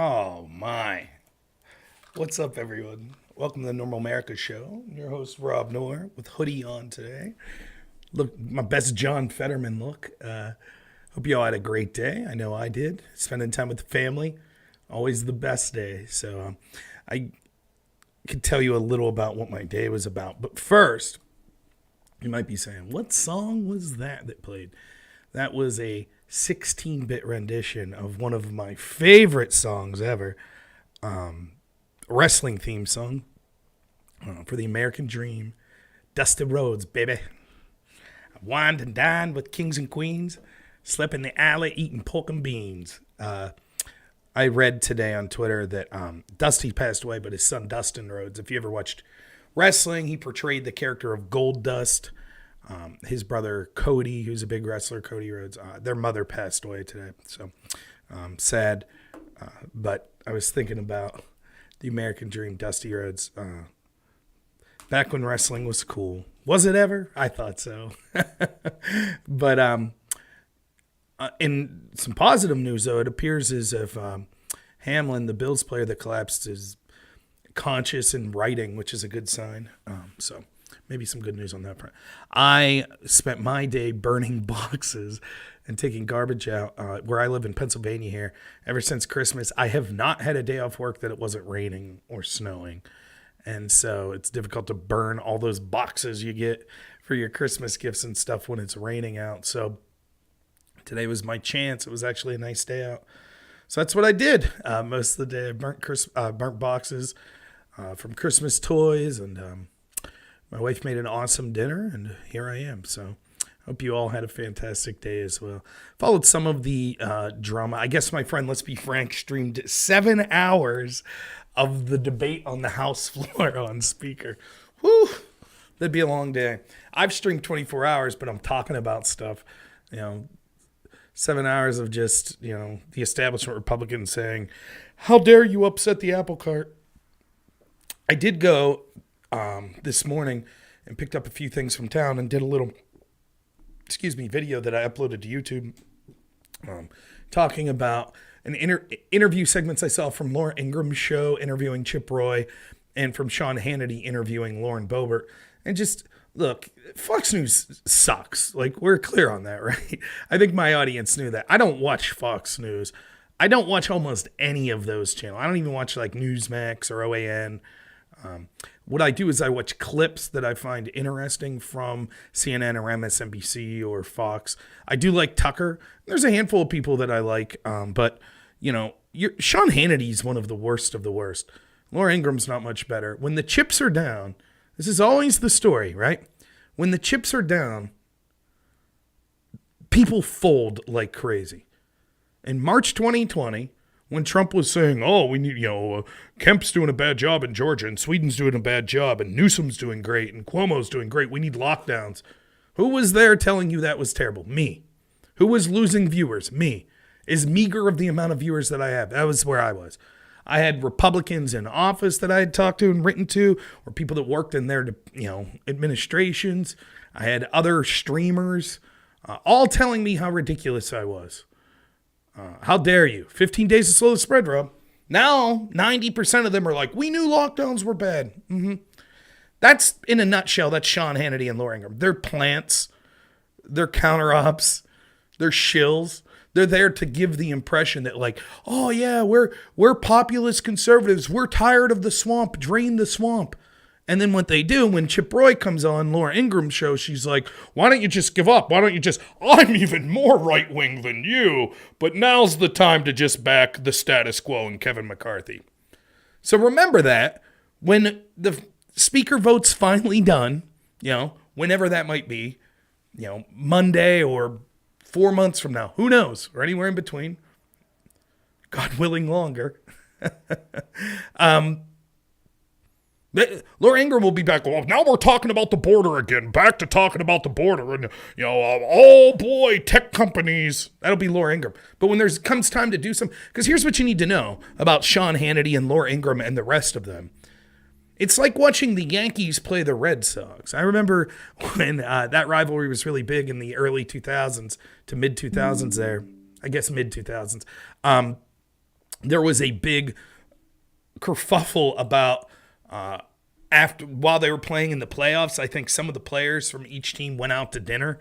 Oh my. What's up, everyone? Welcome to the Normal America Show. I'm your host, robnoerr, with hoodie on today. Look, my best John Fetterman look. Hope you all had a great day. I know I did. Spending time with the family, always the best day. So I could tell you a little about what my day was about. But first, you might be saying, what song was that played? That was a 16-bit rendition of one of my favorite songs ever, wrestling theme song for the American Dream, Dusty Rhodes, baby. I wined and dined with kings and queens, slept in the alley eating pork and beans. I read today on Twitter that Dusty passed away, but his son Dustin Rhodes, if you ever watched wrestling, he portrayed the character of Gold Dust. His brother Cody, who's a big wrestler, Cody Rhodes, their mother passed away today. So sad. But I was thinking about the American Dream, Dusty Rhodes. Back when wrestling was cool. Was it ever? I thought so. But in some positive news, though, it appears as if Hamlin, the Bills player that collapsed, is conscious and writing, which is a good sign. So maybe some good news on that front. I spent my day burning boxes and taking garbage out where I live in Pennsylvania here. Ever since Christmas, I have not had a day off work that it wasn't raining or snowing. And so it's difficult to burn all those boxes you get for your Christmas gifts and stuff when it's raining out. So today was my chance. It was actually a nice day out. So that's what I did. Most of the day I burnt boxes from Christmas toys, and my wife made an awesome dinner, and here I am. So hope you all had a fantastic day as well. Followed some of the drama. I guess my friend Let's Be Frank streamed 7 hours of the debate on the House floor on speaker. Whew, that'd be a long day. I've streamed 24 hours, but I'm talking about stuff, 7 hours of just, the establishment Republicans saying, how dare you upset the apple cart? I did go this morning and picked up a few things from town and did a little, video that I uploaded to YouTube talking about an interview segments I saw from Laura Ingram's show interviewing Chip Roy and from Sean Hannity interviewing Lauren Boebert. And just, look, Fox News sucks. Like, we're clear on that, right? I think my audience knew that. I don't watch Fox News. I don't watch almost any of those channels. I don't even watch, like, Newsmax or OAN. What I do is I watch clips that I find interesting from CNN or MSNBC or Fox. I do like Tucker. There's a handful of people that I like, but, Sean Hannity's one of the worst of the worst. Laura Ingram's not much better. When the chips are down, this is always the story, right? When the chips are down, people fold like crazy. In March 2020, when Trump was saying, oh, we need, Kemp's doing a bad job in Georgia, and Sweden's doing a bad job, and Newsom's doing great, and Cuomo's doing great, we need lockdowns. Who was there telling you that was terrible? Me. Who was losing viewers? Me. As meager of the amount of viewers that I have. That was where I was. I had Republicans in office that I had talked to and written to, or people that worked in their, administrations. I had other streamers, all telling me how ridiculous I was. How dare you? 15 days to slow the spread, Rob. Now, 90% of them are like, we knew lockdowns were bad. Mm-hmm. That's, in a nutshell, that's Sean Hannity and Laura Ingraham. They're plants. They're counter-ops. They're shills. They're there to give the impression that, like, oh, yeah, we're populist conservatives. We're tired of the swamp. Drain the swamp. And then what they do, when Chip Roy comes on Laura Ingram's show, she's like, why don't you just give up? Why don't you just, I'm even more right-wing than you, but now's the time to just back the status quo and Kevin McCarthy. So remember that when the speaker vote's finally done, whenever that might be, Monday or 4 months from now, who knows, or anywhere in between, God willing longer. Laura Ingraham will be back. Well, now we're talking about the border again. Back to talking about the border. And, oh boy, tech companies. That'll be Laura Ingraham. But when comes time to do some, because here's what you need to know about Sean Hannity and Laura Ingraham and the rest of them. It's like watching the Yankees play the Red Sox. I remember when that rivalry was really big in the early 2000s to mid 2000s there. I guess mid 2000s. there was a big kerfuffle about while they were playing in the playoffs. I think some of the players from each team went out to dinner.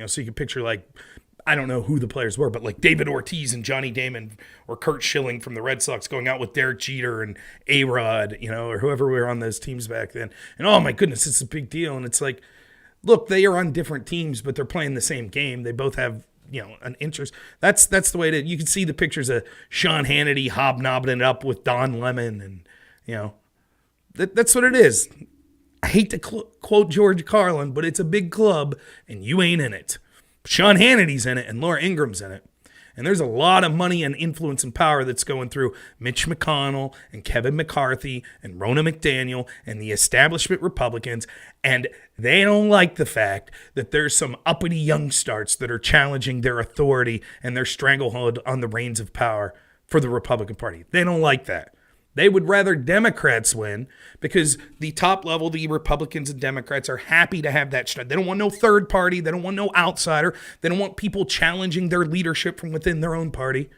So you can picture, like, I don't know who the players were, but like David Ortiz and Johnny Damon or Kurt Schilling from the Red Sox going out with Derek Jeter and A-Rod, or whoever were on those teams back then. And oh my goodness, it's a big deal. And it's like, look, they are on different teams, but they're playing the same game. They both have, an interest. That's the way you can see the pictures of Sean Hannity hobnobbing it up with Don Lemon, and that's what it is. I hate to quote George Carlin, but it's a big club and you ain't in it. Sean Hannity's in it and Laura Ingram's in it. And there's a lot of money and influence and power that's going through Mitch McConnell and Kevin McCarthy and Ronna McDaniel and the establishment Republicans. And they don't like the fact that there's some uppity young starts that are challenging their authority and their stranglehold on the reins of power for the Republican Party. They don't like that. They would rather Democrats win because the top level, the Republicans and Democrats, are happy to have that strength. They don't want no third party. They don't want no outsider. They don't want people challenging their leadership from within their own party.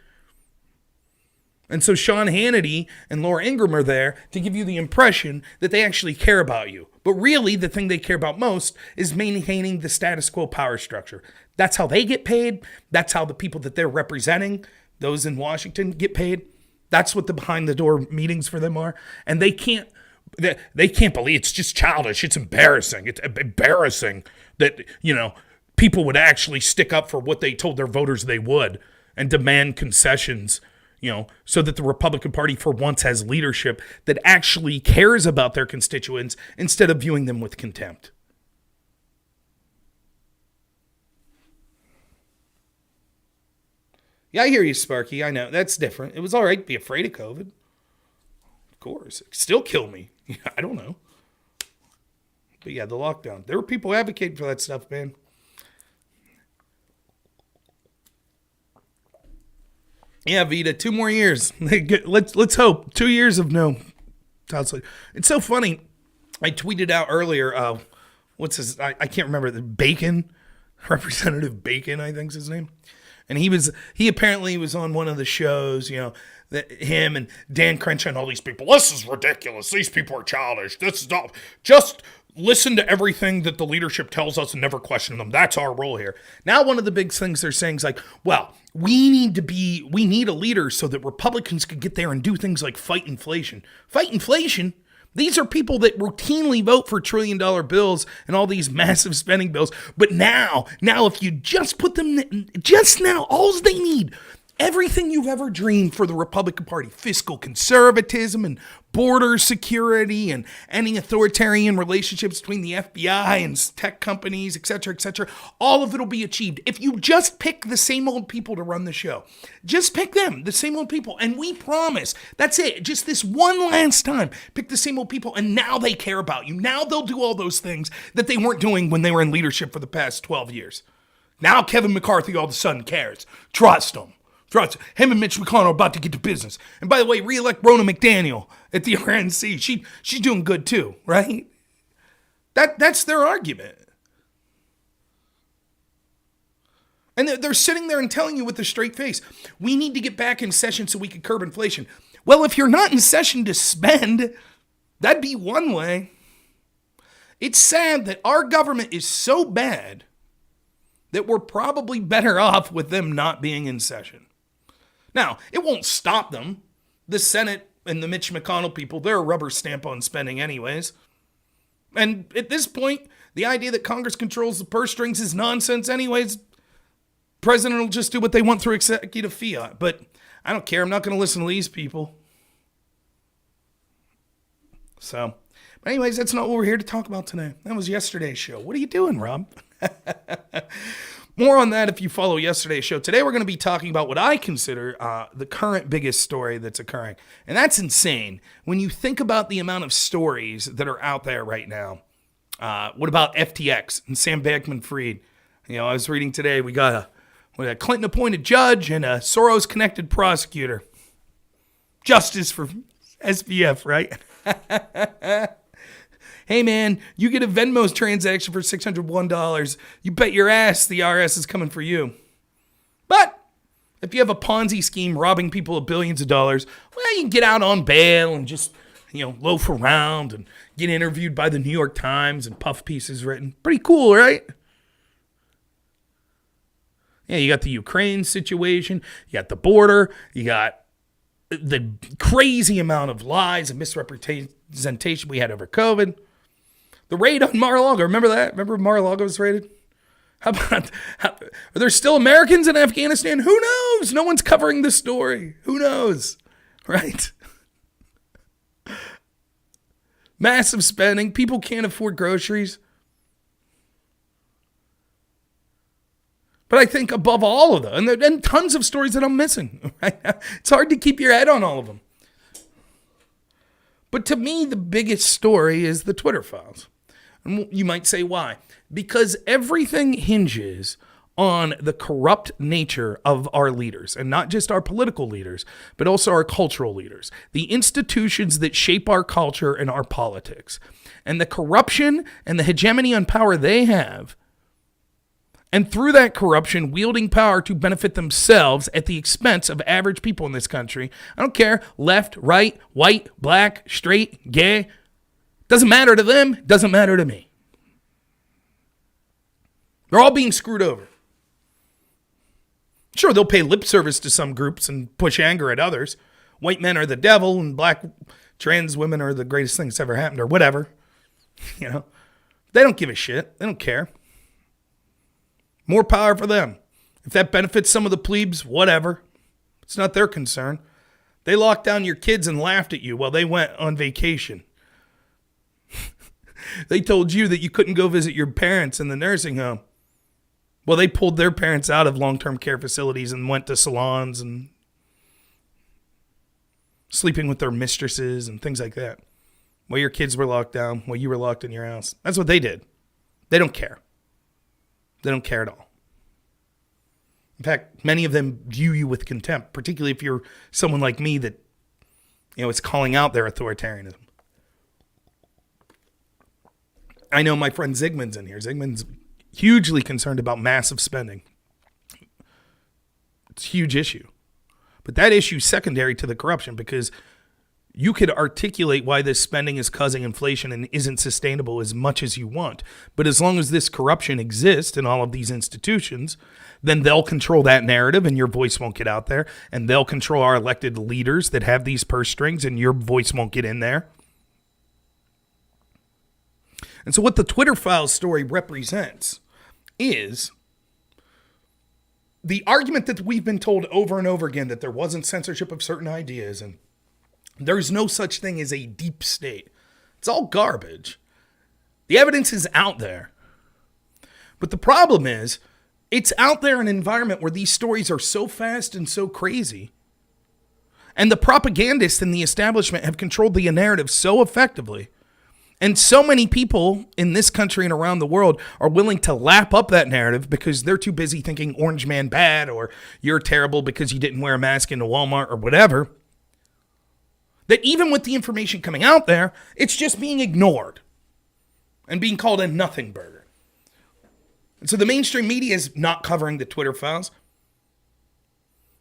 And so Sean Hannity and Laura Ingraham are there to give you the impression that they actually care about you. But really, the thing they care about most is maintaining the status quo power structure. That's how they get paid. That's how the people that they're representing, those in Washington, get paid. That's what the behind the door meetings for them are. And they can't believe it's just childish. It's embarrassing. It's embarrassing that, people would actually stick up for what they told their voters they would and demand concessions, so that the Republican Party for once has leadership that actually cares about their constituents instead of viewing them with contempt. Yeah, I hear you, Sparky. I know. That's different. It was all right to be afraid of COVID. Of course. It could still kill me. I don't know. But yeah, the lockdown. There were people advocating for that stuff, man. Yeah, Vita, 2 more years. Let's hope. 2 years of no. It's so funny. I tweeted out earlier, what's his, I can't remember, the Bacon, Representative Bacon, I think's his name. And he apparently was on one of the shows, that him and Dan Crenshaw and all these people, this is ridiculous. These people are childish. This is not, just listen to everything that the leadership tells us and never question them. That's our role here. Now, one of the big things they're saying is like, well, we need a leader so that Republicans could get there and do things like fight inflation. Fight inflation? These are people that routinely vote for $1 trillion bills and all these massive spending bills. But now if you just put them, just now, all they need, everything you've ever dreamed for the Republican Party, fiscal conservatism and border security and ending authoritarian relationships between the FBI and tech companies, et cetera, all of it will be achieved if you just pick the same old people to run the show. Just pick them, the same old people, and we promise, that's it, just this one last time, pick the same old people, and now they care about you. Now they'll do all those things that they weren't doing when they were in leadership for the past 12 years. Now Kevin McCarthy all of a sudden cares. Trust him. Him and Mitch McConnell are about to get to business. And by the way, re-elect Ronna McDaniel at the RNC. She's doing good too, right? That's their argument. And they're sitting there and telling you with a straight face, we need to get back in session so we can curb inflation. Well, if you're not in session to spend, that'd be one way. It's sad that our government is so bad that we're probably better off with them not being in session. Now, it won't stop them. The Senate and the Mitch McConnell people, they're a rubber stamp on spending anyways. And at this point, the idea that Congress controls the purse strings is nonsense anyways. President will just do what they want through executive fiat. But I don't care. I'm not going to listen to these people. So, but anyways, that's not what we're here to talk about today. That was yesterday's show. What are you doing, Rob? More on that if you follow yesterday's show. Today we're going to be talking about what I consider the current biggest story that's occurring. And that's insane. When you think about the amount of stories that are out there right now. What about FTX and Sam Bankman-Fried? I was reading today, we got a Clinton-appointed judge and a Soros-connected prosecutor. Justice for SBF, right? Hey, man, you get a Venmo transaction for $601. You bet your ass the IRS is coming for you. But If you have a Ponzi scheme robbing people of billions of dollars, well, you can get out on bail and just, loaf around and get interviewed by the New York Times and puff pieces written. Pretty cool, right? Yeah, you got the Ukraine situation, you got the border, you got the crazy amount of lies and misrepresentation we had over COVID. The raid on Mar-a-Lago, remember that? Remember Mar-a-Lago was raided? Are there still Americans in Afghanistan? Who knows? No one's covering the story. Who knows? Right? Massive spending. People can't afford groceries. But I think above all of them, and tons of stories that I'm missing. Right? It's hard to keep your head on all of them. But to me, the biggest story is the Twitter files. And you might say, why? Because everything hinges on the corrupt nature of our leaders, and not just our political leaders, but also our cultural leaders, the institutions that shape our culture and our politics, and the corruption and the hegemony on power they have, and through that corruption, wielding power to benefit themselves at the expense of average people in this country. I don't care, left, right, white, black, straight, gay. Doesn't matter to them, doesn't matter to me. They're all being screwed over. Sure, they'll pay lip service to some groups and push anger at others. White men are the devil and black trans women are the greatest thing that's ever happened or whatever. They don't give a shit. They don't care. More power for them. If that benefits some of the plebes, whatever. It's not their concern. They locked down your kids and laughed at you while they went on vacation. They told you that you couldn't go visit your parents in the nursing home. Well, they pulled their parents out of long-term care facilities and went to salons and sleeping with their mistresses and things like that. While your kids were locked down, while you were locked in your house. That's what they did. They don't care. They don't care at all. In fact, many of them view you with contempt, particularly if you're someone like me that, is calling out their authoritarianism. I know my friend Zygmunt's in here. Zygmunt's hugely concerned about massive spending. It's a huge issue. But that issue is secondary to the corruption because you could articulate why this spending is causing inflation and isn't sustainable as much as you want. But as long as this corruption exists in all of these institutions, then they'll control that narrative and your voice won't get out there. And they'll control our elected leaders that have these purse strings and your voice won't get in there. And so what the Twitter files story represents is the argument that we've been told over and over again that there wasn't censorship of certain ideas and there's no such thing as a deep state. It's all garbage. The evidence is out there. But the problem is, it's out there in an environment where these stories are so fast and so crazy. And the propagandists and the establishment have controlled the narrative so effectively. And so many people in this country and around the world are willing to lap up that narrative because they're too busy thinking Orange Man bad or you're terrible because you didn't wear a mask into Walmart or whatever. That even with the information coming out there, it's just being ignored and being called a nothing burger. And so the mainstream media is not covering the Twitter files.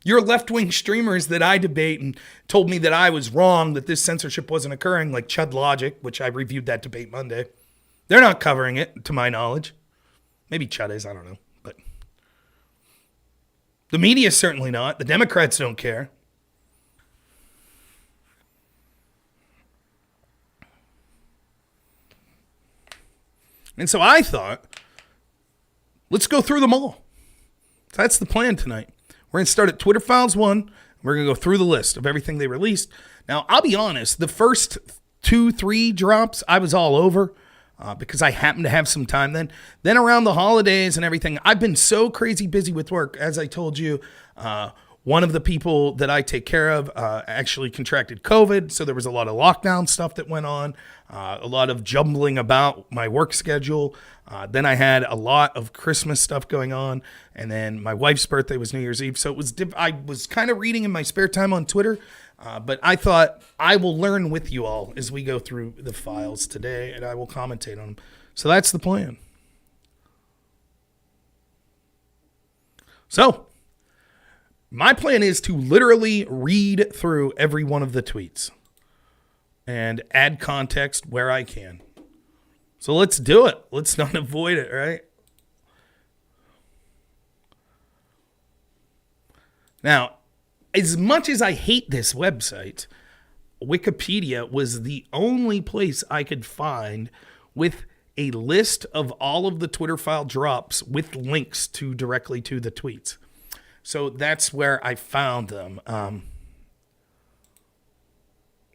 Your left-wing streamers that I debate and told me that I was wrong, that this censorship wasn't occurring, like Chud Logic, which I reviewed that debate Monday. They're not covering it, to my knowledge. Maybe Chud is, I don't know. But the media is certainly not. The Democrats don't care. And so I thought, let's go through them all. That's the plan tonight. We're going to start at Twitter Files 1. We're going to go through the list of everything they released. Now, I'll be honest, the first 2-3 drops, I was all over because I happened to have some time then. Then around the holidays and everything, I've been so crazy busy with work. As I told you, one of the people that I take care of actually contracted COVID, so there was a lot of lockdown stuff that went on, a lot of jumbling about my work schedule. Then I had a lot of Christmas stuff going on, and then my wife's birthday was New Year's Eve, so it was I was kind of reading in my spare time on Twitter, but I thought I will learn with you all as we go through the files today, and I will commentate on them. So that's the plan. So My plan is to literally read through every one of the tweets and add context where I can. So let's do it. Let's not avoid it, right? Now, as much as I hate this website, Wikipedia was the only place I could find with a list of all of the Twitter file drops with links to directly to the tweets. So that's where I found them.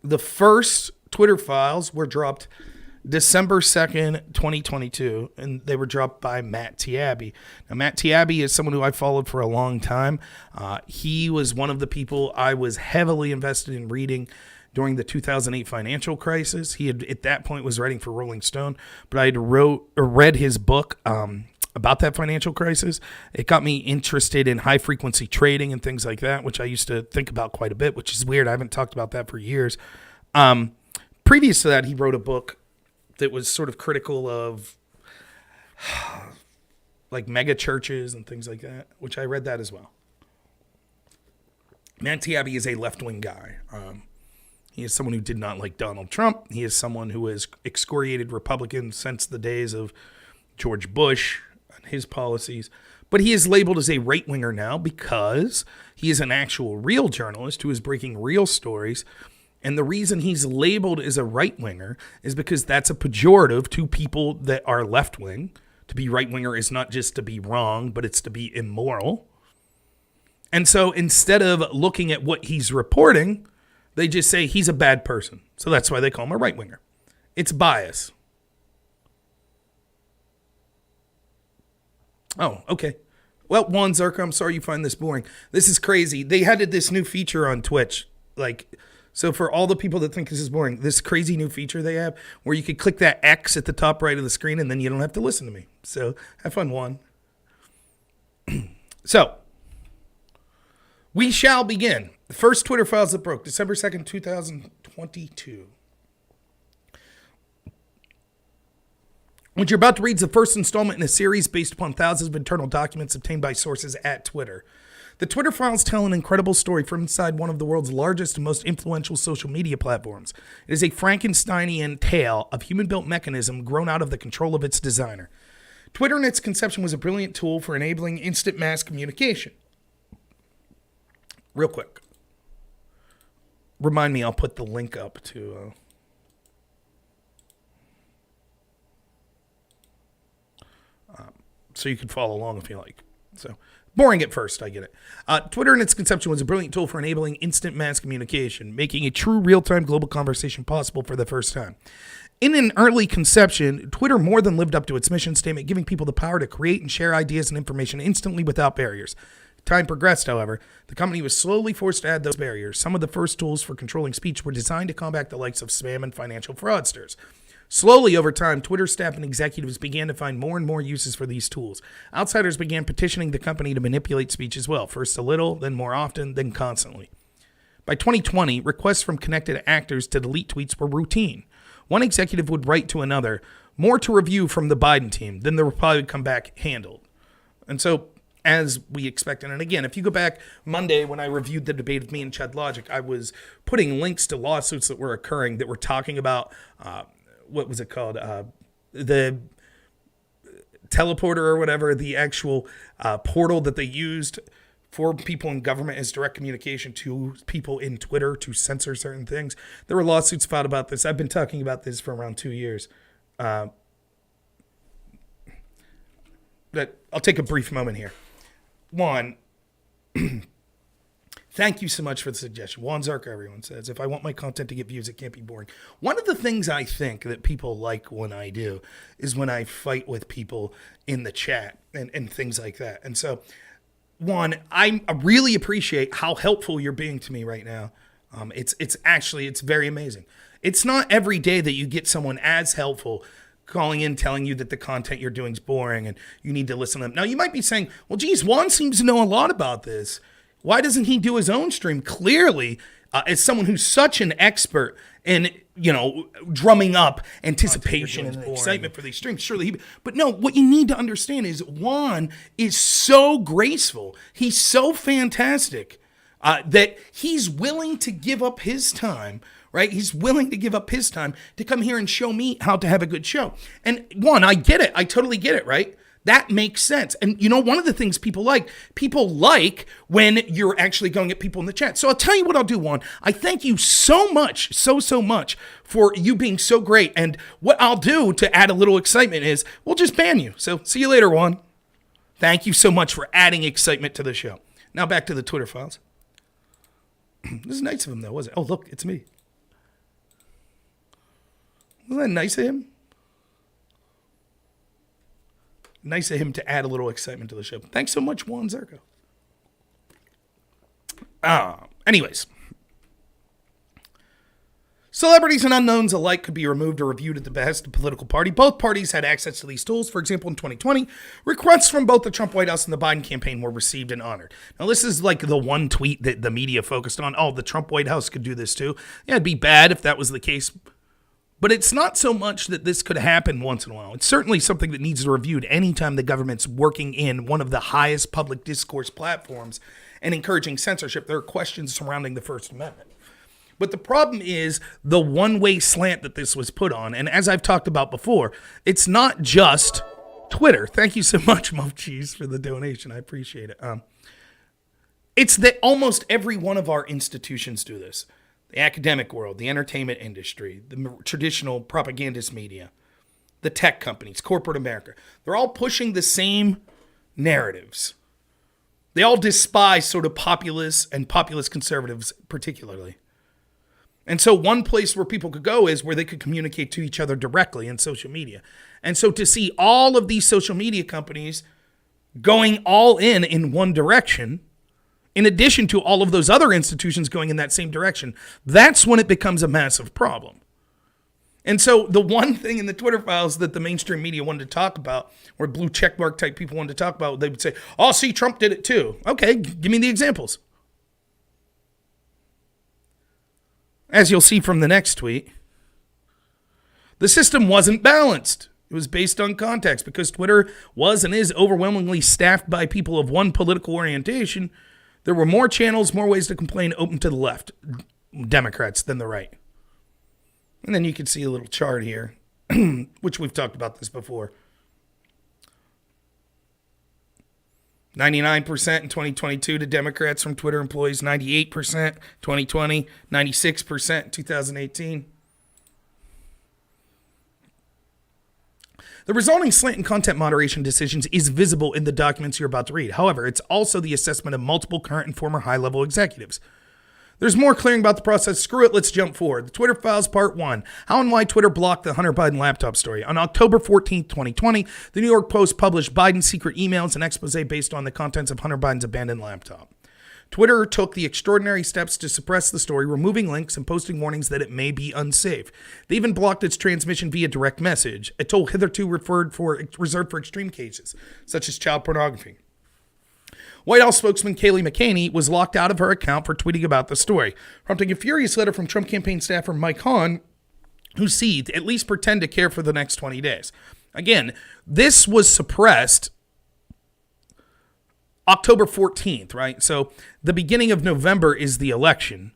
The first Twitter files were dropped December 2nd, 2022, and they were dropped by Matt Taibbi. Now, Matt Taibbi is someone who I followed for a long time. He was one of the people I was heavily invested in reading during the 2008 financial crisis. He had, at that point, was writing for Rolling Stone, but I had read his book about that financial crisis. It got me interested in high-frequency trading and things like that, which I used to think about quite a bit, which is weird. I haven't talked about that for years. Previous to that, he wrote a book that was sort of critical of like mega churches and things like that, which I read that as well. Matt Taibbi is a left-wing guy. He is someone who did not like Donald Trump. He is someone who has excoriated Republicans since the days of George Bush and his policies. But he is labeled as a right-winger now because he is an actual real journalist who is breaking real stories. And the reason he's labeled as a right-winger is because that's a pejorative to people that are left-wing. To be right-winger is not just to be wrong, but it's to be immoral. And so instead of looking at what he's reporting, they just say he's a bad person. So that's why they call him a right-winger. It's bias. Oh, okay. Well, Juan Zarka, I'm sorry you find this boring. This is crazy. They added this new feature on Twitch. So for all the people that think this is boring, this crazy new feature they have where you could click that X at the top right of the screen and then you don't have to listen to me. So have fun, Juan. So we shall begin. The first Twitter files that broke, December 2nd, 2022. What you're about to read is the first installment in a series based upon thousands of internal documents obtained by sources at Twitter. The Twitter files tell an incredible story from inside one of the world's largest and most influential social media platforms. It is a Frankensteinian tale of human-built mechanism grown out of the control of its designer. Twitter in its conception was a brilliant tool for enabling instant mass communication. Real quick. Remind me, I'll put the link up to... so you can follow along if you like. So, boring at first, I get it. Twitter in its conception was a brilliant tool for enabling instant mass communication, making a true real-time global conversation possible for the first time. In an early conception, Twitter more than lived up to its mission statement, giving people the power to create and share ideas and information instantly without barriers. Time progressed, however. The company was slowly forced to add those barriers. Some of the first tools for controlling speech were designed to combat the likes of spam and financial fraudsters. Slowly, over time, Twitter staff and executives began to find more and more uses for these tools. Outsiders began petitioning the company to manipulate speech as well, first a little, then more often, then constantly. By 2020, requests from connected actors to delete tweets were routine. One executive would write to another, more to review from the Biden team, then the reply would come back handled. And so, as we expected, and again, if you go back Monday when I reviewed the debate with me and Chad Logic, I was putting links to lawsuits that were occurring that were talking about... what was it called? The teleporter or whatever, the actual portal that they used for people in government as direct communication to people in Twitter to censor certain things. There were lawsuits filed about this. I've been talking about this for around 2 years. But I'll take a brief moment here. One, thank you so much for the suggestion. Juan Zarka, everyone says, if I want my content to get views, it can't be boring. One of the things I think that people like when I do is when I fight with people in the chat and things like that. And so, one, I really appreciate how helpful you're being to me right now. It's very amazing. It's not every day that you get someone as helpful calling in, telling you that the content you're doing is boring and you need to listen to them. Now, you might be saying, well, geez, Juan seems to know a lot about this. Why doesn't he do his own stream? Clearly, as someone who's such an expert in, drumming up anticipation and excitement for these streams. Surely but no, what you need to understand is Juan is so graceful. He's so fantastic that he's willing to give up his time, right? He's willing to give up his time to come here and show me how to have a good show. And Juan, I get it. I totally get it, right? That makes sense. And one of the things people like when you're actually going at people in the chat. So I'll tell you what I'll do, Juan. I thank you so much, so much for you being so great. And what I'll do to add a little excitement is we'll just ban you. So see you later, Juan. Thank you so much for adding excitement to the show. Now back to the Twitter files. This is nice of him, though, wasn't it? Oh, look, it's me. Wasn't that nice of him? Nice of him to add a little excitement to the show. Thanks so much, Juan Zerko. Anyways. Celebrities and unknowns alike could be removed or reviewed at the behest of the political party. Both parties had access to these tools. For example, in 2020, requests from both the Trump White House and the Biden campaign were received and honored. Now, this is like the one tweet that the media focused on. Oh, the Trump White House could do this too. Yeah, it'd be bad if that was the case. But it's not so much that this could happen once in a while. It's certainly something that needs to be reviewed anytime the government's working in one of the highest public discourse platforms and encouraging censorship. There are questions surrounding the First Amendment. But the problem is the one-way slant that this was put on. And as I've talked about before, it's not just Twitter. Thank you so much, Muff Cheese, for the donation. I appreciate it. It's that almost every one of our institutions do this. The academic world, the entertainment industry, the traditional propagandist media, the tech companies, corporate America. They're all pushing the same narratives. They all despise sort of populists and populist conservatives particularly. And so one place where people could go is where they could communicate to each other directly in social media. And so to see all of these social media companies going all in one direction, in addition to all of those other institutions going in that same direction, that's when it becomes a massive problem. And so the one thing in the Twitter files that the mainstream media wanted to talk about, or blue checkmark type people wanted to talk about, they would say, oh, see, Trump did it too. Okay, give me the examples. As you'll see from the next tweet, the system wasn't balanced. It was based on context because Twitter was and is overwhelmingly staffed by people of one political orientation. There were more channels, more ways to complain open to the left, Democrats, than the right. And then you can see a little chart here, which we've talked about this before. 99% in 2022 to Democrats from Twitter employees, 98% 2020, 96% 2018. The resulting slant in content moderation decisions is visible in the documents you're about to read. However, it's also the assessment of multiple current and former high-level executives. There's more clearing about the process. Screw it, let's jump forward. The Twitter Files Part 1. How and why Twitter blocked the Hunter Biden laptop story. On October 14th, 2020, the New York Post published Biden's secret emails and expose based on the contents of Hunter Biden's abandoned laptop. Twitter took the extraordinary steps to suppress the story, removing links and posting warnings that it may be unsafe. They even blocked its transmission via direct message, a tool hitherto reserved for extreme cases, such as child pornography. White House spokesman Kayleigh McEnany was locked out of her account for tweeting about the story, prompting a furious letter from Trump campaign staffer Mike Huckabee, who seethed, at least pretend to care for the next 20 days. Again, this was suppressed October 14th, right? So the beginning of November is the election.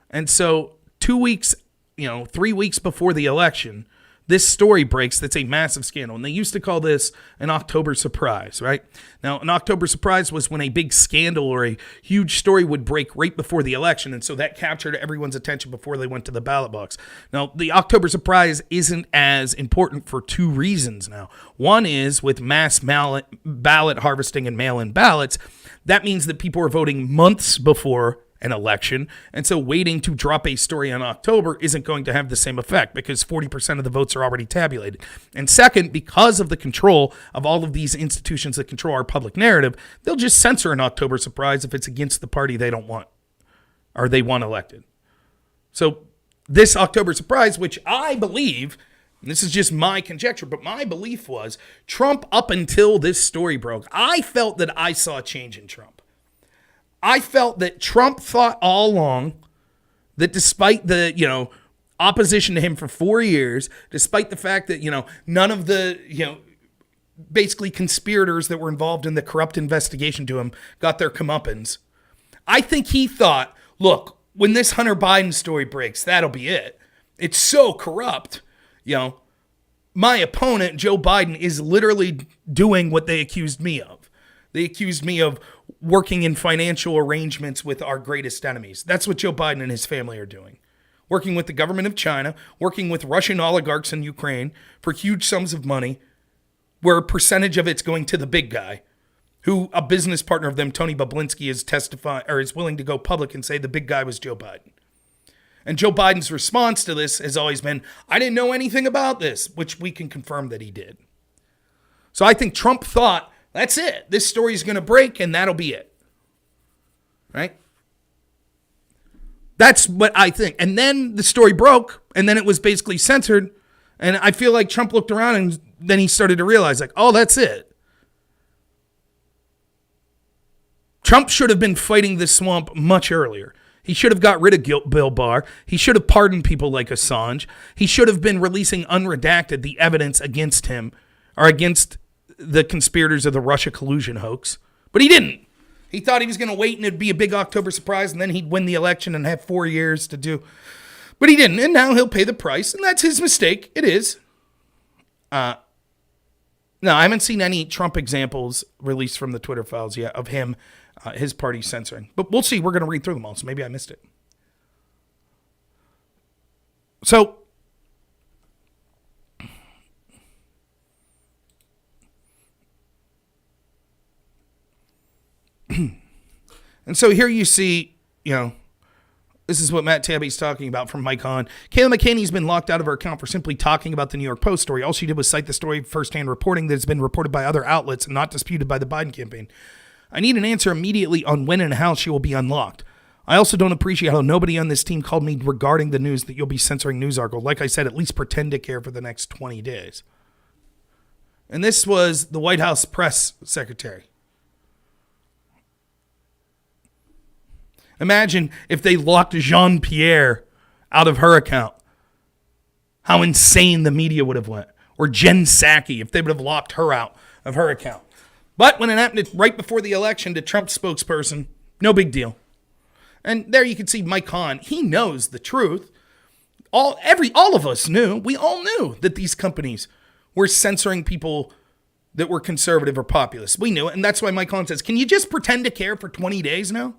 And so 2 weeks, 3 weeks before the election, this story breaks. That's a massive scandal. And they used to call this an October surprise, right? Now, an October surprise was when a big scandal or a huge story would break right before the election. And so that captured everyone's attention before they went to the ballot box. Now, the October surprise isn't as important for two reasons now. One is with mass ballot harvesting and mail-in ballots, that means that people are voting months before an election, and so waiting to drop a story in October isn't going to have the same effect because 40% of the votes are already tabulated. And second, because of the control of all of these institutions that control our public narrative, they'll just censor an October surprise if it's against the party they don't want or they want elected. So this October surprise, which I believe, and this is just my conjecture, but my belief was Trump, up until this story broke, I felt that I saw a change in Trump. I felt that Trump thought all along that despite the, opposition to him for 4 years, despite the fact that, none of the, basically conspirators that were involved in the corrupt investigation to him got their comeuppance. I think he thought, look, when this Hunter Biden story breaks, that'll be it. It's so corrupt. My opponent, Joe Biden, is literally doing what they accused me of. They accused me of working in financial arrangements with our greatest enemies. That's what Joe Biden and his family are doing. Working with the government of China, working with Russian oligarchs in Ukraine for huge sums of money, where a percentage of it's going to the big guy, who a business partner of them, Tony Bobulinski, is willing to go public and say the big guy was Joe Biden. And Joe Biden's response to this has always been, I didn't know anything about this, which we can confirm that he did. So I think Trump thought, that's it. This story is going to break and that'll be it. Right? That's what I think. And then the story broke and then it was basically censored. And I feel like Trump looked around and then he started to realize, like, oh, that's it. Trump should have been fighting this swamp much earlier. He should have got rid of Bill Barr. He should have pardoned people like Assange. He should have been releasing unredacted the evidence against him or against the conspirators of the Russia collusion hoax. But he didn't. He thought he was going to wait and it'd be a big October surprise and then he'd win the election and have 4 years to do. But he didn't. And now he'll pay the price. And that's his mistake. It is. No, I haven't seen any Trump examples released from the Twitter files yet of him, his party censoring. But we'll see. We're going to read through them all, so maybe I missed it. So, and so here you see, this is what Matt Taibbi's talking about from Mike Hahn. Kayla McCaney's been locked out of her account for simply talking about the New York Post story. All she did was cite the story firsthand reporting that has been reported by other outlets and not disputed by the Biden campaign. I need an answer immediately on when and how she will be unlocked. I also don't appreciate how nobody on this team called me regarding the news that you'll be censoring news articles. Like I said, at least pretend to care for the next 20 days. And this was the White House press secretary. Imagine if they locked Jean-Pierre out of her account. How insane the media would have went. Or Jen Psaki, if they would have locked her out of her account. But when it happened right before the election to Trump's spokesperson, no big deal. And there you can see Mike Hahn. He knows the truth. All of us knew. We all knew that these companies were censoring people that were conservative or populist. We knew it. And that's why Mike Hahn says, can you just pretend to care for 20 days now?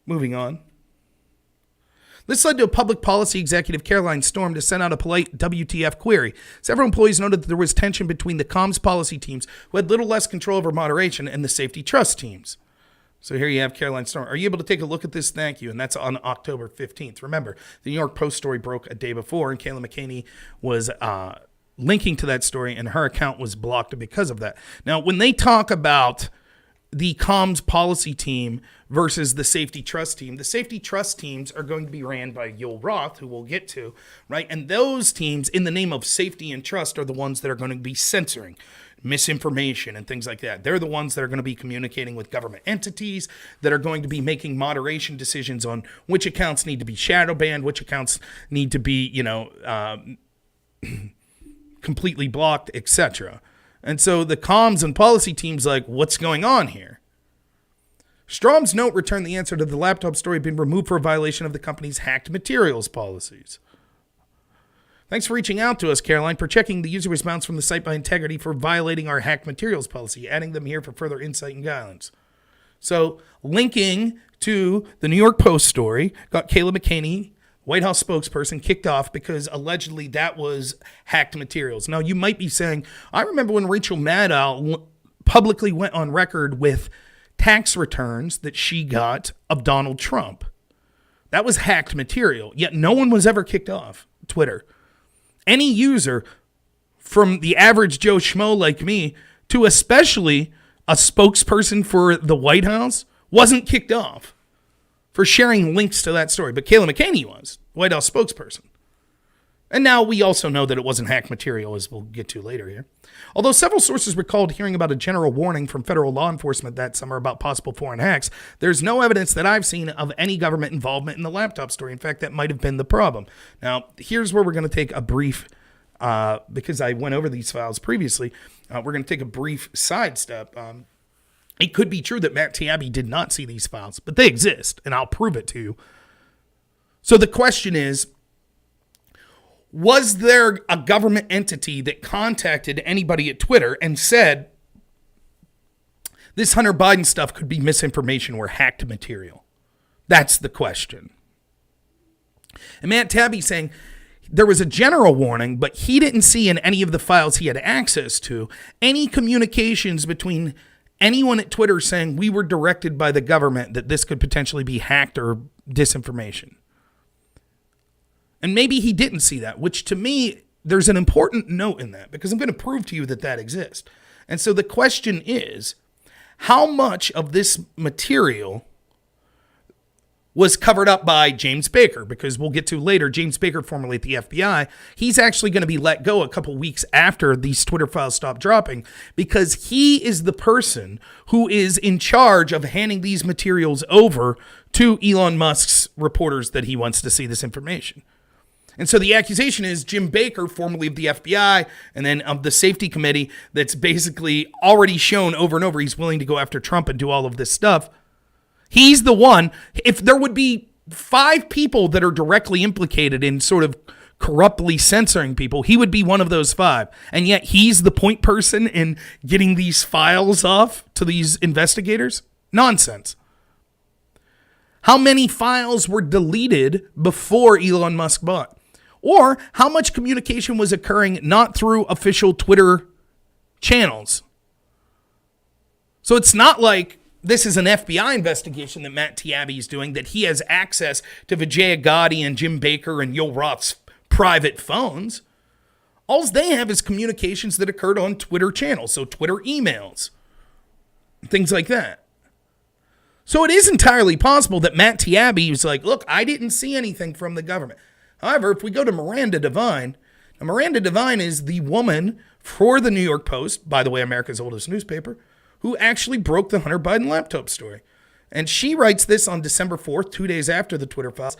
Moving on. This led to a public policy executive, Caroline Storm, to send out a polite WTF query. Several employees noted that there was tension between the comms policy teams, who had little less control over moderation, and the safety trust teams. So here you have Caroline Storm. Are you able to take a look at this? Thank you. And that's on October 15th. Remember, the New York Post story broke a day before, and Kayla McCaney was linking to that story, and her account was blocked because of that. Now, when they talk about the comms policy team versus the safety trust team, the safety trust teams are going to be ran by Yoel Roth, who we'll get to, right? And those teams, in the name of safety and trust, are the ones that are going to be censoring misinformation and things like that. They're the ones that are going to be communicating with government entities, that are going to be making moderation decisions on which accounts need to be shadow banned, which accounts need to be, completely blocked, etc. And so the comms and policy team's like, what's going on here? Strom's note returned the answer to the laptop story being removed for a violation of the company's hacked materials policies. Thanks for reaching out to us, Caroline, for checking the user response from the site by integrity for violating our hacked materials policy, adding them here for further insight and guidance. So linking to the New York Post story got Kayla McCaney, White House spokesperson, kicked off because allegedly that was hacked materials. Now, you might be saying, I remember when Rachel Maddow publicly went on record with tax returns that she got of Donald Trump. That was hacked material, yet no one was ever kicked off Twitter. Any user, from the average Joe Schmo like me to especially a spokesperson for the White House, wasn't kicked off for sharing links to that story. But Kayla McCaney was, White House spokesperson. And now we also know that it wasn't hacked material, as we'll get to later here. Although several sources recalled hearing about a general warning from federal law enforcement that summer about possible foreign hacks, there's no evidence that I've seen of any government involvement in the laptop story. In fact, that might have been the problem. Now, here's where we're going to take a brief, because I went over these files previously, we're going to take a brief sidestep. It could be true that Matt Taibbi did not see these files, but they exist, and I'll prove it to you. So the question is, was there a government entity that contacted anybody at Twitter and said, this Hunter Biden stuff could be misinformation or hacked material? That's the question. And Matt Taibbi saying there was a general warning, but he didn't see in any of the files he had access to any communications between anyone at Twitter saying we were directed by the government that this could potentially be hacked or disinformation. And maybe he didn't see that, which to me, there's an important note in that because I'm going to prove to you that that exists. And so the question is, how much of this material was covered up by James Baker? Because we'll get to later, James Baker, formerly at the FBI, he's actually going to be let go a couple weeks after these Twitter files stop dropping because he is the person who is in charge of handing these materials over to Elon Musk's reporters that he wants to see this information. And so the accusation is Jim Baker, formerly of the FBI, and then of the safety committee that's basically already shown over and over he's willing to go after Trump and do all of this stuff. He's the one, if there would be 5 people that are directly implicated in sort of corruptly censoring people, he would be one of those 5. And yet he's the point person in getting these files off to these investigators? Nonsense. How many files were deleted before Elon Musk bought? Or how much communication was occurring not through official Twitter channels? So it's not like this is an FBI investigation that Matt Taibbi is doing, that he has access to Vijaya Gotti and Jim Baker and Yoel Roth's private phones. All they have is communications that occurred on Twitter channels, so Twitter emails, things like that. So it is entirely possible that Matt Taibbi was like, look, I didn't see anything from the government. However, if we go to Miranda Devine, now Miranda Devine is the woman for the New York Post, by the way, America's oldest newspaper, who actually broke the Hunter Biden laptop story. And she writes this on December 4th, 2 days after the Twitter files.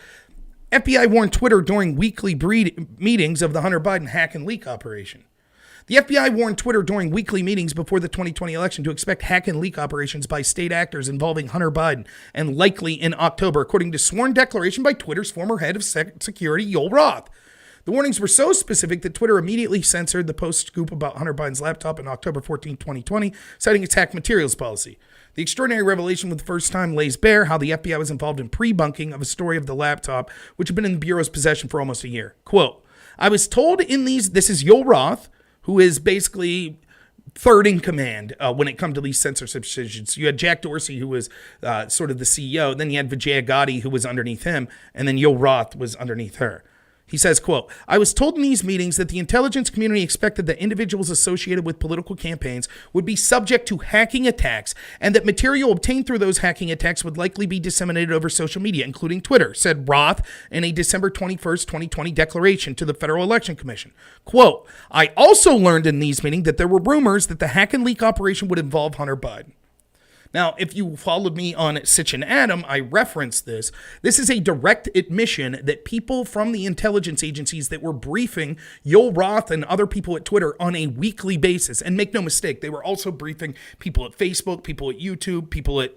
FBI warned Twitter during weekly meetings of the Hunter Biden hack and leak operation. The FBI warned Twitter during weekly meetings before the 2020 election to expect hack and leak operations by state actors involving Hunter Biden, and likely in October, according to sworn declaration by Twitter's former head of security, Yoel Roth. The warnings were so specific that Twitter immediately censored the Post scoop about Hunter Biden's laptop on October 14, 2020, citing its hacked materials policy. The extraordinary revelation for the first time lays bare how the FBI was involved in pre-bunking of a story of the laptop, which had been in the Bureau's possession for almost a year. Quote, I was told in these, this is Yoel Roth, who is basically third in command when it comes to these censorship decisions. You had Jack Dorsey, who was sort of the CEO. Then you had Vijaya Gotti, who was underneath him. And then Yoel Roth was underneath her. He says, quote, I was told in these meetings that the intelligence community expected that individuals associated with political campaigns would be subject to hacking attacks and that material obtained through those hacking attacks would likely be disseminated over social media, including Twitter, said Roth in a December 21st, 2020 declaration to the Federal Election Commission. Quote, I also learned in these meetings that there were rumors that the hack and leak operation would involve Hunter Biden. Now, if you followed me on Sitch and Adam, I referenced this. This is a direct admission that people from the intelligence agencies that were briefing Yoel Roth and other people at Twitter on a weekly basis, and make no mistake, they were also briefing people at Facebook, people at YouTube, people at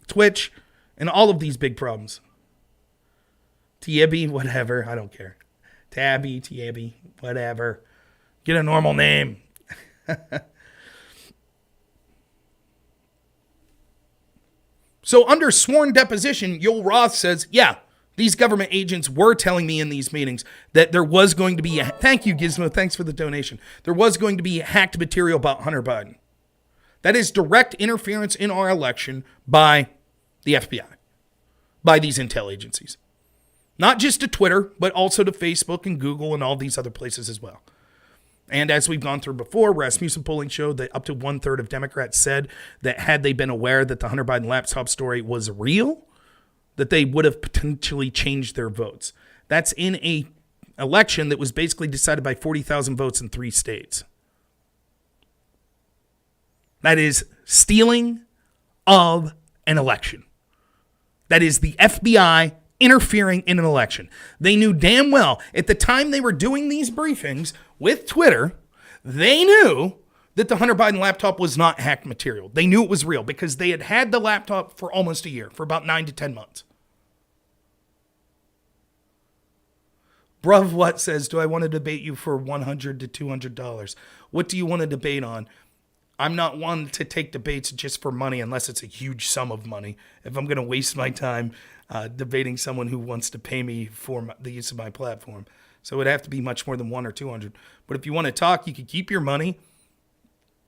Twitch, and all of these big problems. Taibbi, whatever, I don't care. Taibbi, whatever. Get a normal name. So under sworn deposition, Yoel Roth says, yeah, these government agents were telling me in these meetings that there was going to be, thank you, Gizmo, thanks for the donation. There was going to be hacked material about Hunter Biden. That is direct interference in our election by the FBI, by these intel agencies. Not just to Twitter, but also to Facebook and Google and all these other places as well. And as we've gone through before, Rasmussen polling showed that up to 1/3 of Democrats said that had they been aware that the Hunter Biden laptop story was real, that they would have potentially changed their votes. That's in a election that was basically decided by 40,000 votes in 3 states. That is stealing of an election. That is the FBI interfering in an election. They knew damn well at the time they were doing these briefings with Twitter, they knew that the Hunter Biden laptop was not hacked material. They knew it was real because they had had the laptop for almost a year, for about 9 to 10 months. Bruv What says, do I want to debate you for $100 to $200? What do you want to debate on? I'm not one to take debates just for money unless it's a huge sum of money. If I'm going to waste my time debating someone who wants to pay me for the use of my platform. So it would have to be much more than $100 or $200. But if you want to talk, you can keep your money.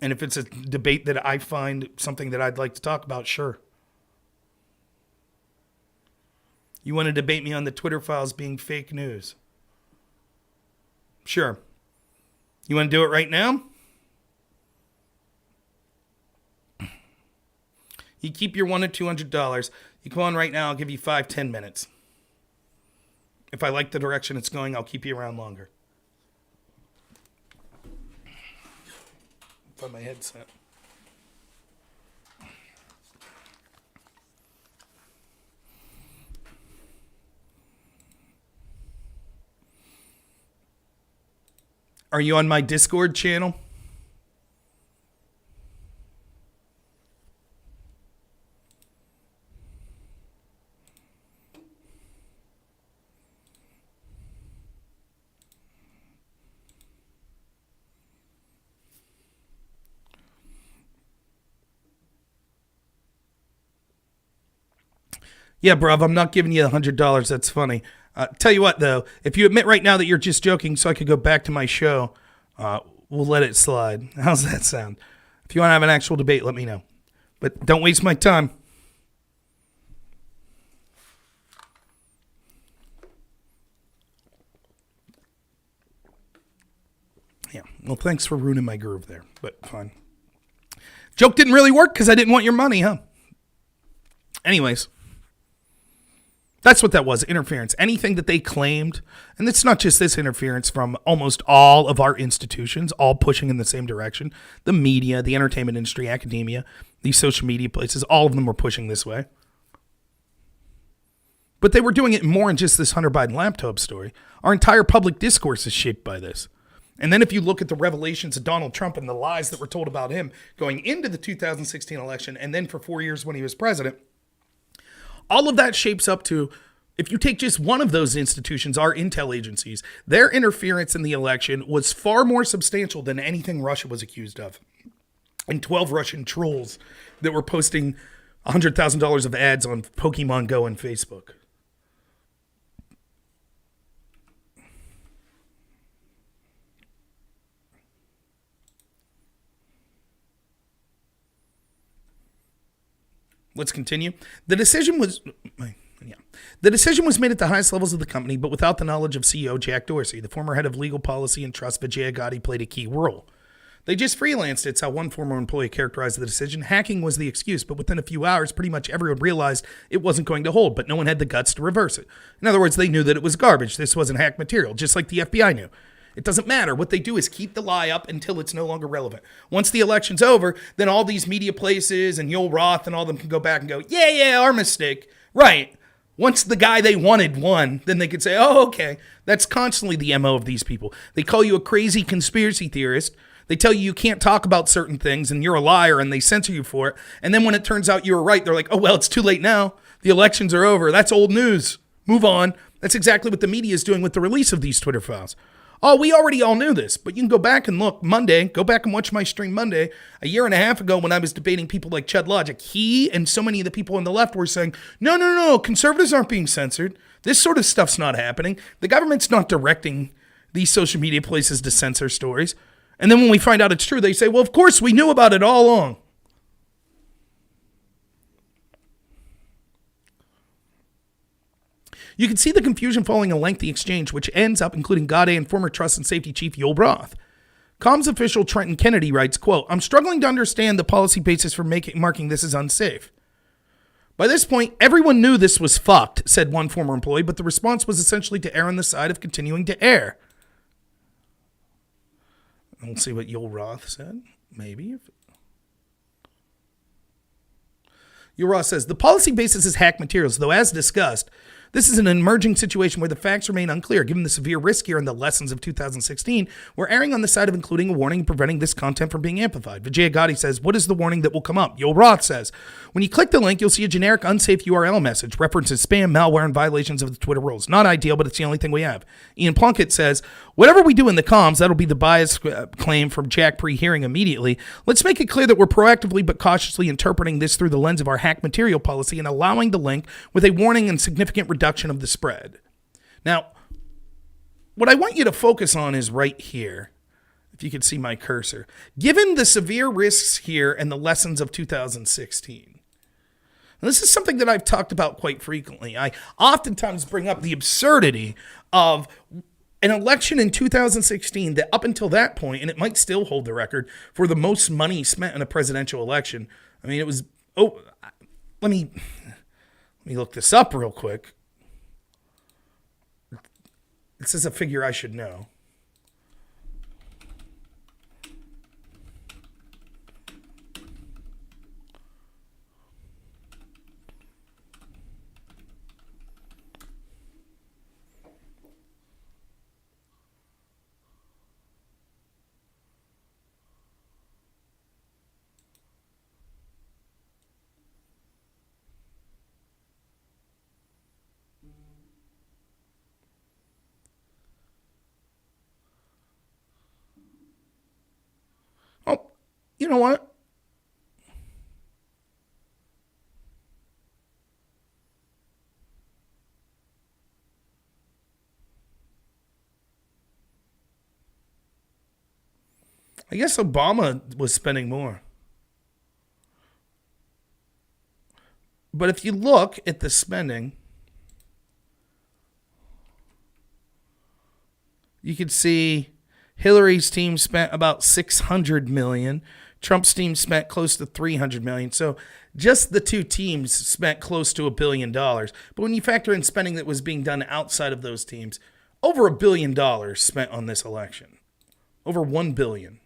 And if it's a debate that I find something that I'd like to talk about, sure. You want to debate me on the Twitter files being fake news? Sure. You want to do it right now? You keep your $100 to $200. You come on right now, I'll give you 5-10 minutes. If I like the direction it's going, I'll keep you around longer. Find my headset. Are you on my Discord channel? Yeah, bruv, I'm not giving you $100. That's funny. Tell you what, though, if you admit right now that you're just joking so I could go back to my show, we'll let it slide. How's that sound? If you want to have an actual debate, let me know. But don't waste my time. Yeah, well, thanks for ruining my groove there, but fine. Joke didn't really work because I didn't want your money, huh? Anyways. That's what that was, interference. Anything that they claimed, and it's not just this interference from almost all of our institutions, all pushing in the same direction. The media, the entertainment industry, academia, these social media places, all of them were pushing this way. But they were doing it more than just this Hunter Biden laptop story. Our entire public discourse is shaped by this. And then if you look at the revelations of Donald Trump and the lies that were told about him going into the 2016 election and then for 4 years when he was president, all of that shapes up to, if you take just one of those institutions, our intel agencies, their interference in the election was far more substantial than anything Russia was accused of. And 12 Russian trolls that were posting $100,000 of ads on Pokemon Go and Facebook. Let's continue. The decision was made at the highest levels of the company, but without the knowledge of CEO Jack Dorsey. The former head of legal policy and trust, Vijay Gotti, played a key role. They just freelanced. It's how one former employee characterized the decision. Hacking was the excuse, but within a few hours, pretty much everyone realized it wasn't going to hold, but no one had the guts to reverse it. In other words, they knew that it was garbage. This wasn't hacked material, just like the FBI knew. It doesn't matter. What they do is keep the lie up until it's no longer relevant. Once the election's over, then all these media places and Yoel Roth and all them can go back and go, yeah, our mistake. Right. Once the guy they wanted won, then they could say, oh, okay. That's constantly the MO of these people. They call you a crazy conspiracy theorist. They tell you can't talk about certain things and you're a liar and they censor you for it. And then when it turns out you were right, they're like, oh, well, it's too late now. The elections are over. That's old news. Move on. That's exactly what the media is doing with the release of these Twitter files. Oh, we already all knew this, but you can go back and look Monday, go back and watch my stream Monday, a year and a half ago when I was debating people like Chud Logic. He and so many of the people on the left were saying, no, conservatives aren't being censored. This sort of stuff's not happening. The government's not directing these social media places to censor stories. And then when we find out it's true, they say, well, of course, we knew about it all along. You can see the confusion following a lengthy exchange, which ends up including Gotti and former Trust and Safety Chief Yoel Roth. Comms official Trenton Kennedy writes, quote, I'm struggling to understand the policy basis for marking this as unsafe. By this point, everyone knew this was fucked, said one former employee, but the response was essentially to err on the side of continuing to err. We'll see what Yoel Roth said. Maybe. Yoel Roth says, the policy basis is hack materials, though as discussed, this is an emerging situation where the facts remain unclear. Given the severe risk here and the lessons of 2016, we're erring on the side of including a warning and preventing this content from being amplified. Vijay Gotti says, what is the warning that will come up? Yoel Roth says, when you click the link, you'll see a generic unsafe URL message, references spam, malware, and violations of the Twitter rules. Not ideal, but it's the only thing we have. Ian Plunkett says, whatever we do in the comms, that'll be the bias claim from Jack pre-hearing immediately. Let's make it clear that we're proactively but cautiously interpreting this through the lens of our hack material policy and allowing the link with a warning and significant reduction of the spread. Now, what I want you to focus on is right here. If you could see my cursor. Given the severe risks here and the lessons of 2016. And this is something that I've talked about quite frequently. I oftentimes bring up the absurdity of an election in 2016 that up until that point, and it might still hold the record for the most money spent in a presidential election. I mean, it was, let me look this up real quick. This is a figure I should know. Oh, you know what? I guess Obama was spending more. But if you look at the spending, you could see Hillary's team spent about $600 million. Trump's team spent close to $300 million. So just the two teams spent close to $1 billion. But when you factor in spending that was being done outside of those teams, over $1 billion spent on this election. Over $1 billion.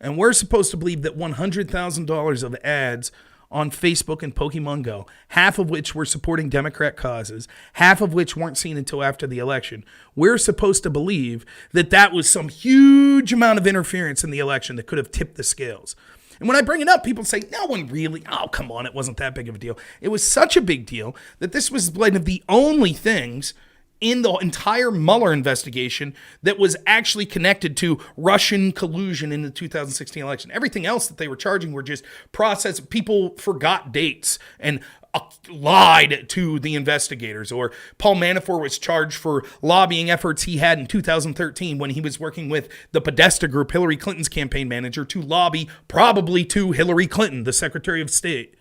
And we're supposed to believe that $100,000 of ads on Facebook and Pokemon Go, half of which were supporting Democrat causes, half of which weren't seen until after the election. We're supposed to believe that that was some huge amount of interference in the election that could have tipped the scales. And when I bring it up, people say, no one really, oh, come on, it wasn't that big of a deal. It was such a big deal that this was one of the only things in the entire Mueller investigation that was actually connected to Russian collusion in the 2016 election. Everything else that they were charging were just process. People forgot dates and lied to the investigators. Or Paul Manafort was charged for lobbying efforts he had in 2013 when he was working with the Podesta Group, Hillary Clinton's campaign manager, to lobby probably to Hillary Clinton, the Secretary of State.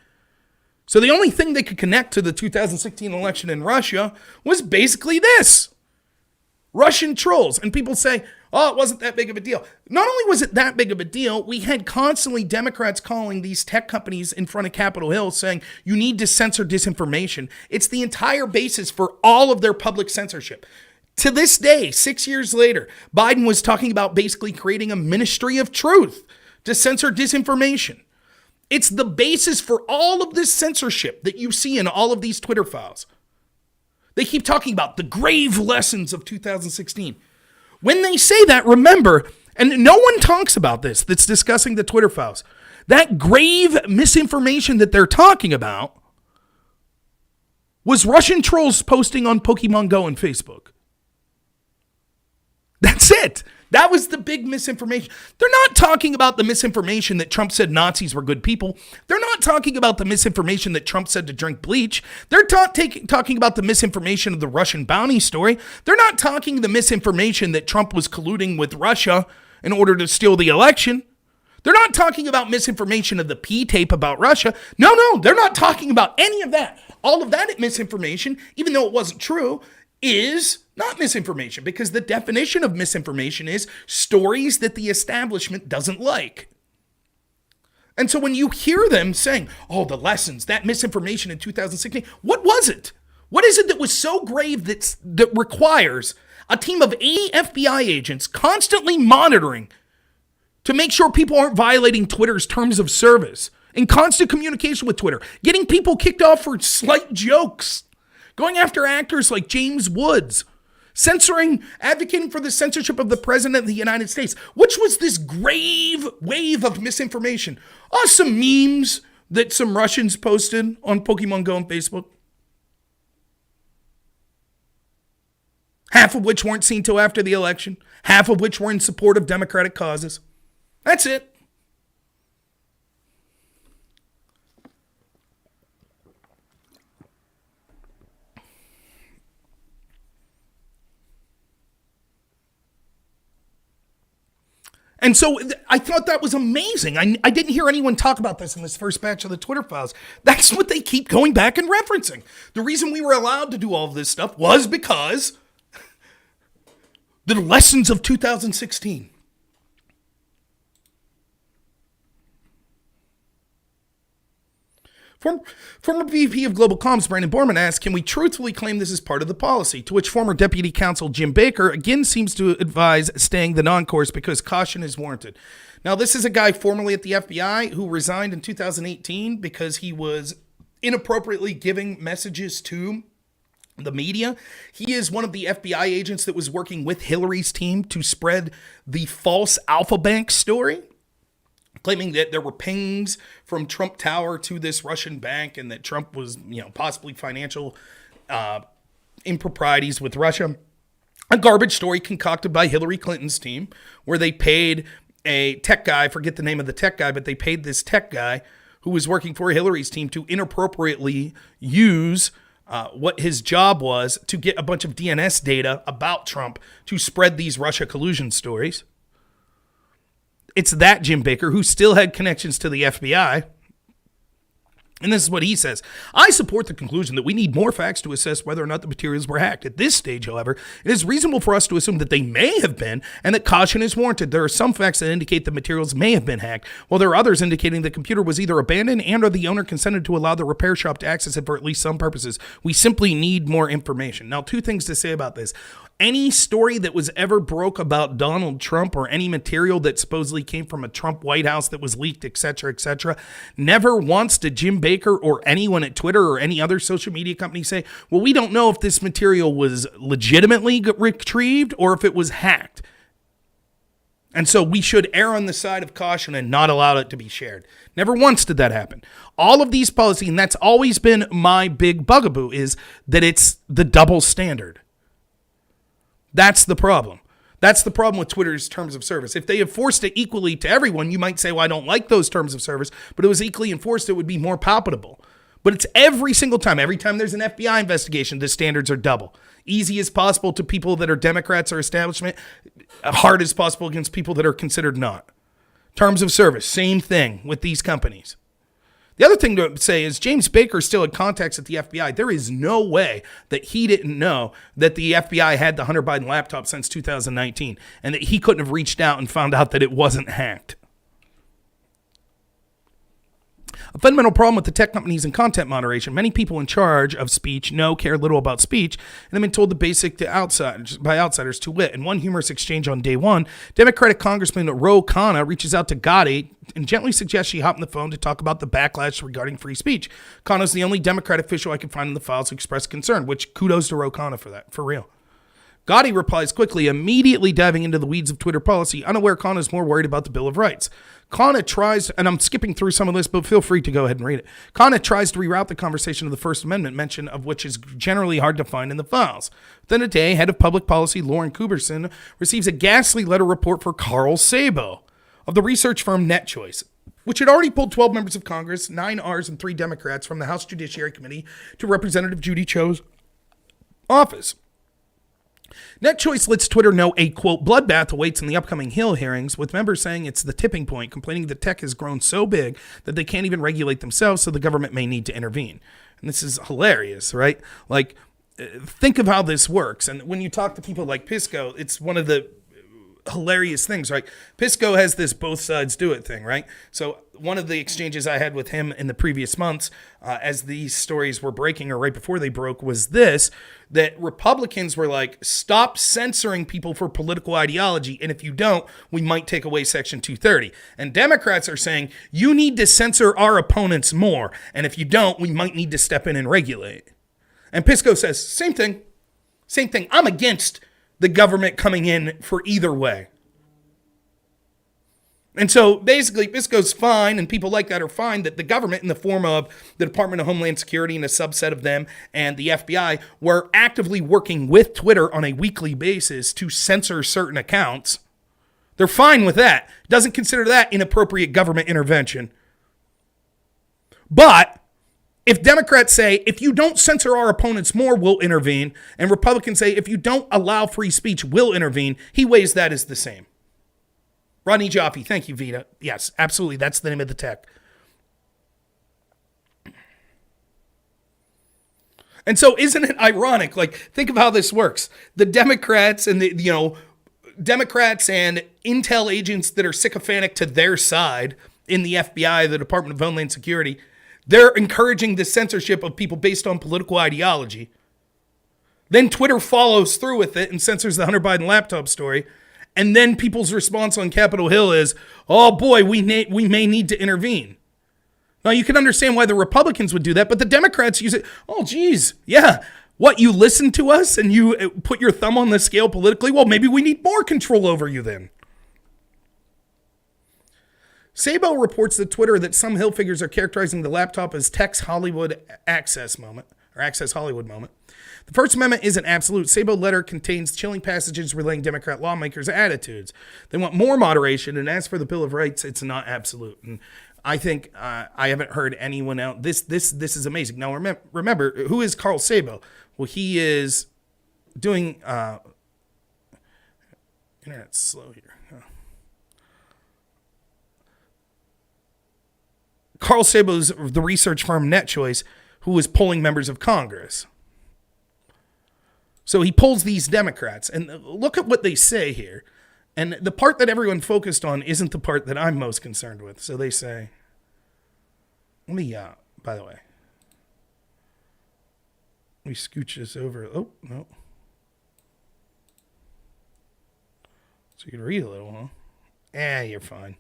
So the only thing they could connect to the 2016 election in Russia was basically this. Russian trolls. And people say, oh, it wasn't that big of a deal. Not only was it that big of a deal, we had constantly Democrats calling these tech companies in front of Capitol Hill saying, you need to censor disinformation. It's the entire basis for all of their public censorship. To this day, 6 years later, Biden was talking about basically creating a ministry of truth to censor disinformation. It's the basis for all of this censorship that you see in all of these Twitter files. They keep talking about the grave lessons of 2016. When they say that, remember, and no one talks about this that's discussing the Twitter files, that grave misinformation that they're talking about was Russian trolls posting on Pokemon Go and Facebook. That's it. That was the big misinformation. They're not talking about the misinformation that Trump said Nazis were good people. They're not talking about the misinformation that Trump said to drink bleach. They're talking about the misinformation of the Russian bounty story. They're not talking the misinformation that Trump was colluding with Russia in order to steal the election. They're not talking about misinformation of the P tape about Russia. No, they're not talking about any of that. All of that misinformation, even though it wasn't true, is not misinformation, because the definition of misinformation is stories that the establishment doesn't like. And so when you hear them saying, oh, the lessons, that misinformation in 2016, what was it? What is it that was so grave that requires a team of 80 FBI agents constantly monitoring to make sure people aren't violating Twitter's terms of service, in constant communication with Twitter, getting people kicked off for slight jokes, going after actors like James Woods, advocating for the censorship of the President of the United States, which was this grave wave of misinformation. Some memes that some Russians posted on Pokemon Go and Facebook. Half of which weren't seen till after the election. Half of which were in support of Democratic causes. That's it. And so I thought that was amazing. I didn't hear anyone talk about this in this first batch of the Twitter files. That's what they keep going back and referencing. The reason we were allowed to do all of this stuff was because the lessons of 2016. Former VP of Global Comms, Brandon Borman, asked, can we truthfully claim this is part of the policy? To which former Deputy Counsel Jim Baker again seems to advise staying the non-course because caution is warranted. Now, this is a guy formerly at the FBI who resigned in 2018 because he was inappropriately giving messages to the media. He is one of the FBI agents that was working with Hillary's team to spread the false Alpha Bank story, claiming that there were pings from Trump Tower to this Russian bank and that Trump was, possibly financial improprieties with Russia. A garbage story concocted by Hillary Clinton's team where they paid a tech guy, I forget the name of the tech guy, but they paid this tech guy who was working for Hillary's team to inappropriately use what his job was to get a bunch of DNS data about Trump to spread these Russia collusion stories. It's that Jim Baker who still had connections to the FBI. And this is what he says. I support the conclusion that we need more facts to assess whether or not the materials were hacked. At this stage, however, it is reasonable for us to assume that they may have been and that caution is warranted. There are some facts that indicate the materials may have been hacked, while there are others indicating the computer was either abandoned and or the owner consented to allow the repair shop to access it for at least some purposes. We simply need more information. Now, two things to say about this. Any story that was ever broke about Donald Trump or any material that supposedly came from a Trump White House that was leaked, etc., never once did Jim Baker or anyone at Twitter or any other social media company say, well, we don't know if this material was legitimately retrieved or if it was hacked. And so we should err on the side of caution and not allow it to be shared. Never once did that happen. All of these policies, and that's always been my big bugaboo, is that it's the double standard. That's the problem. That's the problem with Twitter's terms of service. If they enforced it equally to everyone, you might say, well, I don't like those terms of service, but it was equally enforced, it would be more palatable. But it's every single time. Every time there's an FBI investigation, the standards are double. Easy as possible to people that are Democrats or establishment, hard as possible against people that are considered not. Terms of service, same thing with these companies. The other thing to say is James Baker still had contacts at the FBI. There is no way that he didn't know that the FBI had the Hunter Biden laptop since 2019 and that he couldn't have reached out and found out that it wasn't hacked. A fundamental problem with the tech companies and content moderation, many people in charge of speech care little about speech and have been told the basic to outsiders to wit. In one humorous exchange on day one, Democratic Congressman Ro Khanna reaches out to Gotti and gently suggests she hop on the phone to talk about the backlash regarding free speech. Khanna's the only Democrat official I could find in the files who expressed concern, which kudos to Ro Khanna for that, for real. Gotti replies quickly, immediately diving into the weeds of Twitter policy, unaware Khanna's more worried about the Bill of Rights. Khanna tries, and I'm skipping through some of this, but feel free to go ahead and read it. Khanna tries to reroute the conversation to the First Amendment, mention of which is generally hard to find in the files. Within a day, head of public policy Lauren Kuberson receives a ghastly letter report for Carl Sabo of the research firm NetChoice, which had already pulled 12 members of Congress, 9 R's and 3 Democrats from the House Judiciary Committee to Representative Judy Cho's office. NetChoice lets Twitter know a, quote, bloodbath awaits in the upcoming Hill hearings, with members saying it's the tipping point, complaining that tech has grown so big that they can't even regulate themselves, so the government may need to intervene. And this is hilarious, right? Like, think of how this works. And when you talk to people like Pisco, it's one of the hilarious things, right? Pisco has this both sides do it thing, right? So one of the exchanges I had with him in the previous months, as these stories were breaking or right before they broke, was this, that Republicans were like, stop censoring people for political ideology, and if you don't, we might take away Section 230. And Democrats are saying, you need to censor our opponents more, and if you don't, we might need to step in and regulate. And Pisco says, same thing. Same thing. I'm against the government coming in for either way. And so basically, Pisco's fine, and people like that are fine, that the government, in the form of the Department of Homeland Security and a subset of them and the FBI, were actively working with Twitter on a weekly basis to censor certain accounts. They're fine with that. Doesn't consider that inappropriate government intervention. But if Democrats say, if you don't censor our opponents more, we'll intervene, and Republicans say, if you don't allow free speech, we'll intervene, he weighs that as the same. Rodney Jaffe, thank you, Vita. Yes, absolutely. That's the name of the tech. And so isn't it ironic? Like, think of how this works. The Democrats and Democrats and intel agents that are sycophantic to their side in the FBI, the Department of Homeland Security, they're encouraging the censorship of people based on political ideology. Then Twitter follows through with it and censors the Hunter Biden laptop story. And then people's response on Capitol Hill is, oh boy, we may need to intervene. Now, you can understand why the Republicans would do that, but the Democrats use it. Oh, geez, yeah. What, you listen to us and you put your thumb on the scale politically? Well, maybe we need more control over you then. Sabo reports to Twitter that some Hill figures are characterizing the laptop as Tech's Hollywood Access moment, or Access Hollywood moment. The First Amendment isn't absolute. Sabo letter contains chilling passages relaying Democrat lawmakers' attitudes. They want more moderation, and as for the Bill of Rights, it's not absolute. And I think I haven't heard anyone else. This is amazing. Now, remember, who is Carl Sabo? Well, he is doing... Internet's slow here. Carl Sabo's the research firm NetChoice, who is polling members of Congress. So he polls these Democrats, and look at what they say here. And the part that everyone focused on isn't the part that I'm most concerned with. So they say, let me, by the way, let me scooch this over. Oh, no. So you can read a little, huh? You're fine.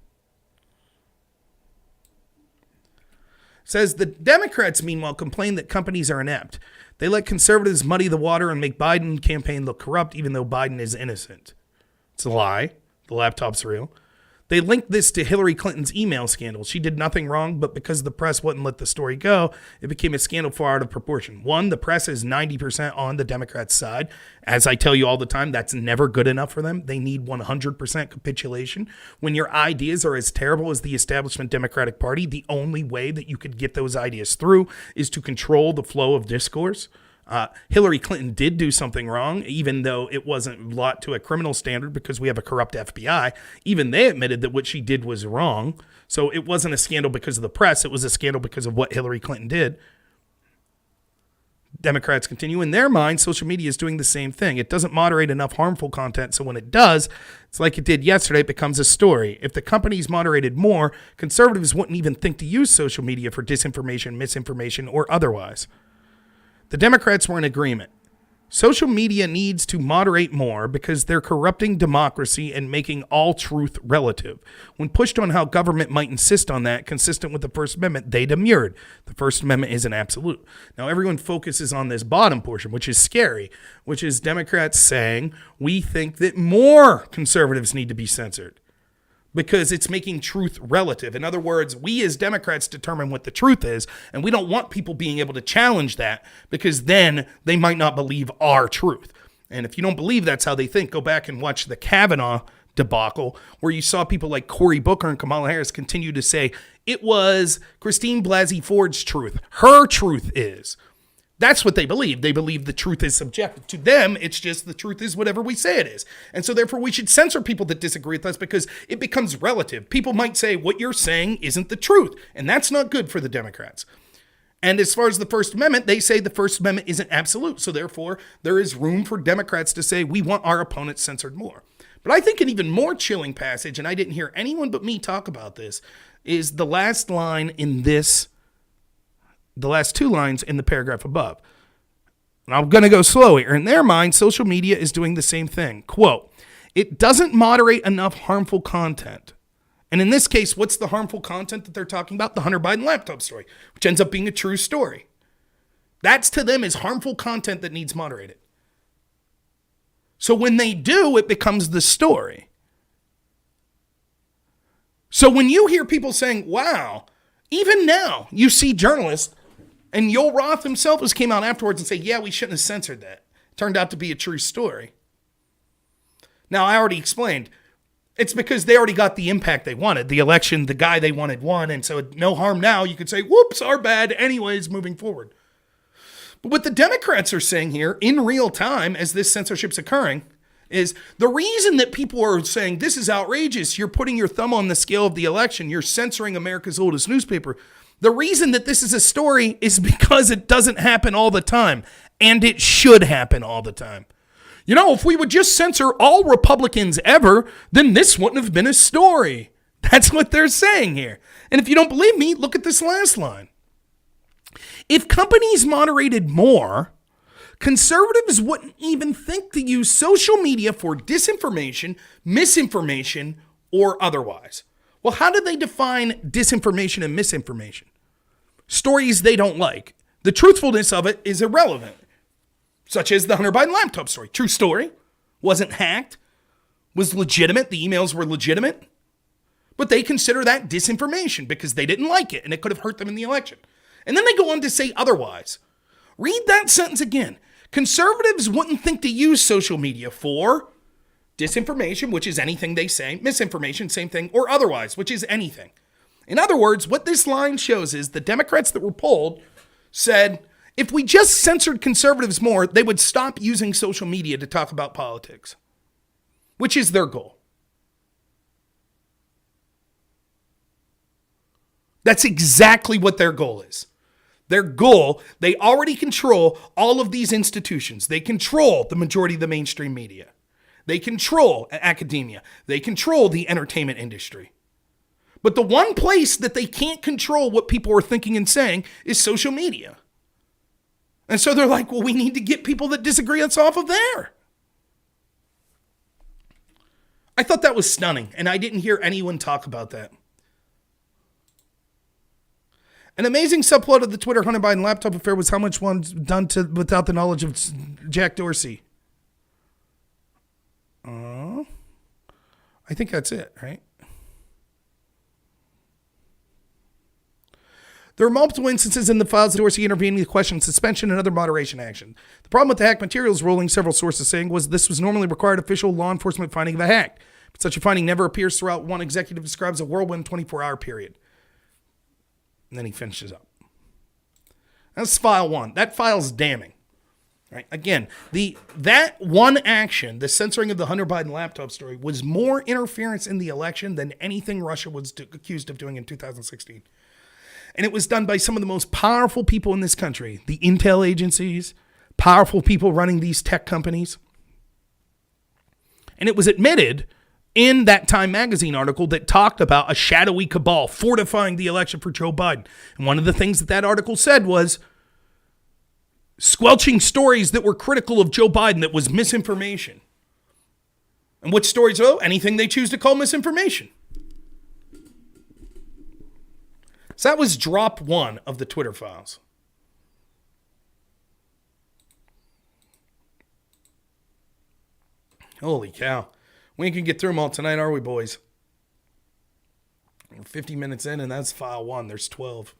Says the Democrats, meanwhile, complain that companies are inept. They let conservatives muddy the water and make Biden campaign look corrupt, even though Biden is innocent. It's a lie. The laptop's real. They linked this to Hillary Clinton's email scandal. She did nothing wrong, but because the press wouldn't let the story go, it became a scandal far out of proportion. One, the press is 90% on the Democrats' side. As I tell you all the time, that's never good enough for them. They need 100% capitulation. When your ideas are as terrible as the establishment Democratic Party, the only way that you could get those ideas through is to control the flow of discourse. Hillary Clinton did do something wrong, even though it wasn't brought to a criminal standard because we have a corrupt FBI. Even they admitted that what she did was wrong. So it wasn't a scandal because of the press. It was a scandal because of what Hillary Clinton did. Democrats continue. In their mind, social media is doing the same thing. It doesn't moderate enough harmful content, so when it does, it's like it did yesterday, it becomes a story. If the companies moderated more, conservatives wouldn't even think to use social media for disinformation, misinformation, or otherwise. The Democrats were in agreement. Social media needs to moderate more because they're corrupting democracy and making all truth relative. When pushed on how government might insist on that, consistent with the First Amendment, they demurred. The First Amendment isn't absolute. Now, everyone focuses on this bottom portion, which is scary, which is Democrats saying, we think that more conservatives need to be censored, because it's making truth relative. In other words, we as Democrats determine what the truth is, and we don't want people being able to challenge that because then they might not believe our truth. And if you don't believe that's how they think, go back and watch the Kavanaugh debacle where you saw people like Cory Booker and Kamala Harris continue to say it was Christine Blasey Ford's truth. Her truth is. That's what they believe. They believe the truth is subjective. To them, it's just the truth is whatever we say it is. And so therefore we should censor people that disagree with us because it becomes relative. People might say what you're saying isn't the truth, and that's not good for the Democrats. And as far as the First Amendment, they say the First Amendment isn't absolute. So therefore there is room for Democrats to say we want our opponents censored more. But I think an even more chilling passage, and I didn't hear anyone but me talk about this, is the last line in this, the last two lines in the paragraph above. And I'm going to go slow here. In their mind, social media is doing the same thing. Quote, it doesn't moderate enough harmful content. And in this case, what's the harmful content that they're talking about? The Hunter Biden laptop story, which ends up being a true story. That's to them is harmful content that needs moderated. So when they do, it becomes the story. So when you hear people saying, wow, even now you see journalists, and Yoel Roth himself has came out afterwards and say, yeah, we shouldn't have censored that. Turned out to be a true story. Now, I already explained. It's because they already got the impact they wanted. The election, the guy they wanted won, and so no harm now. You could say, whoops, our bad. Anyways, moving forward. But what the Democrats are saying here in real time as this censorship's occurring is the reason that people are saying this is outrageous. You're putting your thumb on the scale of the election. You're censoring America's oldest newspaper. The reason that this is a story is because it doesn't happen all the time, and it should happen all the time. You know, if we would just censor all Republicans ever, then this wouldn't have been a story. That's what they're saying here. And if you don't believe me, look at this last line. If companies moderated more, conservatives wouldn't even think to use social media for disinformation, misinformation, or otherwise. Well, how do they define disinformation and misinformation? Stories they don't like. The truthfulness of it is irrelevant. Such as the Hunter Biden laptop story. True story. Wasn't hacked. Was legitimate. The emails were legitimate. But they consider that disinformation because they didn't like it and it could have hurt them in the election. And then they go on to say otherwise. Read that sentence again. Conservatives wouldn't think to use social media for disinformation, which is anything they say, misinformation, same thing, or otherwise, which is anything. In other words, what this line shows is the Democrats that were polled said, if we just censored conservatives more, they would stop using social media to talk about politics, which is their goal. That's exactly what their goal is. Their goal, they already control all of these institutions. They control the majority of the mainstream media. They control academia. They control the entertainment industry. But the one place that they can't control what people are thinking and saying is social media. And so they're like, well, we need to get people that disagree us off of there. I thought that was stunning, and I didn't hear anyone talk about that. An amazing subplot of the Twitter Hunter Biden laptop affair was how much one's done without the knowledge of Jack Dorsey. I think that's it, right? There are multiple instances in the files of Dorsey intervening to question suspension and other moderation action. The problem with the hack materials ruling, several sources saying, was this was normally required official law enforcement finding of a hack. But such a finding never appears throughout. One executive describes a whirlwind 24-hour period. And then he finishes up. That's file one. That file's damning. Right? Again, that one action, the censoring of the Hunter Biden laptop story, was more interference in the election than anything Russia was accused of doing in 2016. And it was done by some of the most powerful people in this country, the intel agencies, powerful people running these tech companies. And it was admitted in that Time magazine article that talked about a shadowy cabal fortifying the election for Joe Biden. And one of the things that article said was squelching stories that were critical of Joe Biden that was misinformation. And what stories? Oh, anything they choose to call misinformation. So that was drop one of the Twitter files. Holy cow. We ain't gonna get through them all tonight, are we, boys? We're 50 minutes in, and that's file one. There's 12.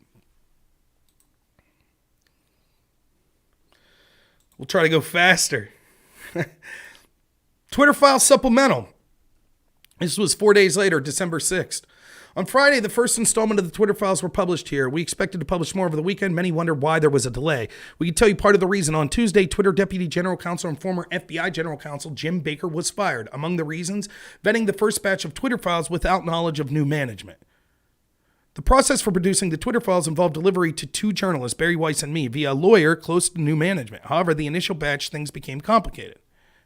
We'll try to go faster. Twitter file supplemental. This was 4 days later, December 6th. On Friday, the first installment of the Twitter files were published here. We expected to publish more over the weekend. Many wondered why there was a delay. We can tell you part of the reason. On Tuesday, Twitter Deputy General Counsel and former FBI General Counsel Jim Baker was fired. Among the reasons, vetting the first batch of Twitter files without knowledge of new management. The process for producing the Twitter files involved delivery to two journalists, Bari Weiss and me, via a lawyer close to new management. However, the initial batch, things became complicated.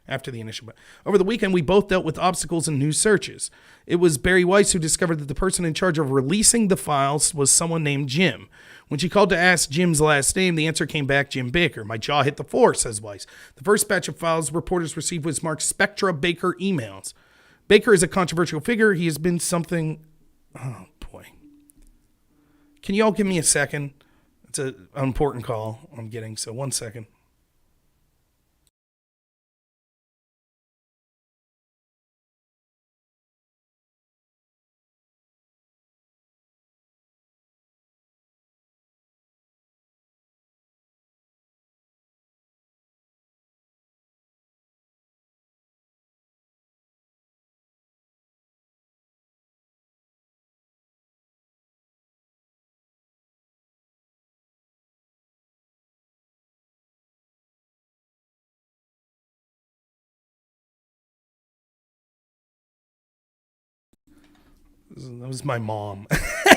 after the initial. Over the weekend, we both dealt with obstacles in news searches. It was Bari Weiss who discovered that the person in charge of releasing the files was someone named Jim. When she called to ask Jim's last name, the answer came back, Jim Baker. My jaw hit the floor, says Weiss. The first batch of files reporters received was marked Spectra Baker emails. Baker is a controversial figure. He has been something... Oh, boy. Can you all give me a second? It's an important call I'm getting, so 1 second. That was my mom.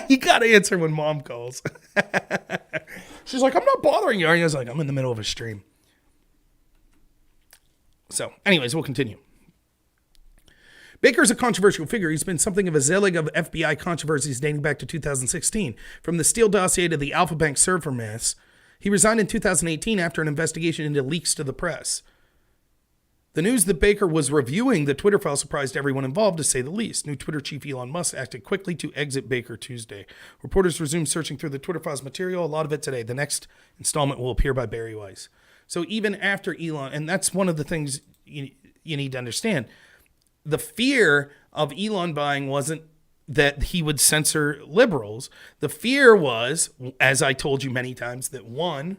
You got to answer when mom calls. She's like, I'm not bothering you. I was like, I'm in the middle of a stream. So, anyways, we'll continue. Baker's a controversial figure. He's been something of a zelig of FBI controversies dating back to 2016. From the Steele dossier to the Alpha Bank server mess, he resigned in 2018 after an investigation into leaks to the press. The news that Baker was reviewing the Twitter file surprised everyone involved, to say the least. New Twitter chief Elon Musk acted quickly to exit Baker Tuesday. Reporters resumed searching through the Twitter file's material, a lot of it today. The next installment will appear by Bari Weiss. So even after Elon, and that's one of the things you need to understand, the fear of Elon buying wasn't that he would censor liberals. The fear was, as I told you many times, that one,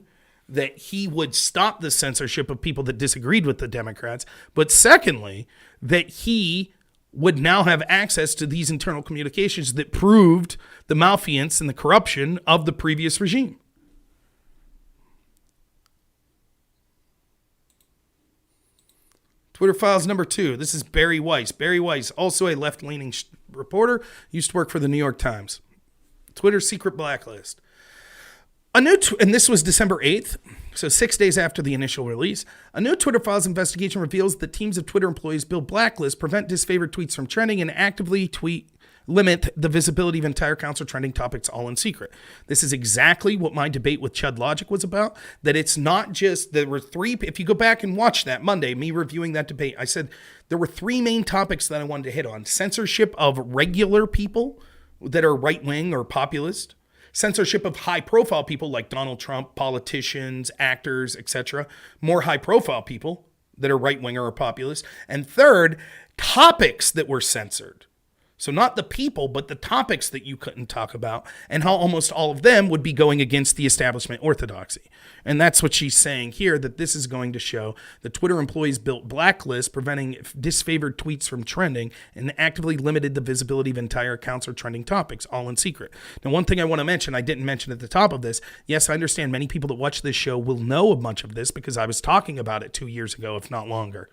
that he would stop the censorship of people that disagreed with the Democrats. But secondly, that he would now have access to these internal communications that proved the malfeasance and the corruption of the previous regime. Twitter files number 2. This is Bari Weiss. Bari Weiss, also a left-leaning reporter, used to work for the New York Times. Twitter's secret blacklist. And this was December 8th, so 6 days after the initial release. A new Twitter files investigation reveals that teams of Twitter employees build blacklists, prevent disfavored tweets from trending, and actively limit the visibility of entire accounts or trending topics, all in secret. This is exactly what my debate with Chud Logic was about, that it's not just, there were 3, if you go back and watch that Monday, me reviewing that debate, I said there were 3 main topics that I wanted to hit on. Censorship of regular people that are right-wing or populist. Censorship of high-profile people like Donald Trump, politicians, actors, etc. More high-profile people that are right-wing or populist. And third, topics that were censored. So not the people, but the topics that you couldn't talk about, and how almost all of them would be going against the establishment orthodoxy. And that's what she's saying here, that this is going to show that Twitter employees built blacklists, preventing disfavored tweets from trending, and actively limited the visibility of entire accounts or trending topics, all in secret. Now, one thing I want to mention, I didn't mention at the top of this, yes, I understand many people that watch this show will know of much of this because I was talking about it 2 years ago, if not longer.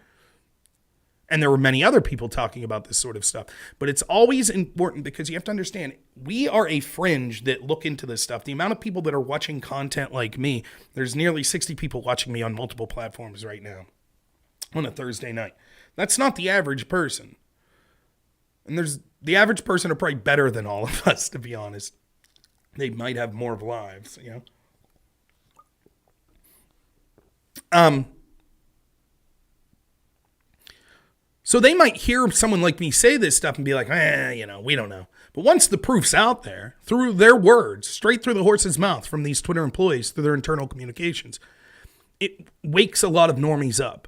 And there were many other people talking about this sort of stuff. But it's always important because you have to understand, we are a fringe that look into this stuff. The amount of people that are watching content like me, there's nearly 60 people watching me on multiple platforms right now on a Thursday night. That's not the average person. And the average person are probably better than all of us, to be honest. They might have more lives, you know. So they might hear someone like me say this stuff and be like, we don't know. But once the proof's out there, through their words, straight through the horse's mouth from these Twitter employees, through their internal communications, it wakes a lot of normies up.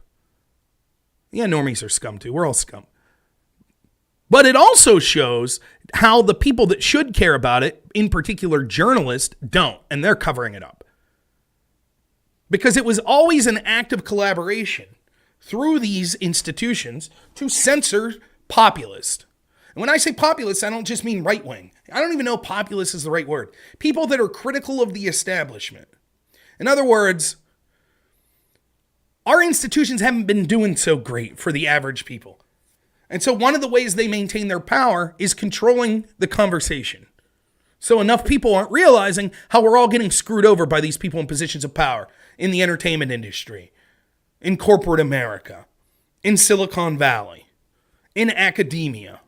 Yeah, normies are scum too. We're all scum. But it also shows how the people that should care about it, in particular journalists, don't, and they're covering it up. Because it was always an act of collaboration through these institutions to censor populist. And when I say populist, I don't just mean right-wing. I don't even know populist is the right word. People that are critical of the establishment. In other words, our institutions haven't been doing so great for the average people. And so one of the ways they maintain their power is controlling the conversation. So enough people aren't realizing how we're all getting screwed over by these people in positions of power in the entertainment industry, in corporate America, in Silicon Valley, in academia,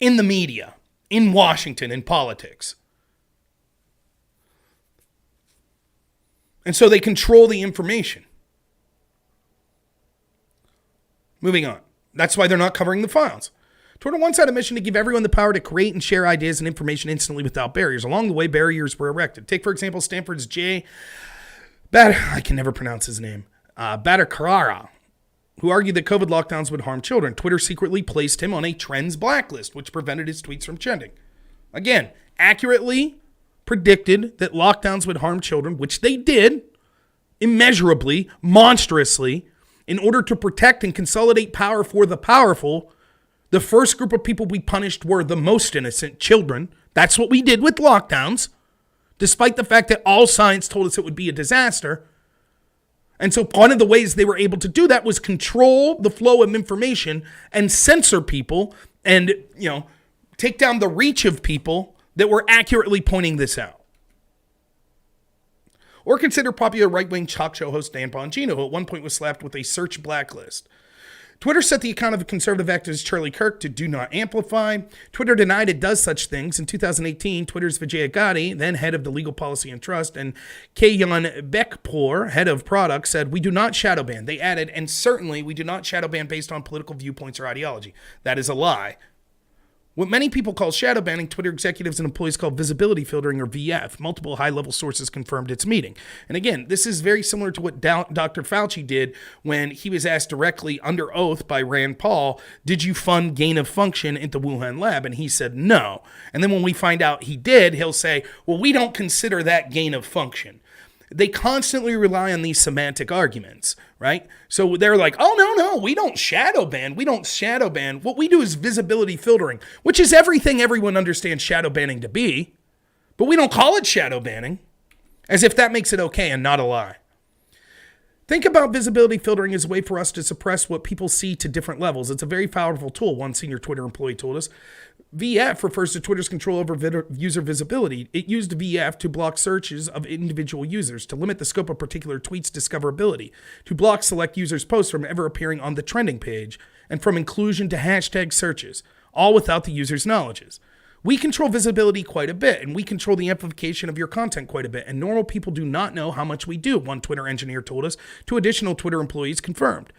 in the media, in Washington, in politics. And so they control the information. Moving on. That's why they're not covering the files. Twitter once had a mission to give everyone the power to create and share ideas and information instantly without barriers. Along the way, barriers were erected. Take, for example, Stanford's I can never pronounce his name, Bhattacharya, who argued that COVID lockdowns would harm children. Twitter secretly placed him on a trends blacklist, which prevented his tweets from trending. Again, accurately predicted that lockdowns would harm children, which they did, immeasurably, monstrously, in order to protect and consolidate power for the powerful. The first group of people we punished were the most innocent, children. That's what we did with lockdowns, despite the fact that all science told us it would be a disaster. And so one of the ways they were able to do that was control the flow of information and censor people and, take down the reach of people that were accurately pointing this out. Or consider popular right-wing talk show host Dan Bongino, who at one point was slapped with a search blacklist. Twitter set the account of conservative activist Charlie Kirk to do not amplify. Twitter denied it does such things. In 2018, Twitter's Vijay Gadde, then head of the legal policy and trust, and Kayan Bekpour, head of product, said, "We do not shadow ban." They added, "And certainly we do not shadow ban based on political viewpoints or ideology." That is a lie. What many people call shadow banning, Twitter executives and employees call visibility filtering, or VF. Multiple high-level sources confirmed its meaning. And again, this is very similar to what Dr. Fauci did when he was asked directly under oath by Rand Paul, "Did you fund gain of function into Wuhan lab?" And he said no. And then when we find out he did, he'll say, "Well, we don't consider that gain of function." They constantly rely on these semantic arguments, right? So they're like, "Oh, no, we don't shadow ban. We don't shadow ban. What we do is visibility filtering," which is everything everyone understands shadow banning to be. But we don't call it shadow banning, as if that makes it okay and not a lie. Think about visibility filtering as a way for us to suppress what people see to different levels. It's a very powerful tool, one senior Twitter employee told us. VF refers to Twitter's control over user visibility. It used VF to block searches of individual users, to limit the scope of particular tweets' discoverability, to block select users' posts from ever appearing on the trending page, and from inclusion to hashtag searches, all without the user's knowledge. We control visibility quite a bit, and we control the amplification of your content quite a bit, and normal people do not know how much we do, one Twitter engineer told us. Two additional Twitter employees confirmed.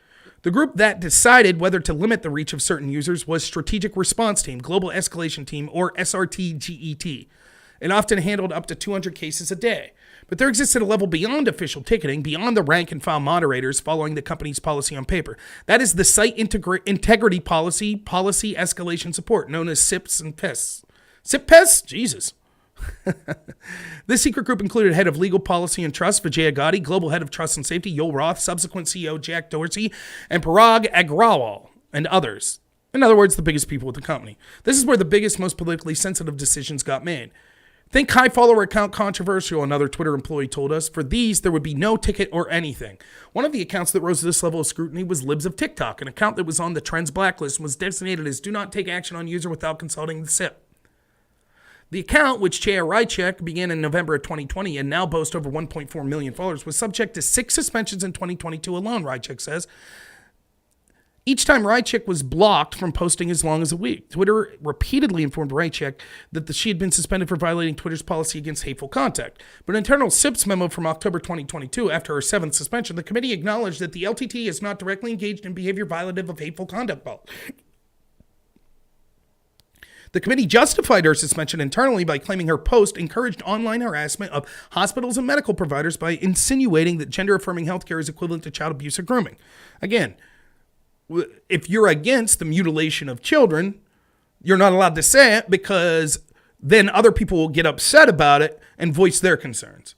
The group that decided whether to limit the reach of certain users was Strategic Response Team, Global Escalation Team, or SRTGET. It often handled up to 200 cases a day. But there existed a level beyond official ticketing, beyond the rank and file moderators following the company's policy on paper. That is the Site Integrity Policy Escalation Support, known as SIPs and PES. SIP-PES? Jesus. This secret group included head of legal policy and trust, Vijay Gadde, global head of trust and safety, Yoel Roth, subsequent CEO Jack Dorsey, and Parag Agrawal, and others. In other words, the biggest people with the company. This is where the biggest, most politically sensitive decisions got made. Think high follower account controversial, another Twitter employee told us. For these, there would be no ticket or anything. One of the accounts that rose to this level of scrutiny was Libs of TikTok, an account that was on the trends blacklist and was designated as do not take action on user without consulting the SIP. The account, which Chair Rychek began in November of 2020 and now boasts over 1.4 million followers, was subject to 6 suspensions in 2022 alone, Rychek says. Each time Rychek was blocked from posting as long as a week. Twitter repeatedly informed Rychek that she had been suspended for violating Twitter's policy against hateful content. But an internal SIPS memo from October 2022, after her 7th suspension, the committee acknowledged that the LTT is not directly engaged in behavior violative of hateful conduct policy. The committee justified her suspension internally by claiming her post encouraged online harassment of hospitals and medical providers by insinuating that gender-affirming healthcare is equivalent to child abuse or grooming. Again, if you're against the mutilation of children, you're not allowed to say it because then other people will get upset about it and voice their concerns.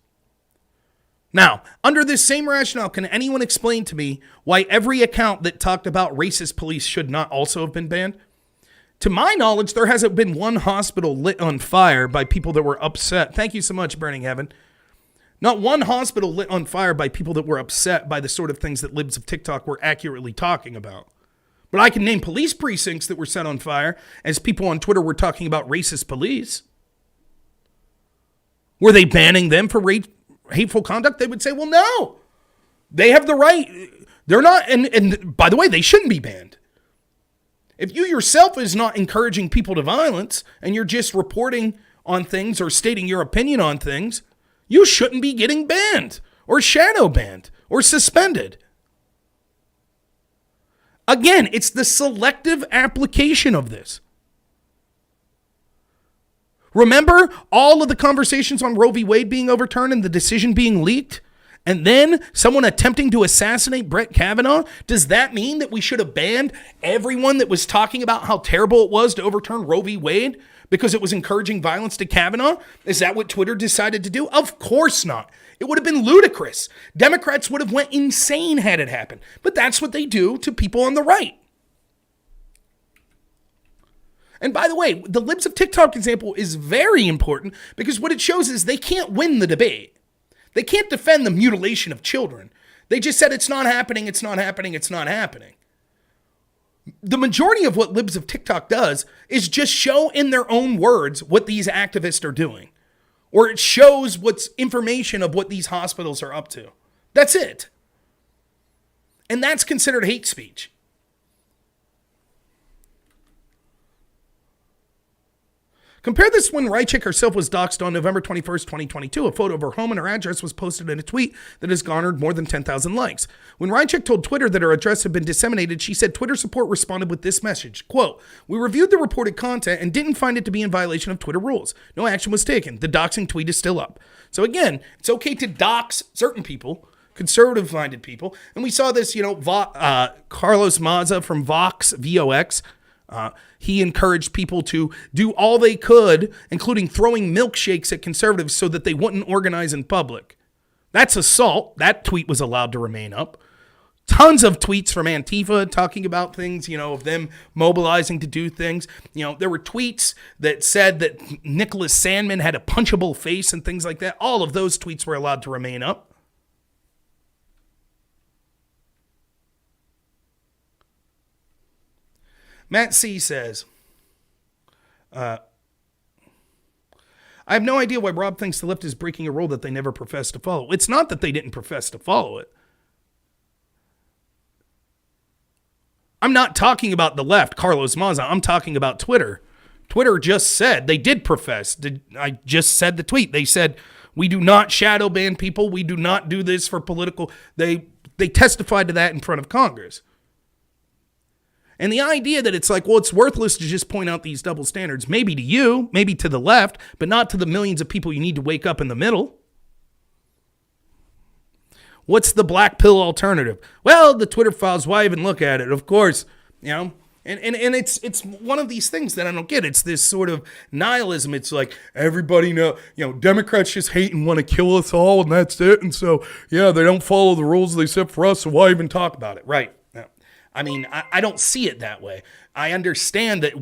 Now, under this same rationale, can anyone explain to me why every account that talked about racist police should not also have been banned? To my knowledge, there hasn't been one hospital lit on fire by people that were upset. Thank you so much, Burning Heaven. Not one hospital lit on fire by people that were upset by the sort of things that Libs of TikTok were accurately talking about. But I can name police precincts that were set on fire as people on Twitter were talking about racist police. Were they banning them for hateful conduct? They would say, well, no. They have the right. They're not, and by the way, they shouldn't be banned. If you yourself is not encouraging people to violence and you're just reporting on things or stating your opinion on things, you shouldn't be getting banned or shadow banned or suspended. Again, it's the selective application of this. Remember all of the conversations on Roe v. Wade being overturned and the decision being leaked? And then someone attempting to assassinate Brett Kavanaugh? Does that mean that we should have banned everyone that was talking about how terrible it was to overturn Roe v. Wade because it was encouraging violence to Kavanaugh? Is that what Twitter decided to do? Of course not. It would have been ludicrous. Democrats would have went insane had it happened. But that's what they do to people on the right. And by the way, the Libs of TikTok example is very important because what it shows is they can't win the debate. They can't defend the mutilation of children. They just said it's not happening, it's not happening, it's not happening. The majority of what Libs of TikTok does is just show in their own words what these activists are doing. Or it shows what's information of what these hospitals are up to. That's it. And that's considered hate speech. Compare this when Rychik herself was doxxed on November 21st, 2022. A photo of her home and her address was posted in a tweet that has garnered more than 10,000 likes. When Rychik told Twitter that her address had been disseminated, she said Twitter support responded with this message, quote, "We reviewed the reported content and didn't find it to be in violation of Twitter rules. No action was taken. The doxing tweet is still up." So again, it's okay to dox certain people, conservative-minded people. And we saw this, Carlos Maza from Vox, VOX, he encouraged people to do all they could, including throwing milkshakes at conservatives so that they wouldn't organize in public. That's assault. That tweet was allowed to remain up. Tons of tweets from Antifa talking about things, of them mobilizing to do things. There were tweets that said that Nicholas Sandmann had a punchable face and things like that. All of those tweets were allowed to remain up. Matt C. says, I have no idea why Rob thinks the left is breaking a rule that they never professed to follow. It's not that they didn't profess to follow it. I'm not talking about the left, Carlos Maza. I'm talking about Twitter. Twitter just said they did profess. I just said the tweet. They said, we do not shadow ban people. We do not do this for political. They testified to that in front of Congress. And the idea that it's like, well, it's worthless to just point out these double standards, maybe to you, maybe to the left, but not to the millions of people you need to wake up in the middle. What's the black pill alternative? Well, the Twitter files, why even look at it? Of course, And it's one of these things that I don't get. It's this sort of nihilism. It's like everybody Democrats just hate and want to kill us all, and that's it. And so, they don't follow the rules they set for us, so why even talk about it? Right. I mean, I don't see it that way. I understand that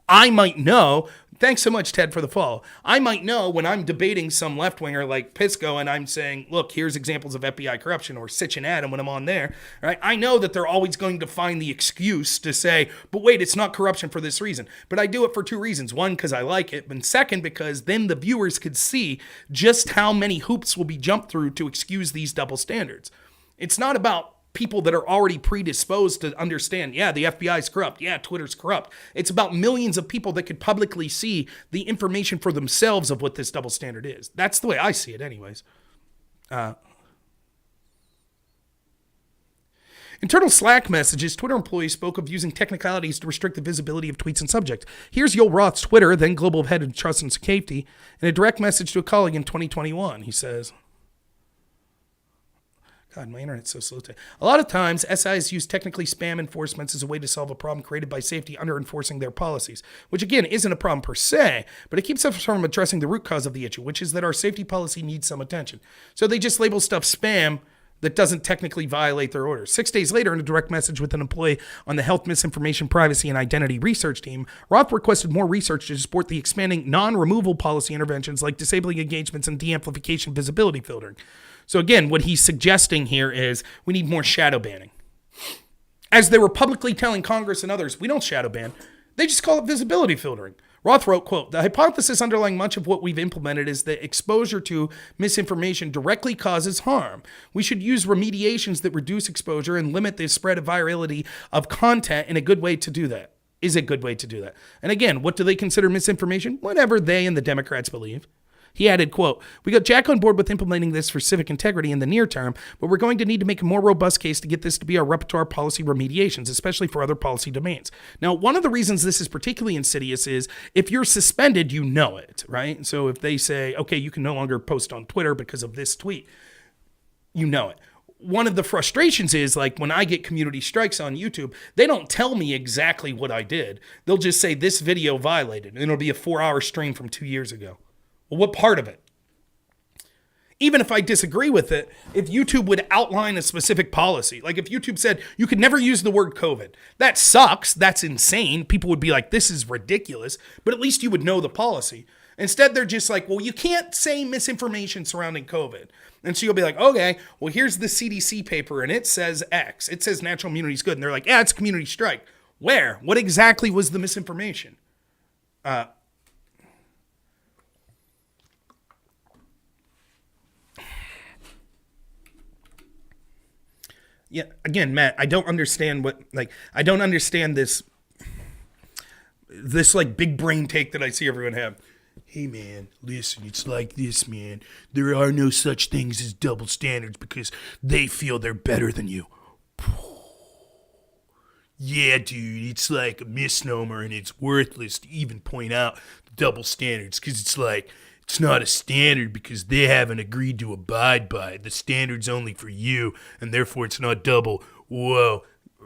I might know, thanks so much, Ted, for the follow. I might know when I'm debating some left-winger like Pisco and I'm saying, look, here's examples of FBI corruption, or Sitch and Adam when I'm on there, right? I know that they're always going to find the excuse to say, but wait, it's not corruption for this reason. But I do it for two reasons. One, because I like it. And second, because then the viewers could see just how many hoops will be jumped through to excuse these double standards. It's not about people that are already predisposed to understand, the FBI is corrupt. Twitter's corrupt. It's about millions of people that could publicly see the information for themselves of what this double standard is. That's the way I see it anyways. Internal Slack messages, Twitter employees spoke of using technicalities to restrict the visibility of tweets and subjects. Here's Yoel Roth's Twitter, then global head of trust and safety, in a direct message to a colleague in 2021. He says, God, my internet's so slow today. A lot of times, SIs use technically spam enforcements as a way to solve a problem created by safety under enforcing their policies, which again isn't a problem per se, but it keeps us from addressing the root cause of the issue, which is that our safety policy needs some attention. So they just label stuff spam that doesn't technically violate their orders. 6 days later, in a direct message with an employee on the Health Misinformation, Privacy, and Identity Research team, Roth requested more research to support the expanding non-removal policy interventions like disabling engagements and de-amplification visibility filtering. So again, what he's suggesting here is we need more shadow banning. As they were publicly telling Congress and others, we don't shadow ban. They just call it visibility filtering. Roth wrote, quote, "The hypothesis underlying much of what we've implemented is that exposure to misinformation directly causes harm. We should use remediations that reduce exposure and limit the spread of virality of content in a good way to do that. Is a good way to do that." And again, what do they consider misinformation? Whatever they and the Democrats believe. He added, quote, "We got Jack on board with implementing this for civic integrity in the near term, but we're going to need to make a more robust case to get this to be our repertoire policy remediations, especially for other policy domains." Now, one of the reasons this is particularly insidious is if you're suspended, you know it, right? So if they say, okay, you can no longer post on Twitter because of this tweet, you know it. One of the frustrations is, like, when I get community strikes on YouTube, they don't tell me exactly what I did. They'll just say this video violated, and it'll be a 4-hour stream from 2 years ago. Well, what part of it? Even if I disagree with it, if YouTube would outline a specific policy, like if YouTube said you could never use the word COVID, that sucks, that's insane. People would be like, this is ridiculous, but at least you would know the policy. Instead, they're just like, well, you can't say misinformation surrounding COVID. And so you'll be like, okay, well, here's the CDC paper, and it says X. It says natural immunity is good. And they're like, yeah, it's a community strike. Where? What exactly was the misinformation? Yeah, again, Matt, I don't understand I don't understand this like big brain take that I see everyone have. Hey, man, listen, it's like this, man. There are no such things as double standards because they feel they're better than you. Yeah, dude, it's like a misnomer and it's worthless to even point out double standards because it's like, it's not a standard because they haven't agreed to abide by it. The standard's only for you, and therefore it's not double. Whoa.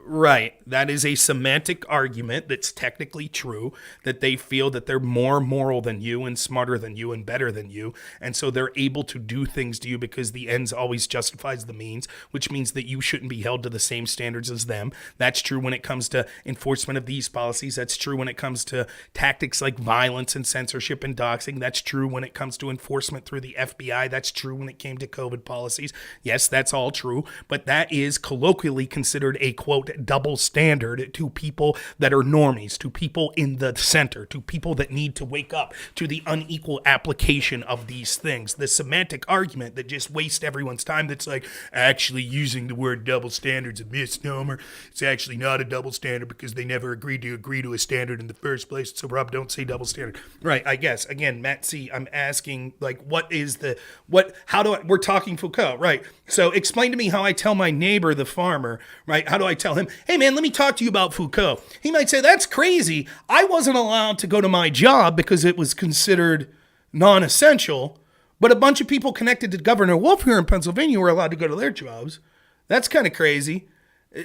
Right. That is a semantic argument that's technically true, that they feel that they're more moral than you and smarter than you and better than you. And so they're able to do things to you because the ends always justifies the means, which means that you shouldn't be held to the same standards as them. That's true when it comes to enforcement of these policies. That's true when it comes to tactics like violence and censorship and doxing. That's true when it comes to enforcement through the FBI. That's true when it came to COVID policies. Yes, that's all true, but that is colloquially considered a, quote, double standard to people that are normies, to people in the center, to people that need to wake up to the unequal application of these things. The semantic argument that just wastes everyone's time, that's like, actually using the word double standard's a misnomer. It's actually not a double standard because they never agreed to agree to a standard in the first place. So, Rob, don't say double standard. Right, I guess. Again, Matt C., I'm asking, like, we're talking Foucault, right? So explain to me how I tell my neighbor, the farmer, right? How do I tell him, hey, man, let me talk to you about Foucault? He might say, that's crazy. I wasn't allowed to go to my job because it was considered non-essential, but a bunch of people connected to Governor Wolf here in Pennsylvania were allowed to go to their jobs. That's kind of crazy.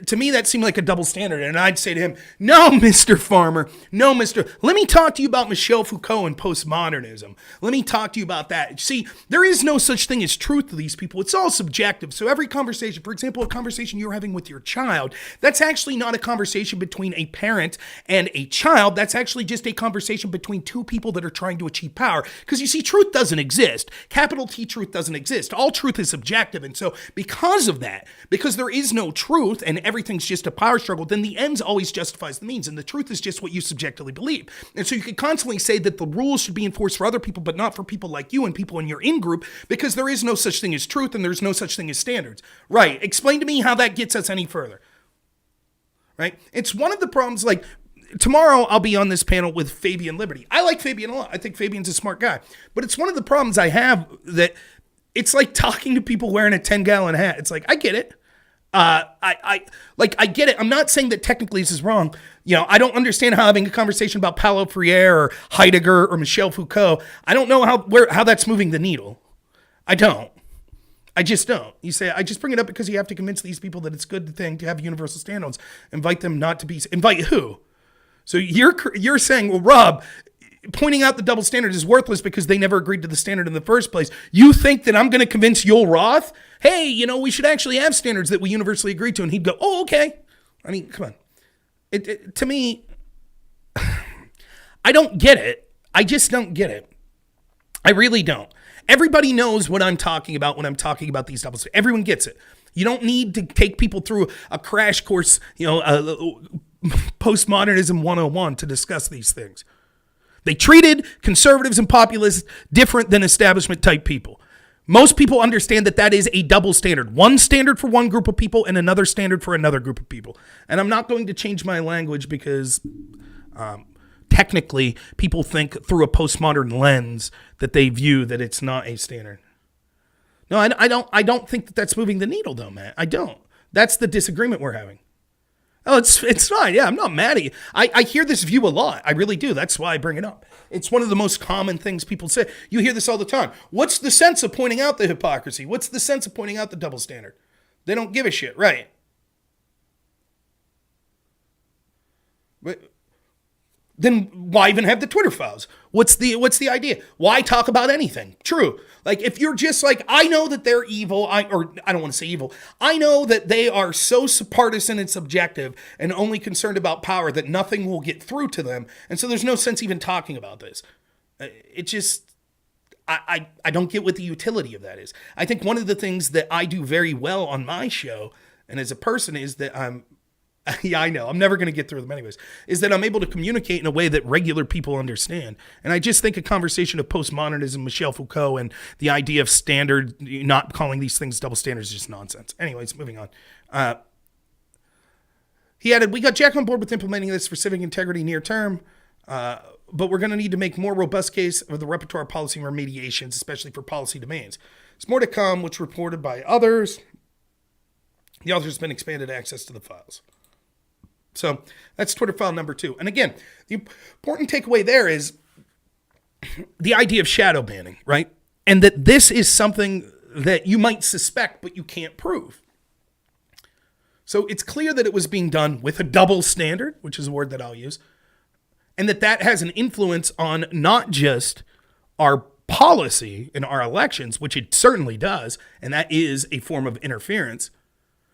To me, that seemed like a double standard. And I'd say to him, no, Mr. Farmer, no, let me talk to you about Michel Foucault and postmodernism. Let me talk to you about that. See, there is no such thing as truth to these people. It's all subjective. So every conversation, for example, a conversation you're having with your child, that's actually not a conversation between a parent and a child. That's actually just a conversation between two people that are trying to achieve power. Because you see, truth doesn't exist. Capital T truth doesn't exist. All truth is subjective. And so because of that, because there is no truth and everything's just a power struggle, then the ends always justifies the means, and the truth is just what you subjectively believe. And so you can constantly say that the rules should be enforced for other people, but not for people like you and people in your in-group, because there is no such thing as truth and there's no such thing as standards. Right. Explain to me how that gets us any further. Right. It's one of the problems, like, tomorrow I'll be on this panel with Fabian Liberty. I like Fabian a lot. I think Fabian's a smart guy, but it's one of the problems I have that it's like talking to people wearing a 10-gallon hat. It's like, I get it. I get it. I'm not saying that technically this is wrong. You know, I don't understand how having a conversation about Paulo Freire or Heidegger or Michel Foucault, I don't know how that's moving the needle. I don't. I just don't. You say, I just bring it up because you have to convince these people that it's a good thing to have universal standards. Invite them not to be, invite who? So you're saying, well, Rob, pointing out the double standard is worthless because they never agreed to the standard in the first place. You think that I'm going to convince Yoel Roth, hey, you know, we should actually have standards that we universally agree to, and he'd go, oh, okay. I mean, come on. To me, I don't get it. I just don't get it. I really don't. Everybody knows what I'm talking about when I'm talking about these double standards. Everyone gets it. You don't need to take people through a crash course, you know, postmodernism 101 to discuss these things. They treated conservatives and populists different than establishment type people. Most people understand that that is a double standard. One standard for one group of people and another standard for another group of people. And I'm not going to change my language because technically people think through a postmodern lens that they view that it's not a standard. No, I don't think that that's moving the needle though, Matt. I don't. That's the disagreement we're having. Oh, it's fine. Yeah, I'm not mad at you. I hear this view a lot. I really do. That's why I bring it up. It's one of the most common things people say. You hear this all the time. What's the sense of pointing out the hypocrisy? What's the sense of pointing out the double standard? They don't give a shit, right? But then why even have the Twitter files? What's the idea? Why talk about anything? True. Like if you're just like, I know that they're evil, I don't want to say evil. I know that they are so partisan and subjective and only concerned about power that nothing will get through to them. And so there's no sense even talking about this. It just, I don't get what the utility of that is. I think one of the things that I do very well on my show and as a person is that yeah, I know. I'm never going to get through them anyways. Is that I'm able to communicate in a way that regular people understand. And I just think a conversation of postmodernism, Michel Foucault, and the idea of standard, not calling these things double standards is just nonsense. Anyways, moving on. He added, we got Jack on board with implementing this for civic integrity near term, but we're going to need to make more robust case of the repertoire policy remediations, especially for policy domains. There's more to come, which reported by others. The author's been expanded access to the files. So that's Twitter file number 2. And again, the important takeaway there is the idea of shadow banning, right? And that this is something that you might suspect, but you can't prove. So it's clear that it was being done with a double standard, which is a word that I'll use, and that has an influence on not just our policy in our elections, which it certainly does, and that is a form of interference,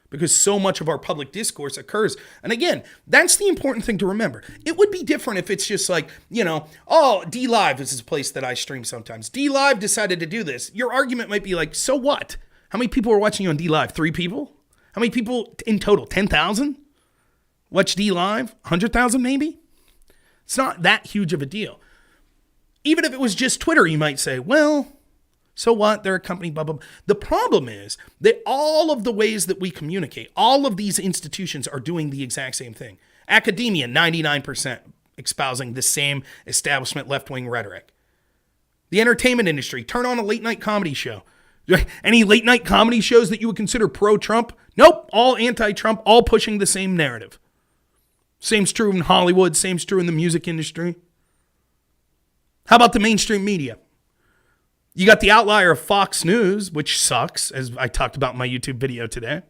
because so much of our public discourse occurs. And again, that's the important thing to remember. It would be different if it's just like, oh, DLive is a place that I stream sometimes. DLive decided to do this. Your argument might be like, so what? How many people are watching you on DLive? 3 people? How many people in total? 10,000? Watch DLive? 100,000 maybe? It's not that huge of a deal. Even if it was just Twitter, you might say, well, so what? They're a company, blah, blah, blah. The problem is that all of the ways that we communicate, all of these institutions are doing the exact same thing. Academia, 99% espousing the same establishment left-wing rhetoric. The entertainment industry, turn on a late-night comedy show. Any late-night comedy shows that you would consider pro-Trump? Nope, all anti-Trump, all pushing the same narrative. Same's true in Hollywood, same's true in the music industry. How about the mainstream media? You got the outlier of Fox News, which sucks, as I talked about in my YouTube video today.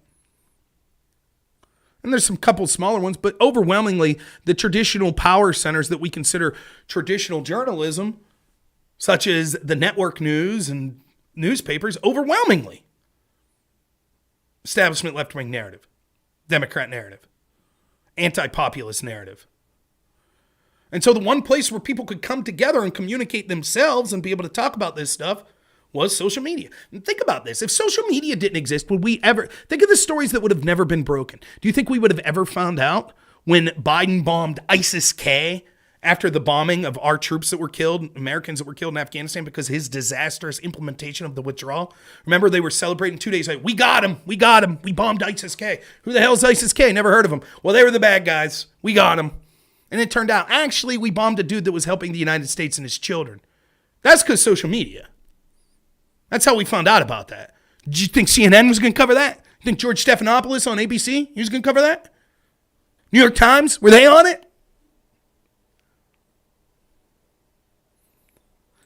And there's some couple smaller ones, but overwhelmingly, the traditional power centers that we consider traditional journalism, such as the network news and newspapers, overwhelmingly establishment left-wing narrative, Democrat narrative, anti-populist narrative. And so the one place where people could come together and communicate themselves and be able to talk about this stuff was social media. And think about this. If social media didn't exist, would we ever... Think of the stories that would have never been broken. Do you think we would have ever found out when Biden bombed ISIS-K after the bombing of our troops that were killed, Americans that were killed in Afghanistan because his disastrous implementation of the withdrawal? Remember, they were celebrating 2 days later. We got him. We bombed ISIS-K. Who the hell is ISIS-K? Never heard of them. Well, they were the bad guys. We got them. And it turned out, actually, we bombed a dude that was helping the United States and his children. That's because social media. That's how we found out about that. Did you think CNN was going to cover that? You think George Stephanopoulos on ABC, he was going to cover that? New York Times, were they on it?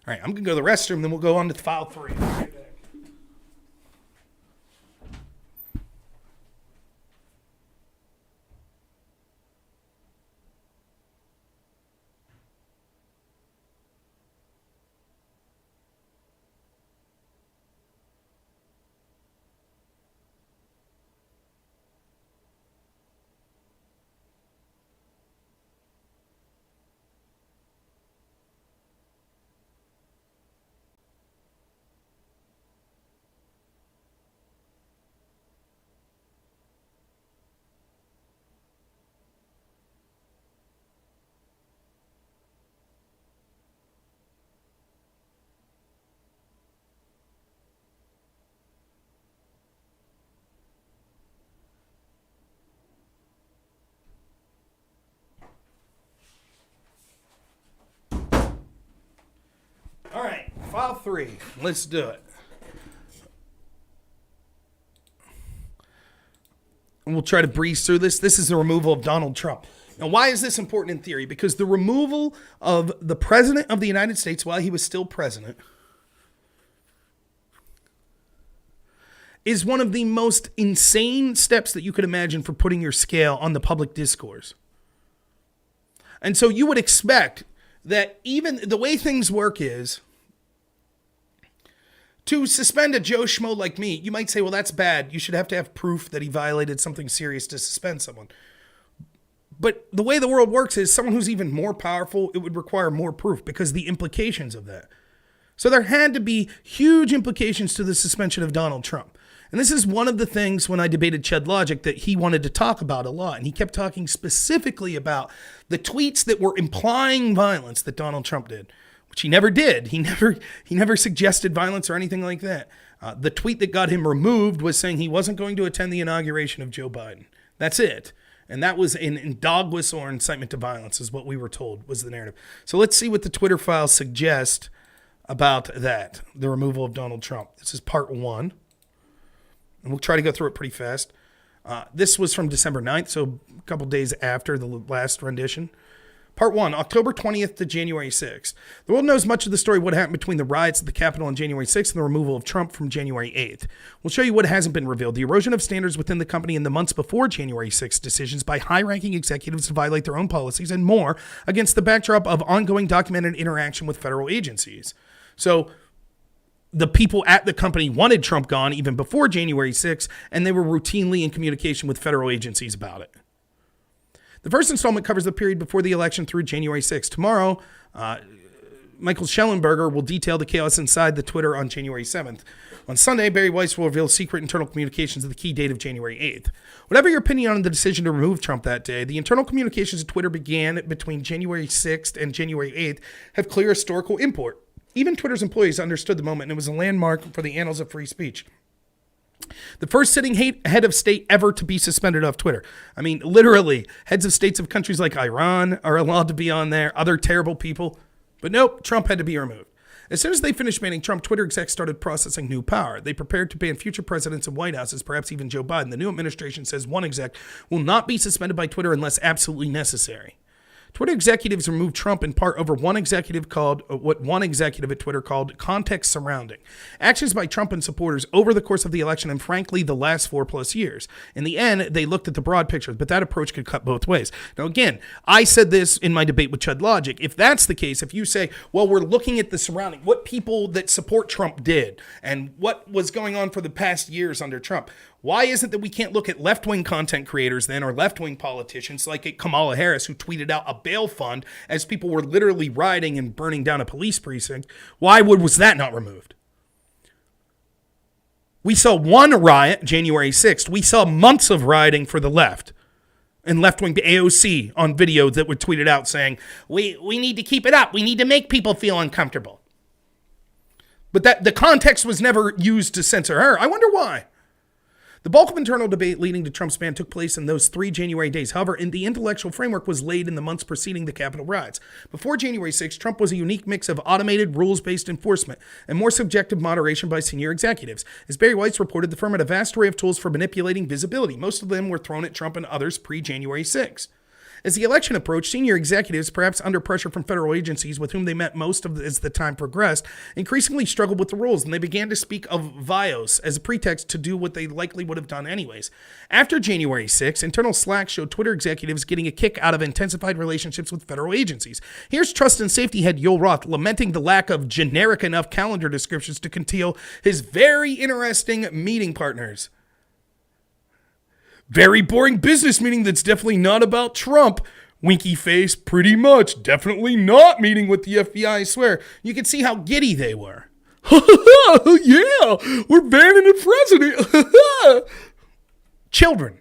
All right, I'm going to go to the restroom, then we'll go on to file 3. 3. Let's do it. And we'll try to breeze through this. This is the removal of Donald Trump. Now, why is this important in theory? Because the removal of the president of the United States while he was still president is one of the most insane steps that you could imagine for putting your scale on the public discourse. And so you would expect that even the way things work is to suspend a Joe Schmo like me, you might say, well, that's bad. You should have to have proof that he violated something serious to suspend someone. But the way the world works is someone who's even more powerful, it would require more proof because the implications of that. So there had to be huge implications to the suspension of Donald Trump. And this is one of the things when I debated Chud Logic that he wanted to talk about a lot. And he kept talking specifically about the tweets that were implying violence that Donald Trump did, which he never did. He never suggested violence or anything like that. The tweet that got him removed was saying he wasn't going to attend the inauguration of Joe Biden. That's it. And that was in dog whistle or incitement to violence is what we were told was the narrative. So let's see what the Twitter files suggest about that, the removal of Donald Trump. This is part 1. And we'll try to go through it pretty fast. This was from December 9th, so a couple days after the last rendition. Part 1, October 20th to January 6th. The world knows much of the story of what happened between the riots at the Capitol on January 6th and the removal of Trump from January 8th. We'll show you what hasn't been revealed. The erosion of standards within the company in the months before January 6th decisions by high-ranking executives to violate their own policies and more against the backdrop of ongoing documented interaction with federal agencies. So the people at the company wanted Trump gone even before January 6th, and they were routinely in communication with federal agencies about it. The first installment covers the period before the election through January 6th. Tomorrow, Michael Schellenberger will detail the chaos inside the Twitter on January 7th. On Sunday, Bari Weiss will reveal secret internal communications of the key date of January 8th. Whatever your opinion on the decision to remove Trump that day, the internal communications of Twitter began between January 6th and January 8th have clear historical import. Even Twitter's employees understood the moment, and it was a landmark for the annals of free speech. The first sitting head of state ever to be suspended off Twitter. I mean, literally, heads of states of countries like Iran are allowed to be on there, other terrible people. But nope, Trump had to be removed. As soon as they finished banning Trump, Twitter execs started processing new power. They prepared to ban future presidents and White Houses, perhaps even Joe Biden. The new administration says one exec will not be suspended by Twitter unless absolutely necessary. Twitter executives removed Trump in part over what one executive at Twitter called context surrounding actions by Trump and supporters over the course of the election and frankly the last 4+ years. In the end, they looked at the broad picture, but that approach could cut both ways. Now again, I said this in my debate with Chud Logic. If that's the case, if you say, well, we're looking at the surrounding, what people that support Trump did and what was going on for the past years under Trump, why is it that we can't look at left-wing content creators then or left-wing politicians like Kamala Harris who tweeted out a bail fund as people were literally rioting and burning down a police precinct? Why was that not removed? We saw one riot, January 6th. We saw months of rioting for the left and left-wing AOC on video that were tweeted out saying, we need to keep it up. We need to make people feel uncomfortable. But that the context was never used to censor her. I wonder why. The bulk of internal debate leading to Trump's ban took place in those 3 January days. However, the intellectual framework was laid in the months preceding the Capitol riots. Before January 6th, Trump was a unique mix of automated, rules-based enforcement and more subjective moderation by senior executives. As Bari Weiss reported, the firm had a vast array of tools for manipulating visibility. Most of them were thrown at Trump and others pre-January 6th. As the election approached, senior executives, perhaps under pressure from federal agencies with whom they met most of as the time progressed, increasingly struggled with the rules, and they began to speak of vios as a pretext to do what they likely would have done anyways. After January 6th, internal Slack showed Twitter executives getting a kick out of intensified relationships with federal agencies. Here's Trust and Safety head Yoel Roth lamenting the lack of generic enough calendar descriptions to conceal his very interesting meeting partners. Very boring business meeting that's definitely not about Trump. Winky face, pretty much. Definitely not meeting with the FBI, I swear. You can see how giddy they were. Yeah, we're banning the president. Children.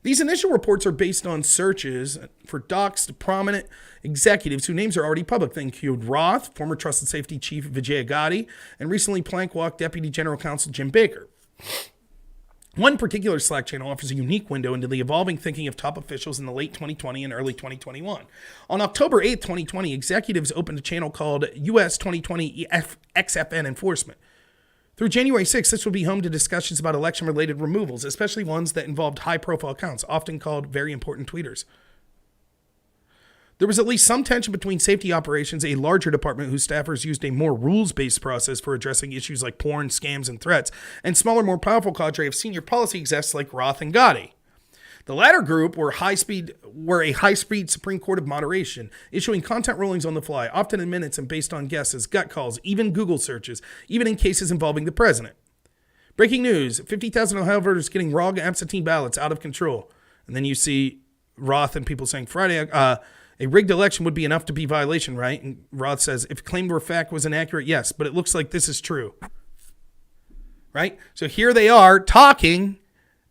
These initial reports are based on searches for doxed prominent executives whose names are already public. They include Roth, former Trust and Safety Chief Vijay Gotti, and recently Plank Walk Deputy General Counsel Jim Baker. One particular Slack channel offers a unique window into the evolving thinking of top officials in the late 2020 and early 2021. On October 8th, 2020, executives opened a channel called US 2020 XFN Enforcement. Through January 6th, this will be home to discussions about election-related removals, especially ones that involved high-profile accounts, often called very important tweeters. There was at least some tension between safety operations, a larger department whose staffers used a more rules-based process for addressing issues like porn, scams, and threats, and smaller, more powerful cadre of senior policy execs like Roth and Gotti. The latter group were a high-speed Supreme Court of moderation, issuing content rulings on the fly, often in minutes and based on guesses, gut calls, even Google searches, even in cases involving the president. Breaking news, 50,000 Ohio voters getting wrong absentee ballots out of control. And then you see Roth and people saying, Friday, a rigged election would be enough to be violation, right? And Roth says, if claimed or fact was inaccurate, yes, but it looks like this is true. Right? So here they are talking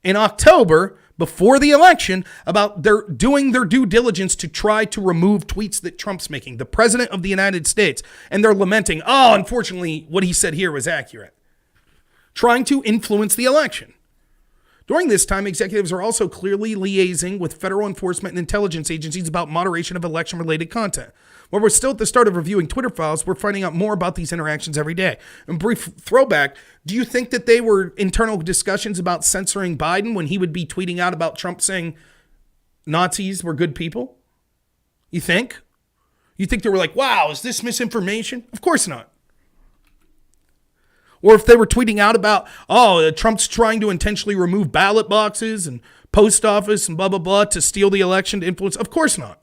in October before the election about they're doing their due diligence to try to remove tweets that Trump's making, the president of the United States. And they're lamenting, oh, unfortunately, what he said here was accurate. Trying to influence the election. During this time, executives are also clearly liaising with federal enforcement and intelligence agencies about moderation of election-related content. While we're still at the start of reviewing Twitter files, we're finding out more about these interactions every day. And brief throwback, do you think that they were internal discussions about censoring Biden when he would be tweeting out about Trump saying Nazis were good people? You think? You think they were like, wow, is this misinformation? Of course not. Or if they were tweeting out about, Trump's trying to intentionally remove ballot boxes and post office and blah, blah, blah to steal the election to influence. Of course not.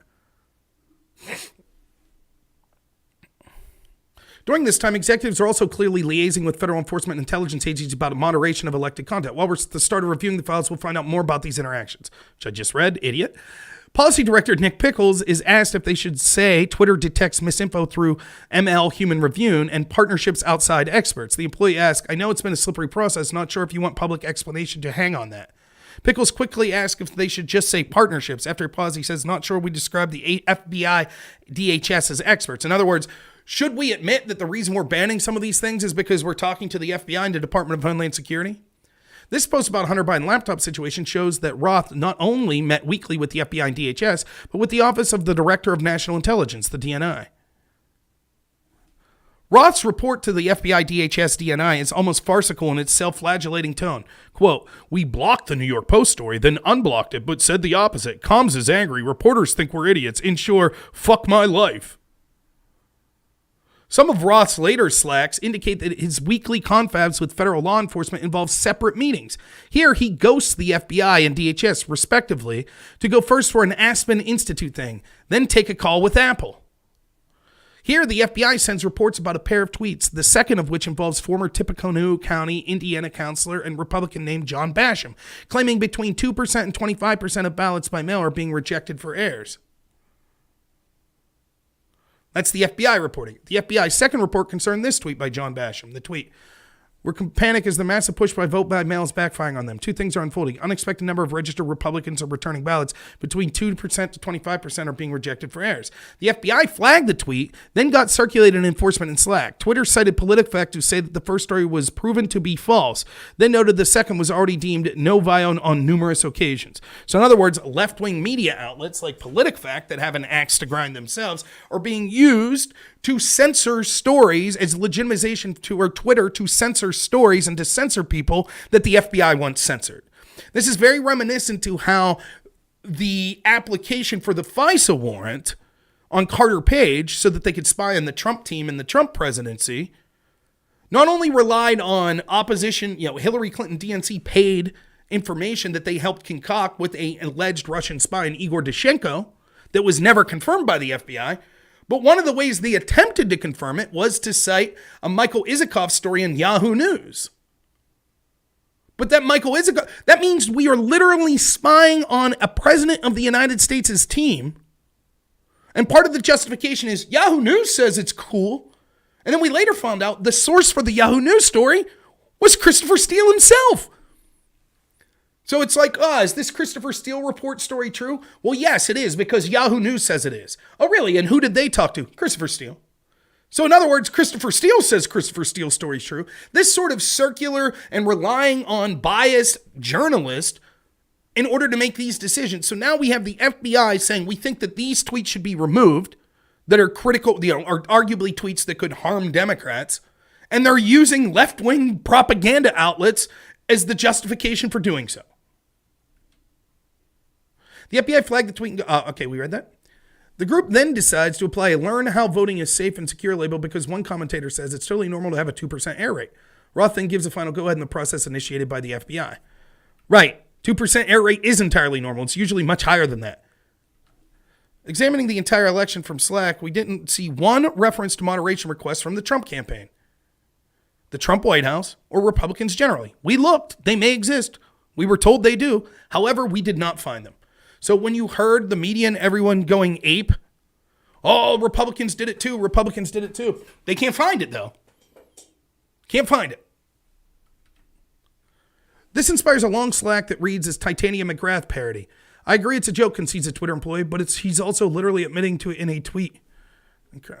During this time, executives are also clearly liaising with federal enforcement and intelligence agencies about moderation of elected content. While we're at the start of reviewing the files, we'll find out more about these interactions, which I just read, idiot. Policy Director Nick Pickles is asked if they should say Twitter detects misinfo through ML human review and partnerships outside experts. The employee asks, I know it's been a slippery process, not sure if you want public explanation to hang on that. Pickles quickly asks if they should just say partnerships. After a pause, he says, not sure we describe the FBI, DHS as experts. In other words, should we admit that the reason we're banning some of these things is because we're talking to the FBI and the Department of Homeland Security? This post about Hunter Biden laptop situation shows that Roth not only met weekly with the FBI and DHS, but with the Office of the Director of National Intelligence, the DNI. Roth's report to the FBI, DHS, DNI is almost farcical in its self-flagellating tone. Quote, we blocked the New York Post story, then unblocked it, but said the opposite. Comms is angry. Reporters think we're idiots. Ensure, fuck my life. Some of Roth's later Slacks indicate that his weekly confabs with federal law enforcement involve separate meetings. Here, he ghosts the FBI and DHS, respectively, to go first for an Aspen Institute thing, then take a call with Apple. Here, the FBI sends reports about a pair of tweets, the second of which involves former Tippecanoe County, Indiana councilor and Republican named John Basham, claiming between 2% and 25% of ballots by mail are being rejected for errors. That's the FBI reporting. The FBI's second report concerned this tweet by John Basham. The tweet, we're panic as the massive push by vote by mail is backfiring on them. Two things are unfolding. Unexpected number of registered Republicans are returning ballots. Between 2% to 25% are being rejected for errors. The FBI flagged the tweet, then got circulated in enforcement in Slack. Twitter cited PolitiFact to say that the first story was proven to be false, then noted the second was already deemed no viol on numerous occasions. So in other words, left-wing media outlets like PolitiFact that have an axe to grind themselves are being used to censor stories as legitimization to, or Twitter to censor stories and to censor people that the FBI once censored. This is very reminiscent to how the application for the FISA warrant on Carter Page so that they could spy on the Trump team and the Trump presidency not only relied on opposition, Hillary Clinton DNC paid information that they helped concoct with an alleged Russian spy in Igor Dushenko that was never confirmed by the FBI. But one of the ways they attempted to confirm it was to cite a Michael Isikoff story in Yahoo News. But that Michael Isikoff, that means we are literally spying on a president of the United States' team. And part of the justification is Yahoo News says it's cool. And then we later found out the source for the Yahoo News story was Christopher Steele himself. So it's like, is this Christopher Steele report story true? Well, yes, it is, because Yahoo News says it is. Oh, really? And who did they talk to? Christopher Steele. So in other words, Christopher Steele says Christopher Steele's story is true. This sort of circular and relying on biased journalists in order to make these decisions. So now we have the FBI saying we think that these tweets should be removed that are critical, are arguably tweets that could harm Democrats. And they're using left-wing propaganda outlets as the justification for doing so. The FBI flagged the tweet. Okay, we read that. The group then decides to apply a learn how voting is safe and secure label because one commentator says it's totally normal to have a 2% error rate. Roth then gives a final go-ahead in the process initiated by the FBI. Right, 2% error rate is entirely normal. It's usually much higher than that. Examining the entire election from Slack, we didn't see one reference to moderation requests from the Trump campaign, the Trump White House, or Republicans generally. We looked. They may exist. We were told they do. However, we did not find them. So when you heard the media and everyone going ape, oh, Republicans did it too, Republicans did it too. They can't find it though. Can't find it. This inspires a long Slack that reads as Titanium McGrath parody. I agree it's a joke, concedes a Twitter employee, but he's also literally admitting to it in a tweet. Okay.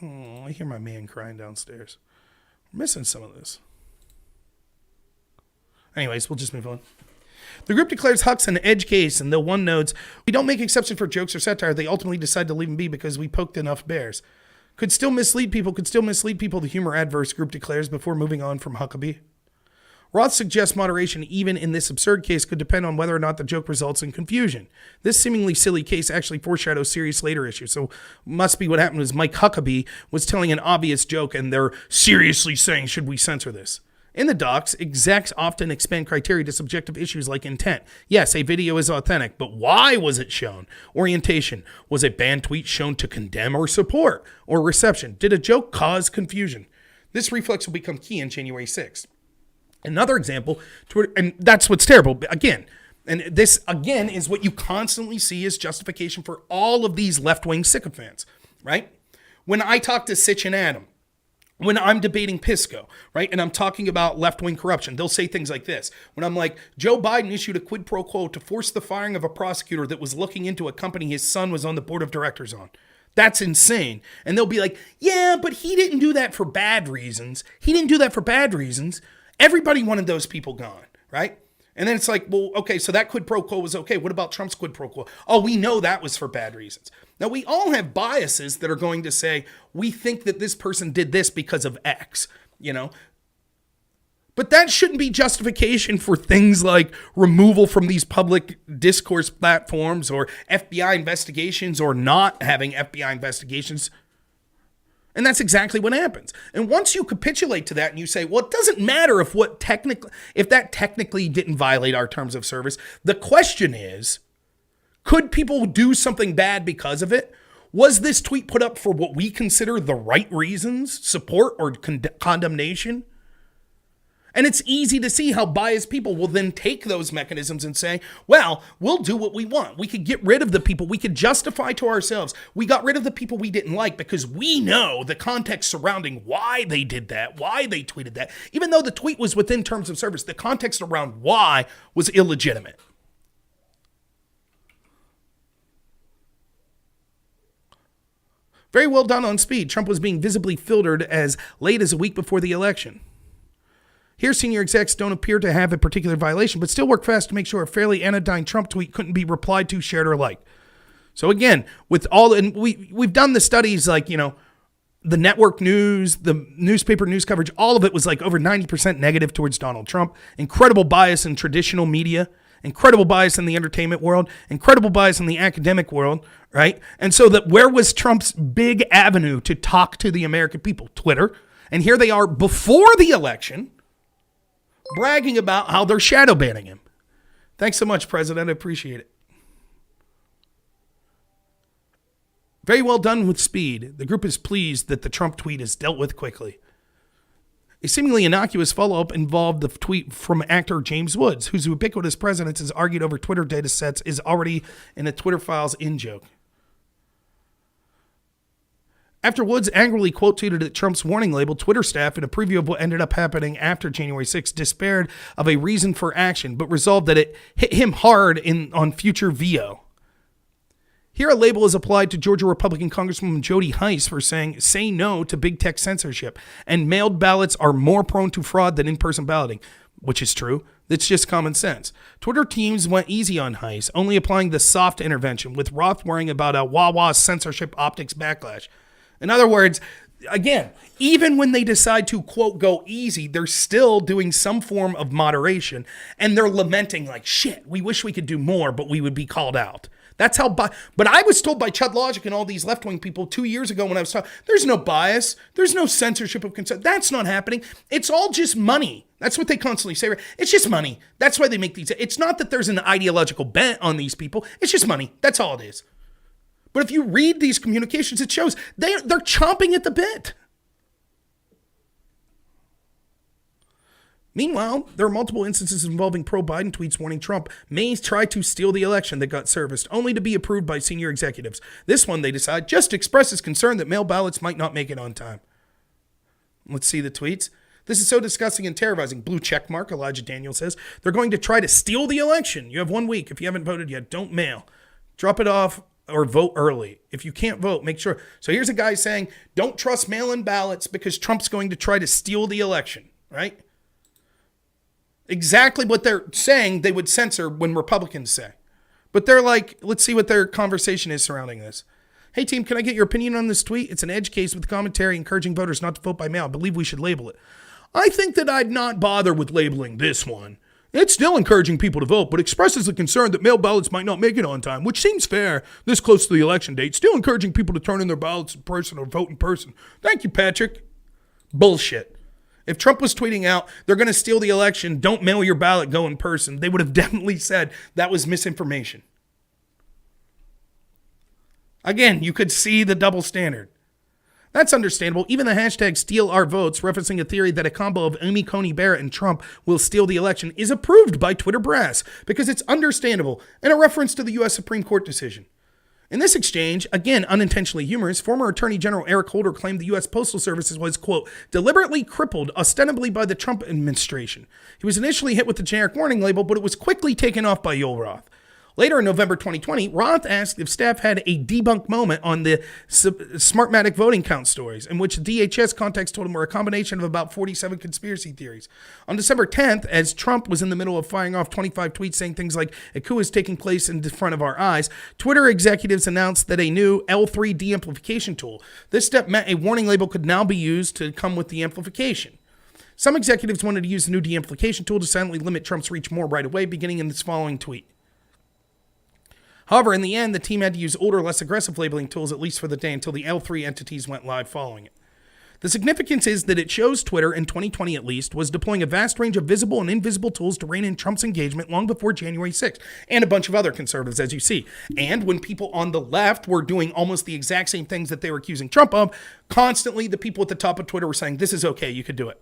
Oh, I hear my man crying downstairs. I'm missing some of this. Anyways, we'll just move on. The group declares Huck's an edge case, and though one notes, we don't make exceptions for jokes or satire, they ultimately decide to leave him be because we poked enough bears. Could still mislead people, the humor adverse group declares before moving on from Huckabee. Roth suggests moderation even in this absurd case could depend on whether or not the joke results in confusion. This seemingly silly case actually foreshadows serious later issues, so must be what happened was Mike Huckabee was telling an obvious joke and they're seriously saying, should we censor this? In the docs, execs often expand criteria to subjective issues like intent. Yes, a video is authentic, but why was it shown? Orientation. Was a banned tweet shown to condemn or support? Or reception. Did a joke cause confusion? This reflex will become key on January 6th. Another example, Twitter, and that's what's terrible. Again, and this again is what you constantly see as justification for all of these left-wing sycophants, right? When I talk to Sitch and Adam, when I'm debating Pisco, right, and I'm talking about left-wing corruption, they'll say things like this. When I'm like, Joe Biden issued a quid pro quo to force the firing of a prosecutor that was looking into a company his son was on the board of directors on. That's insane. And they'll be like, yeah, but he didn't do that for bad reasons. He didn't do that for bad reasons. Everybody wanted those people gone, right? And then it's like, well, okay, so that quid pro quo was okay. What about Trump's quid pro quo? Oh, we know that was for bad reasons. Now, we all have biases that are going to say, we think that this person did this because of X, you know? But that shouldn't be justification for things like removal from these public discourse platforms or FBI investigations or not having FBI investigations. And that's exactly what happens. And once you capitulate to that and you say, well, it doesn't matter if that technically didn't violate our terms of service. The question is, could people do something bad because of it? Was this tweet put up for what we consider the right reasons, support or condemnation? And it's easy to see how biased people will then take those mechanisms and say, well, we'll do what we want. We could get rid of the people. We could justify to ourselves. We got rid of the people we didn't like because we know the context surrounding why they did that, why they tweeted that. Even though the tweet was within terms of service, the context around why was illegitimate. Very well done on speed. Trump was being visibly filtered as late as a week before the election. Here, senior execs don't appear to have a particular violation, but still work fast to make sure a fairly anodyne Trump tweet couldn't be replied to, shared, or liked. So again, with all, and we've done the studies like, you know, the network news, the newspaper news coverage, all of it was like over 90% negative towards Donald Trump. Incredible bias in traditional media, incredible bias in the entertainment world, incredible bias in the academic world, right? And so that where was Trump's big avenue to talk to the American people? Twitter. And here they are before the election, bragging about how they're shadow banning him. Thanks so much, President. I appreciate it. Very well done with speed. The group is pleased that the Trump tweet is dealt with quickly. A seemingly innocuous follow-up involved the tweet from actor James Woods, whose ubiquitous presence is argued over Twitter data sets is already in a Twitter files in-joke. After Woods angrily quote-tweeted at Trump's warning label, Twitter staff, in a preview of what ended up happening after January 6th, despaired of a reason for action, but resolved that it hit him hard on future VO. Here, a label is applied to Georgia Republican Congresswoman Jody Hice for saying, say no to big tech censorship, and mailed ballots are more prone to fraud than in-person balloting, which is true. It's just common sense. Twitter teams went easy on Hice, only applying the soft intervention, with Roth worrying about a Wawa censorship optics backlash. In other words, again, even when they decide to, quote, go easy, they're still doing some form of moderation, and they're lamenting like, shit, we wish we could do more, but we would be called out. That's how, but I was told by Chud Logic and all these left-wing people 2 years ago when I was talking, there's no bias, there's no censorship of consent. That's not happening. It's all just money. That's what they constantly say. It's just money. That's why they make these. It's not that there's an ideological bent on these people. It's just money. That's all it is. But if you read these communications, it shows they're chomping at the bit. Meanwhile, there are multiple instances involving pro-Biden tweets warning Trump may try to steal the election that got serviced, only to be approved by senior executives. This one, they decide, just expresses concern that mail ballots might not make it on time. Let's see the tweets. This is so disgusting and terrorizing. Blue checkmark, Elijah Daniel says. They're going to try to steal the election. You have 1 week. If you haven't voted yet, don't mail. Drop it off or vote early. If you can't vote, make sure. So here's a guy saying, don't trust mail-in ballots because Trump's going to try to steal the election, right? Exactly what they're saying they would censor when Republicans say. But they're like, let's see what their conversation is surrounding this. Hey, team, can I get your opinion on this tweet? It's an edge case with commentary encouraging voters not to vote by mail. I believe we should label it. I think that I'd not bother with labeling this one. It's still encouraging people to vote, but expresses a concern that mail ballots might not make it on time, which seems fair this close to the election date. Still encouraging people to turn in their ballots in person or vote in person. Thank you, Patrick. Bullshit. If Trump was tweeting out, they're going to steal the election, don't mail your ballot, go in person, they would have definitely said that was misinformation. Again, you could see the double standard. That's understandable. Even the hashtag steal our votes, referencing a theory that a combo of Amy Coney Barrett and Trump will steal the election, is approved by Twitter brass because it's understandable and a reference to the U.S. Supreme Court decision. In this exchange, again unintentionally humorous, former Attorney General Eric Holder claimed the U.S. Postal Service was, quote, deliberately crippled ostensibly by the Trump administration. He was initially hit with the generic warning label, but it was quickly taken off by Yoel Roth. Later in November 2020, Roth asked if staff had a debunk moment on the Smartmatic voting count stories, in which DHS contacts told him were a combination of about 47 conspiracy theories. On December 10th, as Trump was in the middle of firing off 25 tweets saying things like, a coup is taking place in front of our eyes, Twitter executives announced that a new L3 de-amplification tool. This step meant a warning label could now be used to come with the amplification. Some executives wanted to use the new de-amplification tool to silently limit Trump's reach more right away, beginning in this following tweet. However, in the end, the team had to use older, less aggressive labeling tools, at least for the day, until the L3 entities went live following it. The significance is that it shows Twitter, in 2020 at least, was deploying a vast range of visible and invisible tools to rein in Trump's engagement long before January 6th, and a bunch of other conservatives, as you see. And when people on the left were doing almost the exact same things that they were accusing Trump of, constantly the people at the top of Twitter were saying, this is okay, you could do it.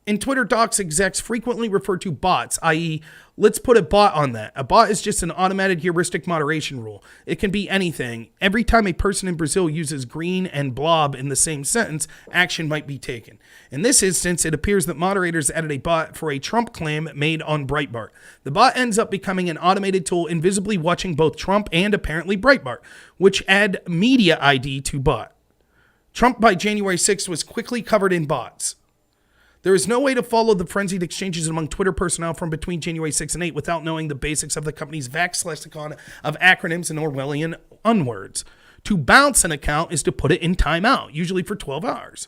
In Twitter docs, execs frequently refer to bots, i.e., let's put a bot on that. A bot is just an automated heuristic moderation rule. It can be anything. Every time a person in Brazil uses green and blob in the same sentence, action might be taken. In this instance, it appears that moderators added a bot for a Trump claim made on Breitbart. The bot ends up becoming an automated tool invisibly watching both Trump and apparently Breitbart, which add media ID to bot. Trump by January 6th was quickly covered in bots. There is no way to follow the frenzied exchanges among Twitter personnel from between January 6 and 8 without knowing the basics of the company's vast lexicon of acronyms and Orwellian unwords. To bounce an account is to put it in timeout, usually for 12 hours.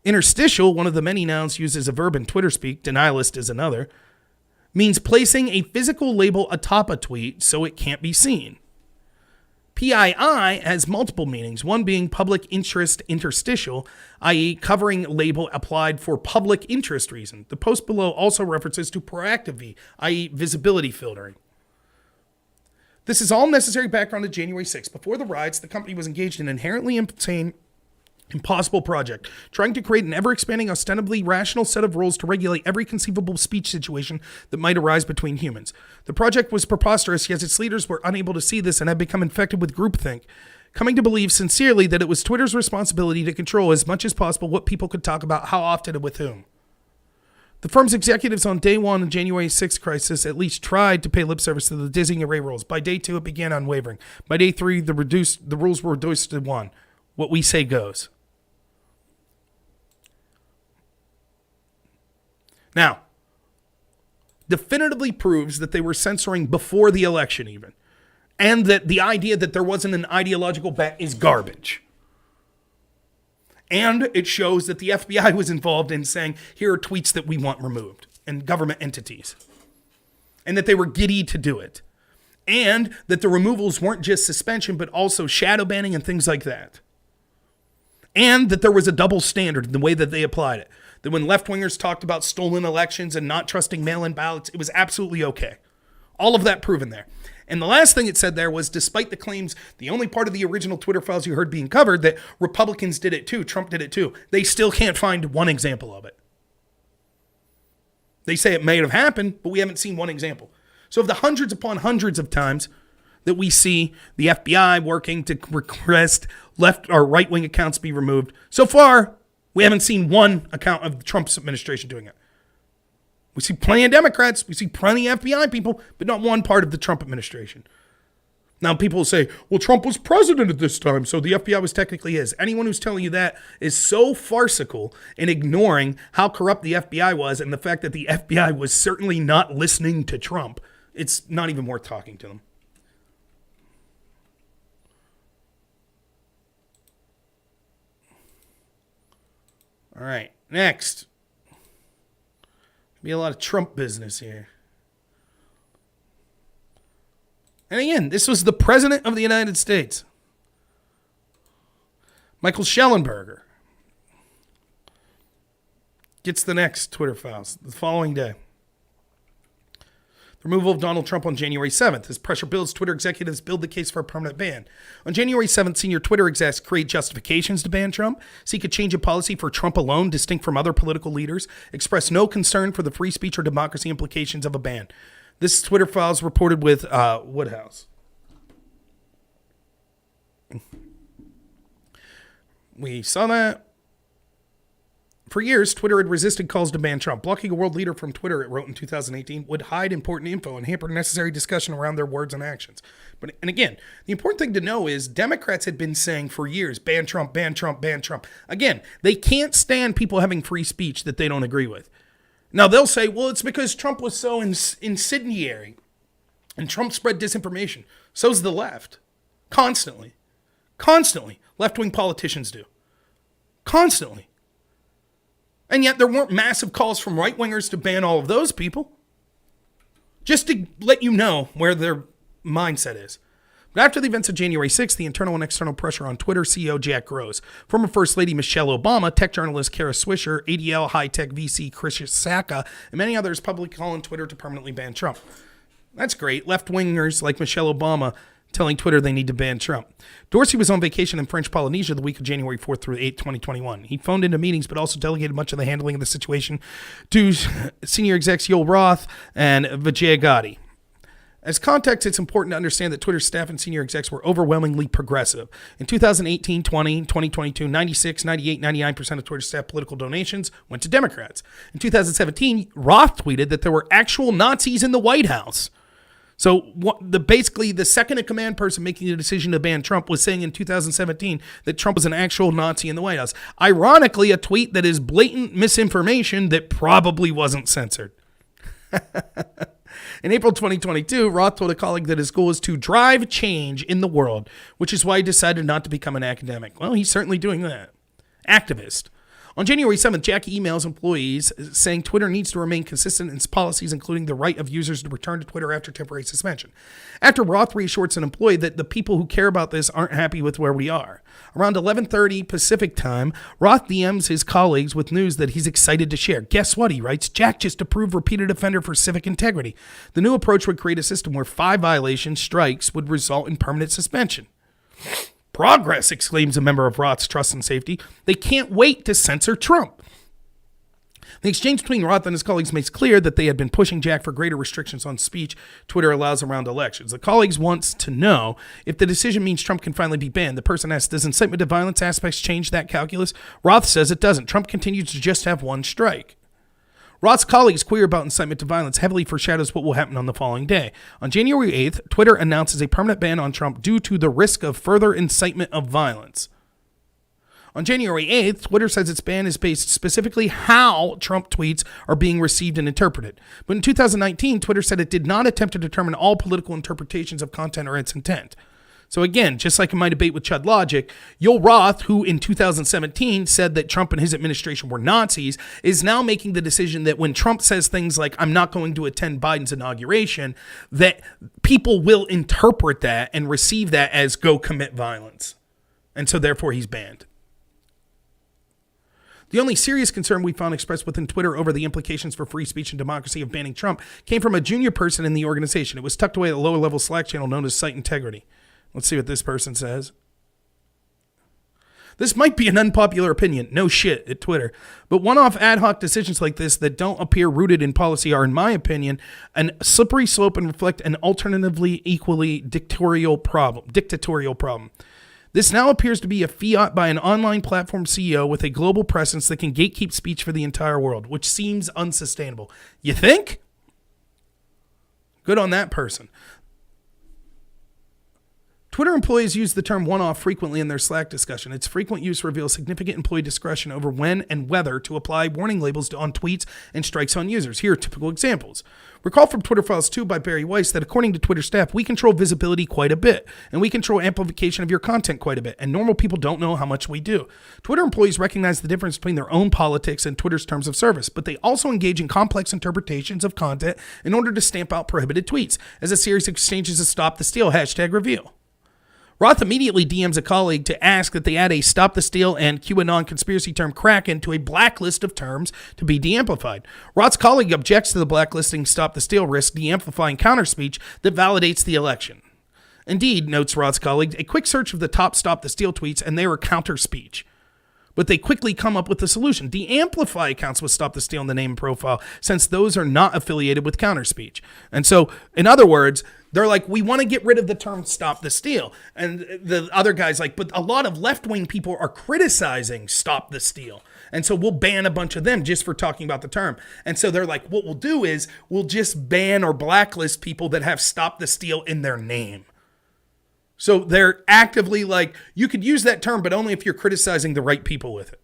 Interstitial, one of the many nouns used as a verb in Twitter speak, denialist is another, means placing a physical label atop a tweet so it can't be seen. PII has multiple meanings, one being public interest interstitial, i.e. covering label applied for public interest reason. The post below also references to proactive V, i.e. visibility filtering. This is all necessary background to January 6th. Before the riots, the company was engaged in an inherently insane, impossible project, trying to create an ever-expanding, ostensibly rational set of rules to regulate every conceivable speech situation that might arise between humans. The project was preposterous, yet its leaders were unable to see this and had become infected with groupthink, coming to believe sincerely that it was Twitter's responsibility to control as much as possible what people could talk about, how often, and with whom. The firm's executives on day one of January 6th crisis at least tried to pay lip service to the dizzying array rules. By day 2, it began unwavering. By day 3, the rules were reduced to 1. What we say goes. Now, definitively proves that they were censoring before the election even. And that the idea that there wasn't an ideological bet is garbage. And it shows that the FBI was involved in saying, here are tweets that we want removed, and government entities. And that they were giddy to do it. And that the removals weren't just suspension, but also shadow banning and things like that. And that there was a double standard in the way that they applied it. That when left-wingers talked about stolen elections and not trusting mail-in ballots, it was absolutely okay. All of that proven there. And the last thing it said there was, despite the claims, the only part of the original Twitter files you heard being covered, that Republicans did it too, Trump did it too, they still can't find one example of it. They say it may have happened, but we haven't seen one example. So of the hundreds upon hundreds of times that we see the FBI working to request left or right-wing accounts be removed, so far, we haven't seen one account of Trump's administration doing it. We see plenty of Democrats, we see plenty of FBI people, but not one part of the Trump administration. Now, people will say, well, Trump was president at this time, so the FBI was technically his. Anyone who's telling you that is so farcical in ignoring how corrupt the FBI was and the fact that the FBI was certainly not listening to Trump. It's not even worth talking to them. All right, next. Be a lot of Trump business here. And again, this was the President of the United States, Michael Schellenberger, gets the next Twitter files the following day. The removal of Donald Trump on January 7th. As pressure builds, Twitter executives build the case for a permanent ban. On January 7th, senior Twitter execs create justifications to ban Trump, seek a change of policy for Trump alone, distinct from other political leaders, express no concern for the free speech or democracy implications of a ban. This Twitter files reported with Woodhouse. We saw that. For years, Twitter had resisted calls to ban Trump. Blocking a world leader from Twitter, it wrote in 2018, would hide important info and hamper necessary discussion around their words and actions. And again, the important thing to know is Democrats had been saying for years, ban Trump, ban Trump, ban Trump. Again, they can't stand people having free speech that they don't agree with. Now, they'll say, well, it's because Trump was so incendiary and Trump spread disinformation. So's the left. Constantly. Constantly. Left-wing politicians do. Constantly. And yet there weren't massive calls from right-wingers to ban all of those people. Just to let you know where their mindset is. But after the events of January 6th, the internal and external pressure on Twitter CEO Jack Rose, former First Lady Michelle Obama, tech journalist Kara Swisher, ADL high-tech VC Chris Sacca, and many others publicly calling Twitter to permanently ban Trump. That's great. Left-wingers like Michelle Obama telling Twitter they need to ban Trump. Dorsey was on vacation in French Polynesia the week of January 4th through 8th, 2021. He phoned into meetings, but also delegated much of the handling of the situation to senior execs Yoel Roth and Vijay Gandhi. As context, it's important to understand that Twitter's staff and senior execs were overwhelmingly progressive. In 2018, 20, 2022, 96, 98, 99% of Twitter's staff political donations went to Democrats. In 2017, Roth tweeted that there were actual Nazis in the White House. So basically the second-in-command person making the decision to ban Trump was saying in 2017 that Trump was an actual Nazi in the White House. Ironically, a tweet that is blatant misinformation that probably wasn't censored. In April 2022, Roth told a colleague that his goal is to drive change in the world, which is why he decided not to become an academic. Well, he's certainly doing that. Activist. On January 7th, Jack emails employees saying Twitter needs to remain consistent in its policies, including the right of users to return to Twitter after temporary suspension. After Roth reassures an employee that the people who care about this aren't happy with where we are. Around 11:30 Pacific time, Roth DMs his colleagues with news that he's excited to share. Guess what, he writes? Jack just approved repeated offender for civic integrity. The new approach would create a system where 5 violation strikes would result in permanent suspension. Progress, exclaims a member of Roth's Trust and Safety. They can't wait to censor Trump. The exchange between Roth and his colleagues makes clear that they had been pushing Jack for greater restrictions on speech Twitter allows around elections. The colleagues wants to know if the decision means Trump can finally be banned. The person asks, does incitement to violence aspects change that calculus? Roth says it doesn't. Trump continues to just have one strike. Roth's colleague's query about incitement to violence heavily foreshadows what will happen on the following day. On January 8th, Twitter announces a permanent ban on Trump due to the risk of further incitement of violence. On January 8th, Twitter says its ban is based specifically how Trump tweets are being received and interpreted. But in 2019, Twitter said it did not attempt to determine all political interpretations of content or its intent. So again, just like in my debate with Chud Logic, Yoel Roth, who in 2017 said that Trump and his administration were Nazis, is now making the decision that when Trump says things like, I'm not going to attend Biden's inauguration, that people will interpret that and receive that as go commit violence. And so therefore he's banned. The only serious concern we found expressed within Twitter over the implications for free speech and democracy of banning Trump came from a junior person in the organization. It was tucked away at a lower-level Slack channel known as Site Integrity. Let's see what this person says. This might be an unpopular opinion, no shit, at Twitter, but one-off ad hoc decisions like this that don't appear rooted in policy are, in my opinion, a slippery slope and reflect an alternatively equally dictatorial problem. This now appears to be a fiat by an online platform CEO with a global presence that can gatekeep speech for the entire world, which seems unsustainable. You think? Good on that person. Twitter employees use the term one-off frequently in their Slack discussion. Its frequent use reveals significant employee discretion over when and whether to apply warning labels on tweets and strikes on users. Here are typical examples. Recall from Twitter Files 2 by Bari Weiss that according to Twitter staff, we control visibility quite a bit, and we control amplification of your content quite a bit, and normal people don't know how much we do. Twitter employees recognize the difference between their own politics and Twitter's terms of service, but they also engage in complex interpretations of content in order to stamp out prohibited tweets, as a series of exchanges of Stop the Steal #review. Roth immediately DMs a colleague to ask that they add a Stop the Steal and QAnon conspiracy term Kraken to a blacklist of terms to be de-amplified. Roth's colleague objects to the blacklisting Stop the Steal risk de-amplifying counter-speech that validates the election. Indeed, notes Roth's colleague, a quick search of the top Stop the Steal tweets and they were counter-speech. But they quickly come up with the solution. De-amplify accounts with Stop the Steal in the name and profile, since those are not affiliated with counter-speech. And so, in other words, they're like, we want to get rid of the term Stop the Steal. And the other guy's like, but a lot of left-wing people are criticizing Stop the Steal. And so we'll ban a bunch of them just for talking about the term. And so they're like, what we'll do is we'll just ban or blacklist people that have Stop the Steal in their name. So they're actively like, you could use that term, but only if you're criticizing the right people with it.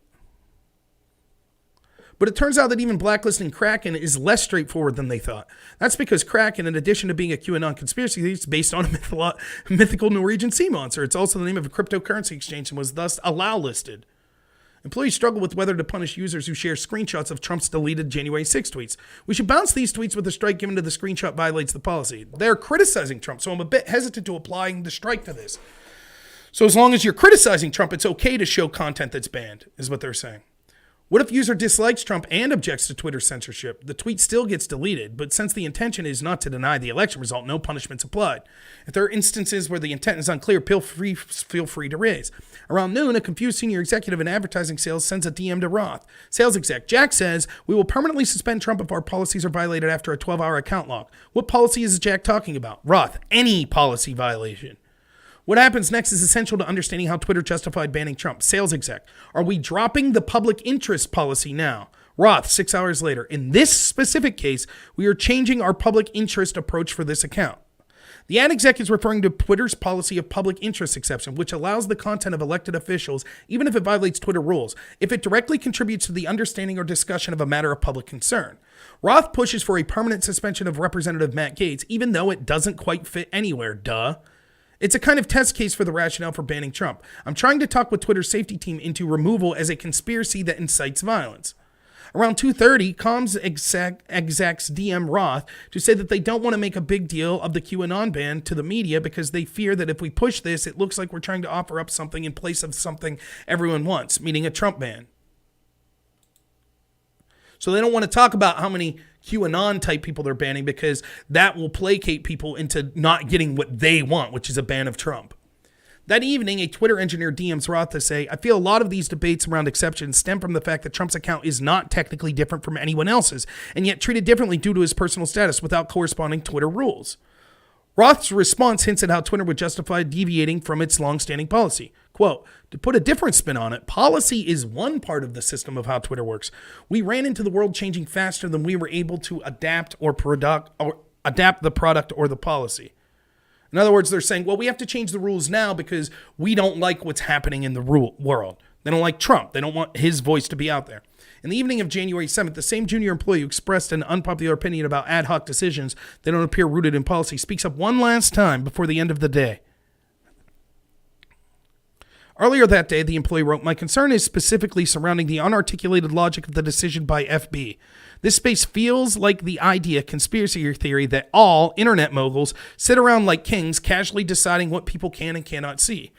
But it turns out that even blacklisting Kraken is less straightforward than they thought. That's because Kraken, in addition to being a QAnon conspiracy, is based on a mythical Norwegian sea monster. It's also the name of a cryptocurrency exchange and was thus allow listed. Employees struggle with whether to punish users who share screenshots of Trump's deleted January 6 tweets. We should bounce these tweets with a strike given to the screenshot violates the policy. They're criticizing Trump, so I'm a bit hesitant to applying the strike to this. So as long as you're criticizing Trump, it's okay to show content that's banned, is what they're saying. What if user dislikes Trump and objects to Twitter censorship? The tweet still gets deleted, but since the intention is not to deny the election result, no punishment's applied. If there are instances where the intent is unclear, feel free to raise. Around noon, a confused senior executive in advertising sales sends a DM to Roth. Sales exec Jack says, we will permanently suspend Trump if our policies are violated after a 12-hour account log. What policy is Jack talking about? Roth, any policy violation. What happens next is essential to understanding how Twitter justified banning Trump. Sales exec, are we dropping the public interest policy now? Roth, 6 hours later. In this specific case, we are changing our public interest approach for this account. The ad exec is referring to Twitter's policy of public interest exception, which allows the content of elected officials, even if it violates Twitter rules, if it directly contributes to the understanding or discussion of a matter of public concern. Roth pushes for a permanent suspension of Representative Matt Gaetz, even though it doesn't quite fit anywhere, duh. It's a kind of test case for the rationale for banning Trump. I'm trying to talk with Twitter's safety team into removal as a conspiracy that incites violence. Around 2:30, comms execs DM Roth to say that they don't want to make a big deal of the QAnon ban to the media because they fear that if we push this, it looks like we're trying to offer up something in place of something everyone wants, meaning a Trump ban. So they don't want to talk about how many QAnon type people they're banning because that will placate people into not getting what they want, which is a ban of Trump. That evening, a Twitter engineer DMs Roth to say, I feel a lot of these debates around exceptions stem from the fact that Trump's account is not technically different from anyone else's, and yet treated differently due to his personal status without corresponding Twitter rules. Roth's response hints at how Twitter would justify deviating from its long-standing policy. Quote, to put a different spin on it, policy is one part of the system of how Twitter works. We ran into the world changing faster than we were able to adapt the product or the policy. In other words, they're saying, well, we have to change the rules now because we don't like what's happening in the world. They don't like Trump. They don't want his voice to be out there. In the evening of January 7th, the same junior employee who expressed an unpopular opinion about ad hoc decisions that don't appear rooted in policy speaks up one last time before the end of the day. Earlier that day, the employee wrote, my concern is specifically surrounding the unarticulated logic of the decision by FB. This space feels like the idea, conspiracy theory, that all internet moguls sit around like kings casually deciding what people can and cannot see.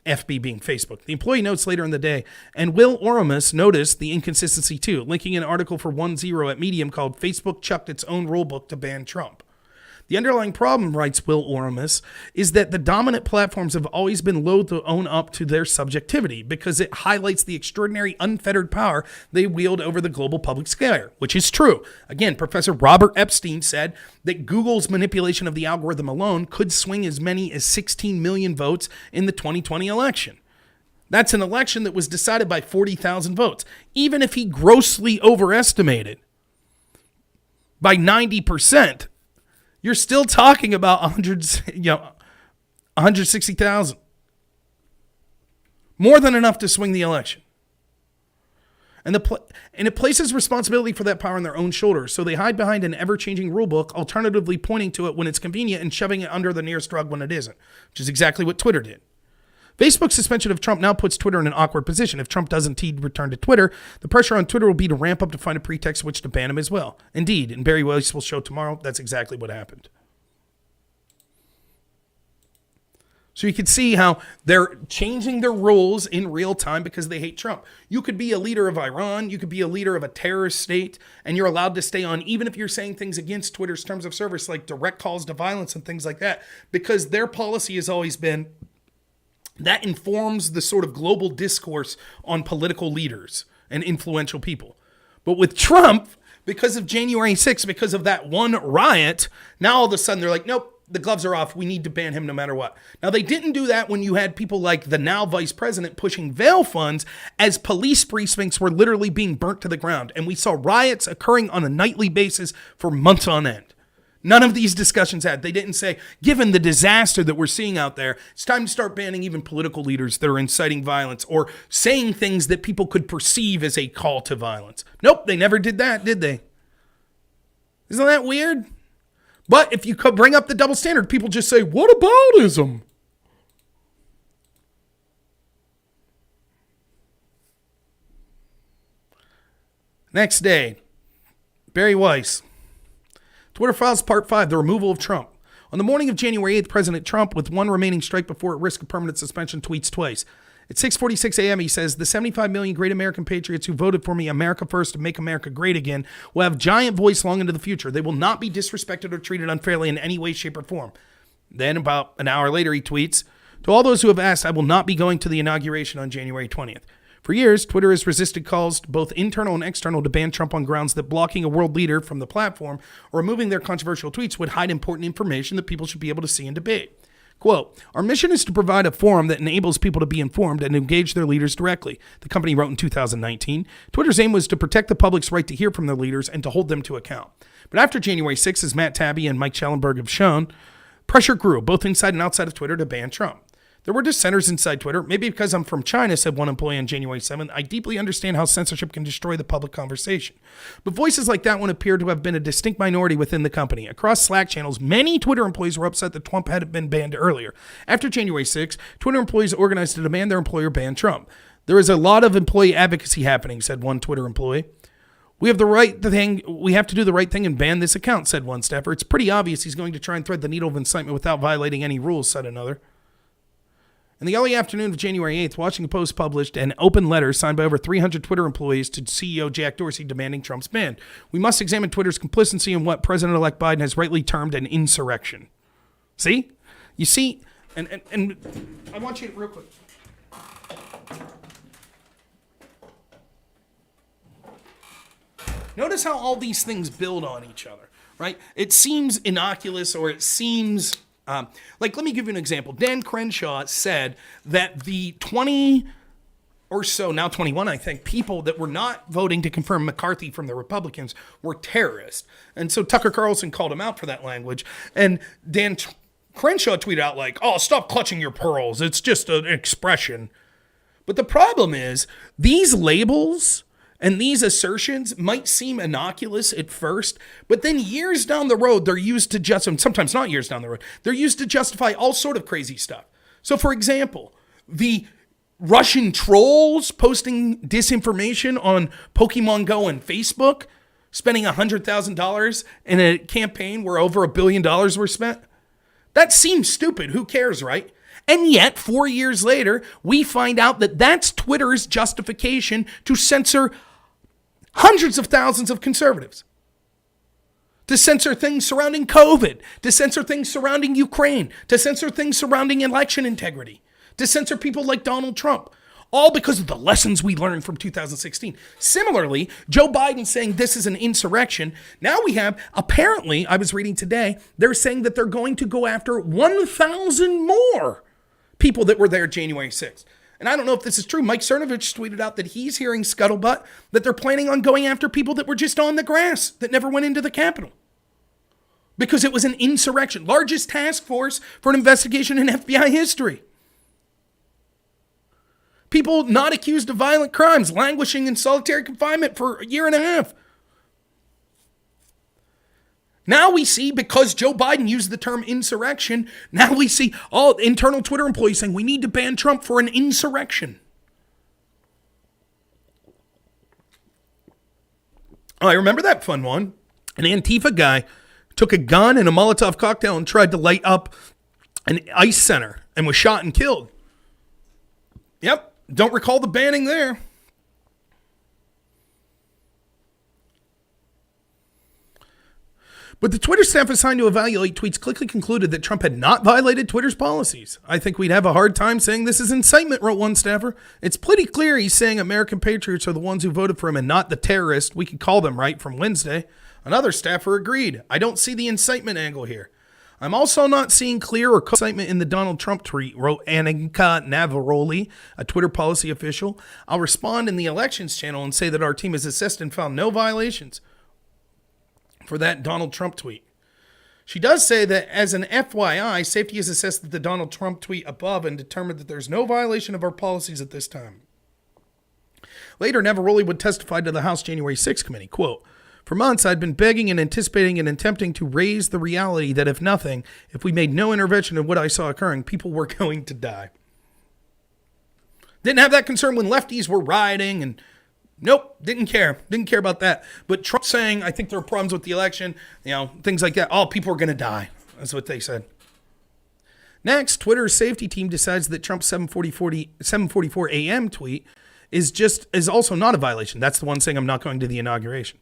FB being Facebook. The employee notes later in the day, and Will Oramus noticed the inconsistency too, linking an article for 1-0 at Medium called Facebook Chucked Its Own Rulebook to Ban Trump. The underlying problem, writes Will Oramus, is that the dominant platforms have always been loath to own up to their subjectivity because it highlights the extraordinary unfettered power they wield over the global public sphere, which is true. Again, Professor Robert Epstein said that Google's manipulation of the algorithm alone could swing as many as 16 million votes in the 2020 election. That's an election that was decided by 40,000 votes. Even if he grossly overestimated by 90%, you're still talking about 160,000. More than enough to swing the election. And it places responsibility for that power on their own shoulders, so they hide behind an ever-changing rulebook, alternatively pointing to it when it's convenient and shoving it under the nearest rug when it isn't, which is exactly what Twitter did. Facebook's suspension of Trump now puts Twitter in an awkward position. If Trump doesn't return to Twitter, the pressure on Twitter will be to ramp up to find a pretext which to ban him as well. Indeed, and Bari Weiss will show tomorrow, that's exactly what happened. So you can see how they're changing their rules in real time because they hate Trump. You could be a leader of Iran, you could be a leader of a terrorist state, and you're allowed to stay on even if you're saying things against Twitter's terms of service like direct calls to violence and things like that, because their policy has always been that informs the sort of global discourse on political leaders and influential people. But with Trump, because of January 6th, because of that one riot, now all of a sudden they're like, nope, the gloves are off. We need to ban him no matter what. Now, they didn't do that when you had people like the now vice president pushing bail funds as police precincts were literally being burnt to the ground. And we saw riots occurring on a nightly basis for months on end. None of these discussions had. They didn't say, given the disaster that we're seeing out there, it's time to start banning even political leaders that are inciting violence or saying things that people could perceive as a call to violence. Nope, they never did that, did they? Isn't that weird? But if you could bring up the double standard, people just say, what aboutism? Next day, Bari Weiss. Twitter files Part 5, the removal of Trump. On the morning of January 8th, President Trump, with one remaining strike before at risk of permanent suspension, tweets twice. At 6:46 a.m., he says, the 75 million great American patriots who voted for me, America first, to make America great again, will have giant voice long into the future. They will not be disrespected or treated unfairly in any way, shape, or form. Then, about an hour later, he tweets, to all those who have asked, I will not be going to the inauguration on January 20th. For years, Twitter has resisted calls, both internal and external, to ban Trump on grounds that blocking a world leader from the platform or removing their controversial tweets would hide important information that people should be able to see and debate. Quote, our mission is to provide a forum that enables people to be informed and engage their leaders directly, the company wrote in 2019. Twitter's aim was to protect the public's right to hear from their leaders and to hold them to account. But after January 6th, as Matt Taibbi and Mike Schellenberg have shown, pressure grew, both inside and outside of Twitter, to ban Trump. There were dissenters inside Twitter. Maybe because I'm from China, said one employee on January 7th, I deeply understand how censorship can destroy the public conversation. But voices like that one appear to have been a distinct minority within the company. Across Slack channels, many Twitter employees were upset that Trump had been banned earlier. After January 6th, Twitter employees organized to demand their employer ban Trump. There is a lot of employee advocacy happening, said one Twitter employee. We have to do the right thing and ban this account, said one staffer. It's pretty obvious he's going to try and thread the needle of incitement without violating any rules, said another. In the early afternoon of January 8th, Washington Post published an open letter signed by over 300 Twitter employees to CEO Jack Dorsey demanding Trump's ban. We must examine Twitter's complicity in what President-elect Biden has rightly termed an insurrection. See? You see? And I want you to, real quick. Notice how all these things build on each other, right? It seems innocuous or it seems Let me give you an example. Dan Crenshaw said that the 20 or so, now 21, I think, people that were not voting to confirm McCarthy from the Republicans were terrorists. And so Tucker Carlson called him out for that language. And Dan Crenshaw tweeted out oh, stop clutching your pearls. It's just an expression. But the problem is these labels and these assertions might seem innocuous at first, but then years down the road, they're used to justify, sometimes not years down the road, they're used to justify all sort of crazy stuff. So for example, the Russian trolls posting disinformation on Pokemon Go and Facebook, spending $100,000 in a campaign where over $1 billion were spent. That seems stupid. Who cares, right? And yet, 4 years later, we find out that that's Twitter's justification to censor hundreds of thousands of conservatives, to censor things surrounding COVID, to censor things surrounding Ukraine, to censor things surrounding election integrity, to censor people like Donald Trump, all because of the lessons we learned from 2016. Similarly, Joe Biden saying this is an insurrection. Now we have, apparently, I was reading today, they're saying that they're going to go after 1,000 more people that were there January 6th. And I don't know if this is true. Mike Cernovich tweeted out that he's hearing scuttlebutt that they're planning on going after people that were just on the grass, that never went into the Capitol. Because it was an insurrection. Largest task force for an investigation in FBI history. People not accused of violent crimes, languishing in solitary confinement for a year and a half. Now we see, because Joe Biden used the term insurrection, now we see all internal Twitter employees saying we need to ban Trump for an insurrection. Oh, I remember that fun one. An Antifa guy took a gun and a Molotov cocktail and tried to light up an ICE center and was shot and killed. Yep, don't recall the banning there. But the Twitter staff assigned to evaluate tweets quickly concluded that Trump had not violated Twitter's policies. I think we'd have a hard time saying this is incitement, wrote one staffer. It's pretty clear he's saying American patriots are the ones who voted for him and not the terrorists. We could call them, right, from Wednesday. Another staffer agreed. I don't see the incitement angle here. I'm also not seeing clear or incitement in the Donald Trump tweet, wrote Annika Navaroli, a Twitter policy official. I'll respond in the elections channel and say that our team has assessed and found no violations for that Donald Trump tweet. She does say that as an FYI, safety has assessed the Donald Trump tweet above and determined that there's no violation of our policies at this time. Later, Navaroli would testify to the House January 6th committee, quote, for months, I'd been begging and anticipating and attempting to raise the reality that if nothing, if we made no intervention in what I saw occurring, people were going to die. Didn't have that concern when lefties were rioting and nope, didn't care. Didn't care about that. But Trump saying, I think there are problems with the election, things like that. Oh, people are going to die. That's what they said. Next, Twitter's safety team decides that Trump's 7:44 a.m. tweet is also not a violation. That's the one saying I'm not going to the inauguration.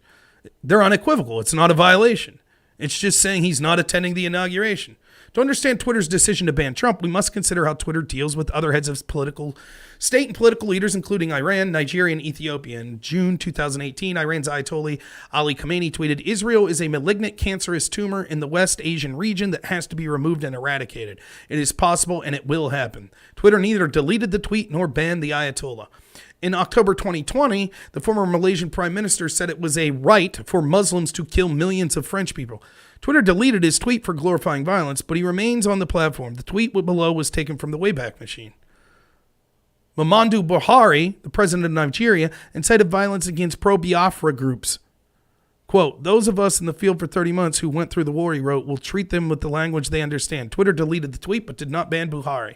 They're unequivocal. It's not a violation. It's just saying he's not attending the inauguration. To understand Twitter's decision to ban Trump, we must consider how Twitter deals with other heads of state and political leaders, including Iran, Nigeria, and Ethiopia. In June 2018, Iran's Ayatollah Ali Khamenei tweeted, Israel is a malignant cancerous tumor in the West Asian region that has to be removed and eradicated. It is possible and it will happen. Twitter neither deleted the tweet nor banned the Ayatollah. In October 2020, the former Malaysian prime minister said it was a right for Muslims to kill millions of French people. Twitter deleted his tweet for glorifying violence, but he remains on the platform. The tweet below was taken from the Wayback Machine. Muhammadu Buhari, the president of Nigeria, incited violence against pro-Biafra groups. Quote, those of us in the field for 30 months who went through the war, he wrote, will treat them with the language they understand. Twitter deleted the tweet, but did not ban Buhari.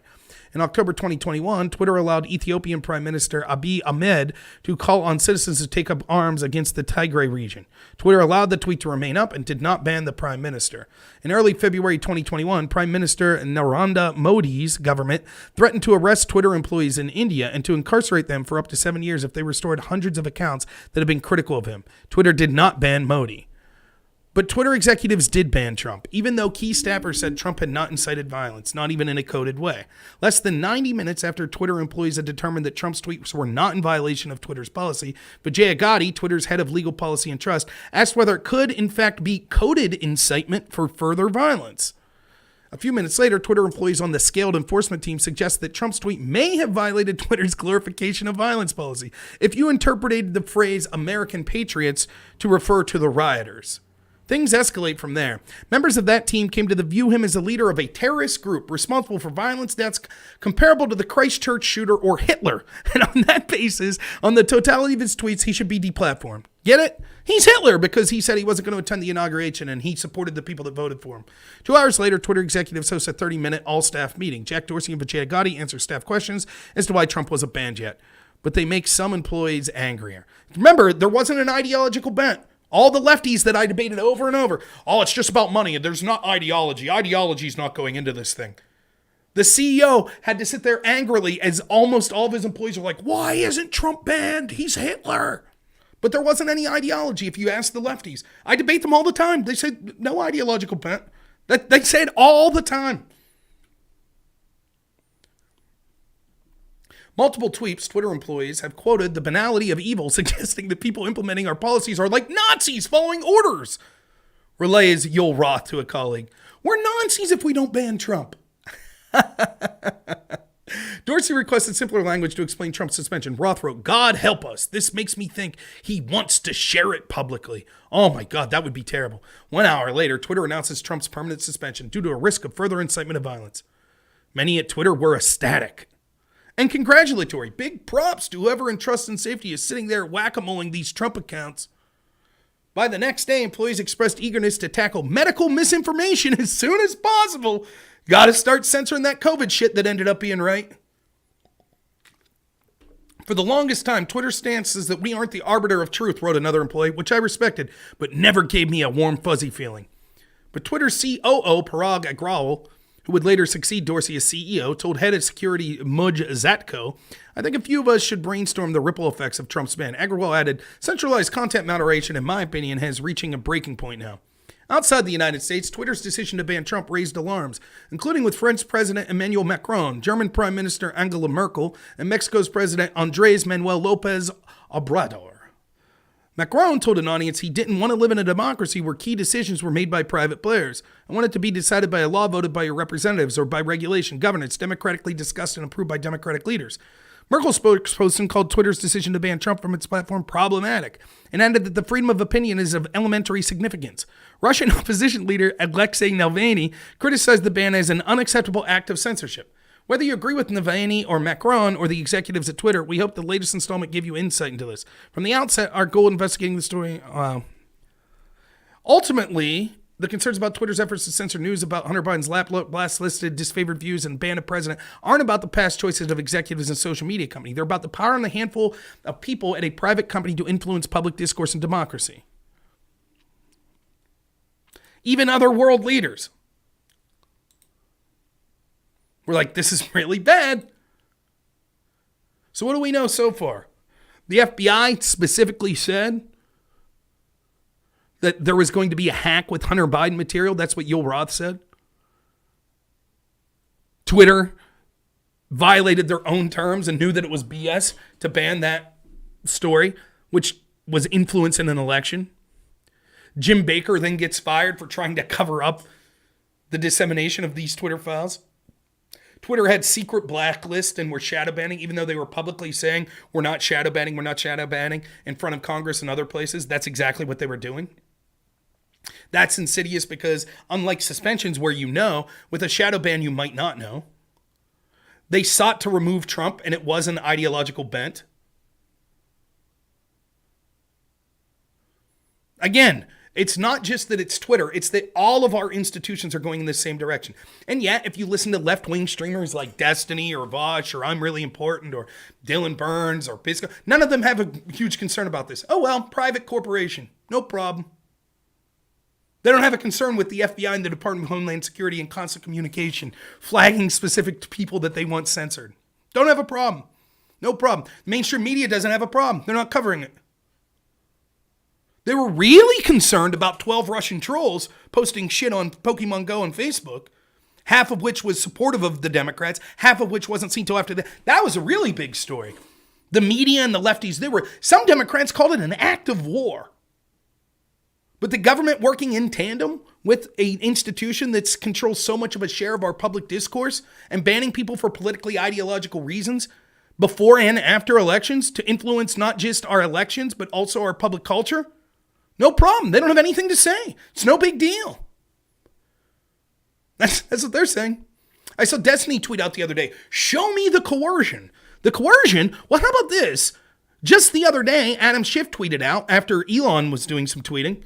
In October 2021, Twitter allowed Ethiopian Prime Minister Abiy Ahmed to call on citizens to take up arms against the Tigray region. Twitter allowed the tweet to remain up and did not ban the Prime Minister. In early February 2021, Prime Minister Narendra Modi's government threatened to arrest Twitter employees in India and to incarcerate them for up to 7 years if they restored hundreds of accounts that had been critical of him. Twitter did not ban Modi. But Twitter executives did ban Trump, even though key staffers said Trump had not incited violence, not even in a coded way. Less than 90 minutes after Twitter employees had determined that Trump's tweets were not in violation of Twitter's policy, Vijaya Gadde, Twitter's head of legal policy and trust, asked whether it could, in fact, be coded incitement for further violence. A few minutes later, Twitter employees on the scaled enforcement team suggest that Trump's tweet may have violated Twitter's glorification of violence policy if you interpreted the phrase American patriots to refer to the rioters. Things escalate from there. Members of that team came to view him as a leader of a terrorist group responsible for violence deaths comparable to the Christchurch shooter or Hitler. And on that basis, on the totality of his tweets, he should be deplatformed. Get it? He's Hitler because he said he wasn't going to attend the inauguration and he supported the people that voted for him. 2 hours later, Twitter executives host a 30-minute all-staff meeting. Jack Dorsey and Vijay Gotti answer staff questions as to why Trump wasn't banned yet. But they make some employees angrier. Remember, there wasn't an ideological bent. All the lefties that I debated over and over, oh, it's just about money. There's not ideology. Ideology's not going into this thing. The CEO had to sit there angrily as almost all of his employees were like, why isn't Trump banned? He's Hitler. But there wasn't any ideology if you ask the lefties. I debate them all the time. They said no ideological bent. They say it all the time. Multiple tweets, Twitter employees have quoted the banality of evil, suggesting that people implementing our policies are like Nazis following orders. Relays Yoel Roth to a colleague. We're Nazis if we don't ban Trump. Dorsey requested simpler language to explain Trump's suspension. Roth wrote, God help us. This makes me think he wants to share it publicly. Oh my God, that would be terrible. 1 hour later, Twitter announces Trump's permanent suspension due to a risk of further incitement of violence. Many at Twitter were ecstatic and congratulatory. Big props to whoever in trust and safety is sitting there whack-a-moling these Trump accounts. By the next day, employees expressed eagerness to tackle medical misinformation as soon as possible. Got to start censoring that COVID shit that ended up being right. For the longest time, Twitter's stance is that we aren't the arbiter of truth, wrote another employee, which I respected, but never gave me a warm, fuzzy feeling. But Twitter's COO, Parag Agrawal, who would later succeed Dorsey as CEO, told head of security Mudge Zatko, I think a few of us should brainstorm the ripple effects of Trump's ban. Agrawal added, centralized content moderation, in my opinion, has reaching a breaking point now. Outside the United States, Twitter's decision to ban Trump raised alarms, including with French President Emmanuel Macron, German Prime Minister Angela Merkel, and Mexico's President Andrés Manuel López Obrador. Macron told an audience he didn't want to live in a democracy where key decisions were made by private players. I want it to be decided by a law voted by your representatives or by regulation, governance, democratically discussed and approved by democratic leaders. Merkel's spokesperson called Twitter's decision to ban Trump from its platform problematic and added that the freedom of opinion is of elementary significance. Russian opposition leader Alexei Navalny criticized the ban as an unacceptable act of censorship. Whether you agree with Navalny or Macron or the executives at Twitter, we hope the latest installment gave you insight into this. From the outset, our goal investigating the story... Ultimately, the concerns about Twitter's efforts to censor news about Hunter Biden's blast-listed disfavored views and ban of president aren't about the past choices of executives and social media company. They're about the power and the handful of people at a private company to influence public discourse and democracy. Even other world leaders were like, this is really bad. So what do we know so far? The FBI specifically said that there was going to be a hack with Hunter Biden material. That's what Yoel Roth said. Twitter violated their own terms and knew that it was BS to ban that story, which was influencing an election. Jim Baker then gets fired for trying to cover up the dissemination of these Twitter files. Twitter had secret blacklists and were shadow banning, even though they were publicly saying, we're not shadow banning in front of Congress and other places. That's exactly what they were doing. That's insidious because unlike suspensions where you know, with a shadow ban you might not know. They sought to remove Trump and it was an ideological bent. Again, it's not just that it's Twitter, it's that all of our institutions are going in the same direction. And yet, if you listen to left-wing streamers like Destiny or Vosh or I'm Really Important or Dylan Burns or Pisco, none of them have a huge concern about this. Oh well, private corporation, no problem. They don't have a concern with the FBI and the Department of Homeland Security and constant communication, flagging specific people that they want censored. Don't have a problem. No problem. Mainstream media doesn't have a problem. They're not covering it. They were really concerned about 12 Russian trolls posting shit on Pokemon Go on Facebook, half of which was supportive of the Democrats, half of which wasn't seen till after that. That was a really big story. The media and the lefties, some Democrats called it an act of war. But the government working in tandem with an institution that controls so much of a share of our public discourse and banning people for politically ideological reasons before and after elections to influence not just our elections, but also our public culture? No problem. They don't have anything to say. It's no big deal. That's what they're saying. I saw Destiny tweet out the other day, show me the coercion. The coercion? Well, how about this? Just the other day, Adam Schiff tweeted out after Elon was doing some tweeting.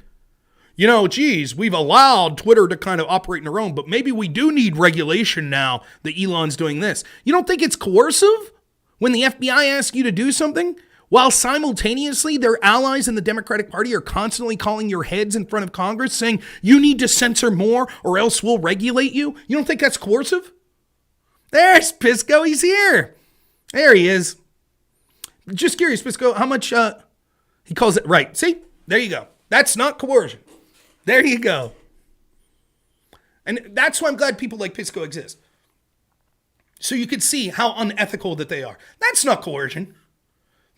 You know, geez, we've allowed Twitter to kind of operate in their own, but maybe we do need regulation now that Elon's doing this. You don't think it's coercive when the FBI asks you to do something, while simultaneously their allies in the Democratic Party are constantly calling your heads in front of Congress saying you need to censor more or else we'll regulate you? You don't think that's coercive? There's Pisco. He's here. There he is. Just curious, Pisco, how much he calls it right. See, there you go. That's not coercion. There you go. And that's why I'm glad people like Pisco exist. So you could see how unethical that they are. That's not coercion.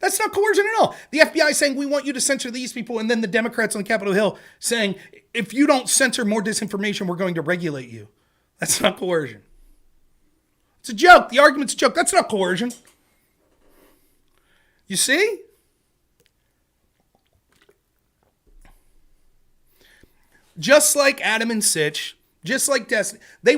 That's not coercion at all. The FBI saying, we want you to censor these people, and then the Democrats on Capitol Hill saying, if you don't censor more disinformation, we're going to regulate you. That's not coercion. It's a joke. The argument's a joke. That's not coercion. You see? Just like Adam and Sitch, just like Destiny, they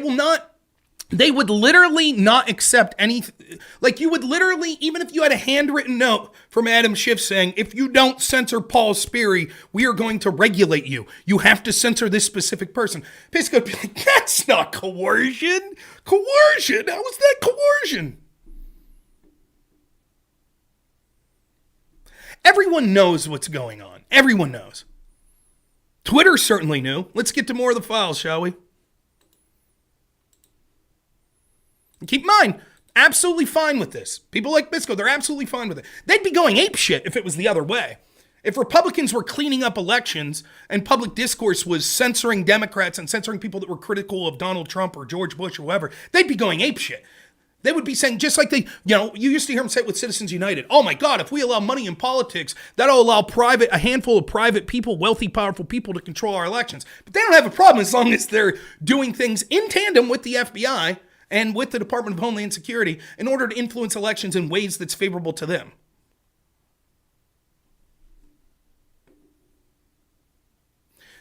would literally not accept anything. Like you would literally, even if you had a handwritten note from Adam Schiff saying, if you don't censor Paul Sperry, we are going to regulate you. You have to censor this specific person. Pisco would be like, that's not coercion. Coercion? How is that coercion? Everyone knows what's going on. Everyone knows. Twitter certainly knew. Let's get to more of the files, shall we? Keep in mind, absolutely fine with this. People like Pisco, they're absolutely fine with it. They'd be going apeshit if it was the other way. If Republicans were cleaning up elections and public discourse was censoring Democrats and censoring people that were critical of Donald Trump or George Bush or whoever, they'd be going apeshit. They would be saying, just like you used to hear them say it with Citizens United, oh my God, if we allow money in politics, that'll allow a handful of private people, wealthy, powerful people to control our elections. But they don't have a problem as long as they're doing things in tandem with the FBI and with the Department of Homeland Security in order to influence elections in ways that's favorable to them.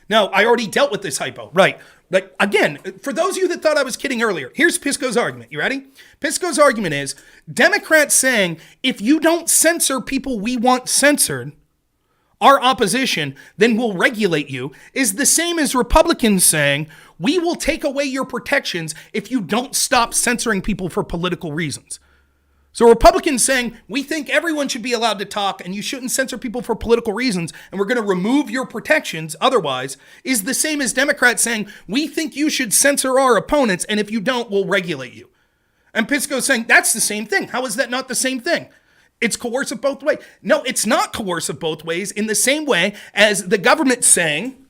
Now, I already dealt with this hypo, right? But again, for those of you that thought I was kidding earlier, here's Pisco's argument. You ready? Pisco's argument is Democrats saying, if you don't censor people we want censored, our opposition, then we'll regulate you, is the same as Republicans saying, we will take away your protections if you don't stop censoring people for political reasons. So Republicans saying, we think everyone should be allowed to talk and you shouldn't censor people for political reasons and we're going to remove your protections otherwise, is the same as Democrats saying, we think you should censor our opponents and if you don't, we'll regulate you. And Pisco's saying, that's the same thing. How is that not the same thing? It's coercive both ways. No, it's not coercive both ways in the same way as the government saying,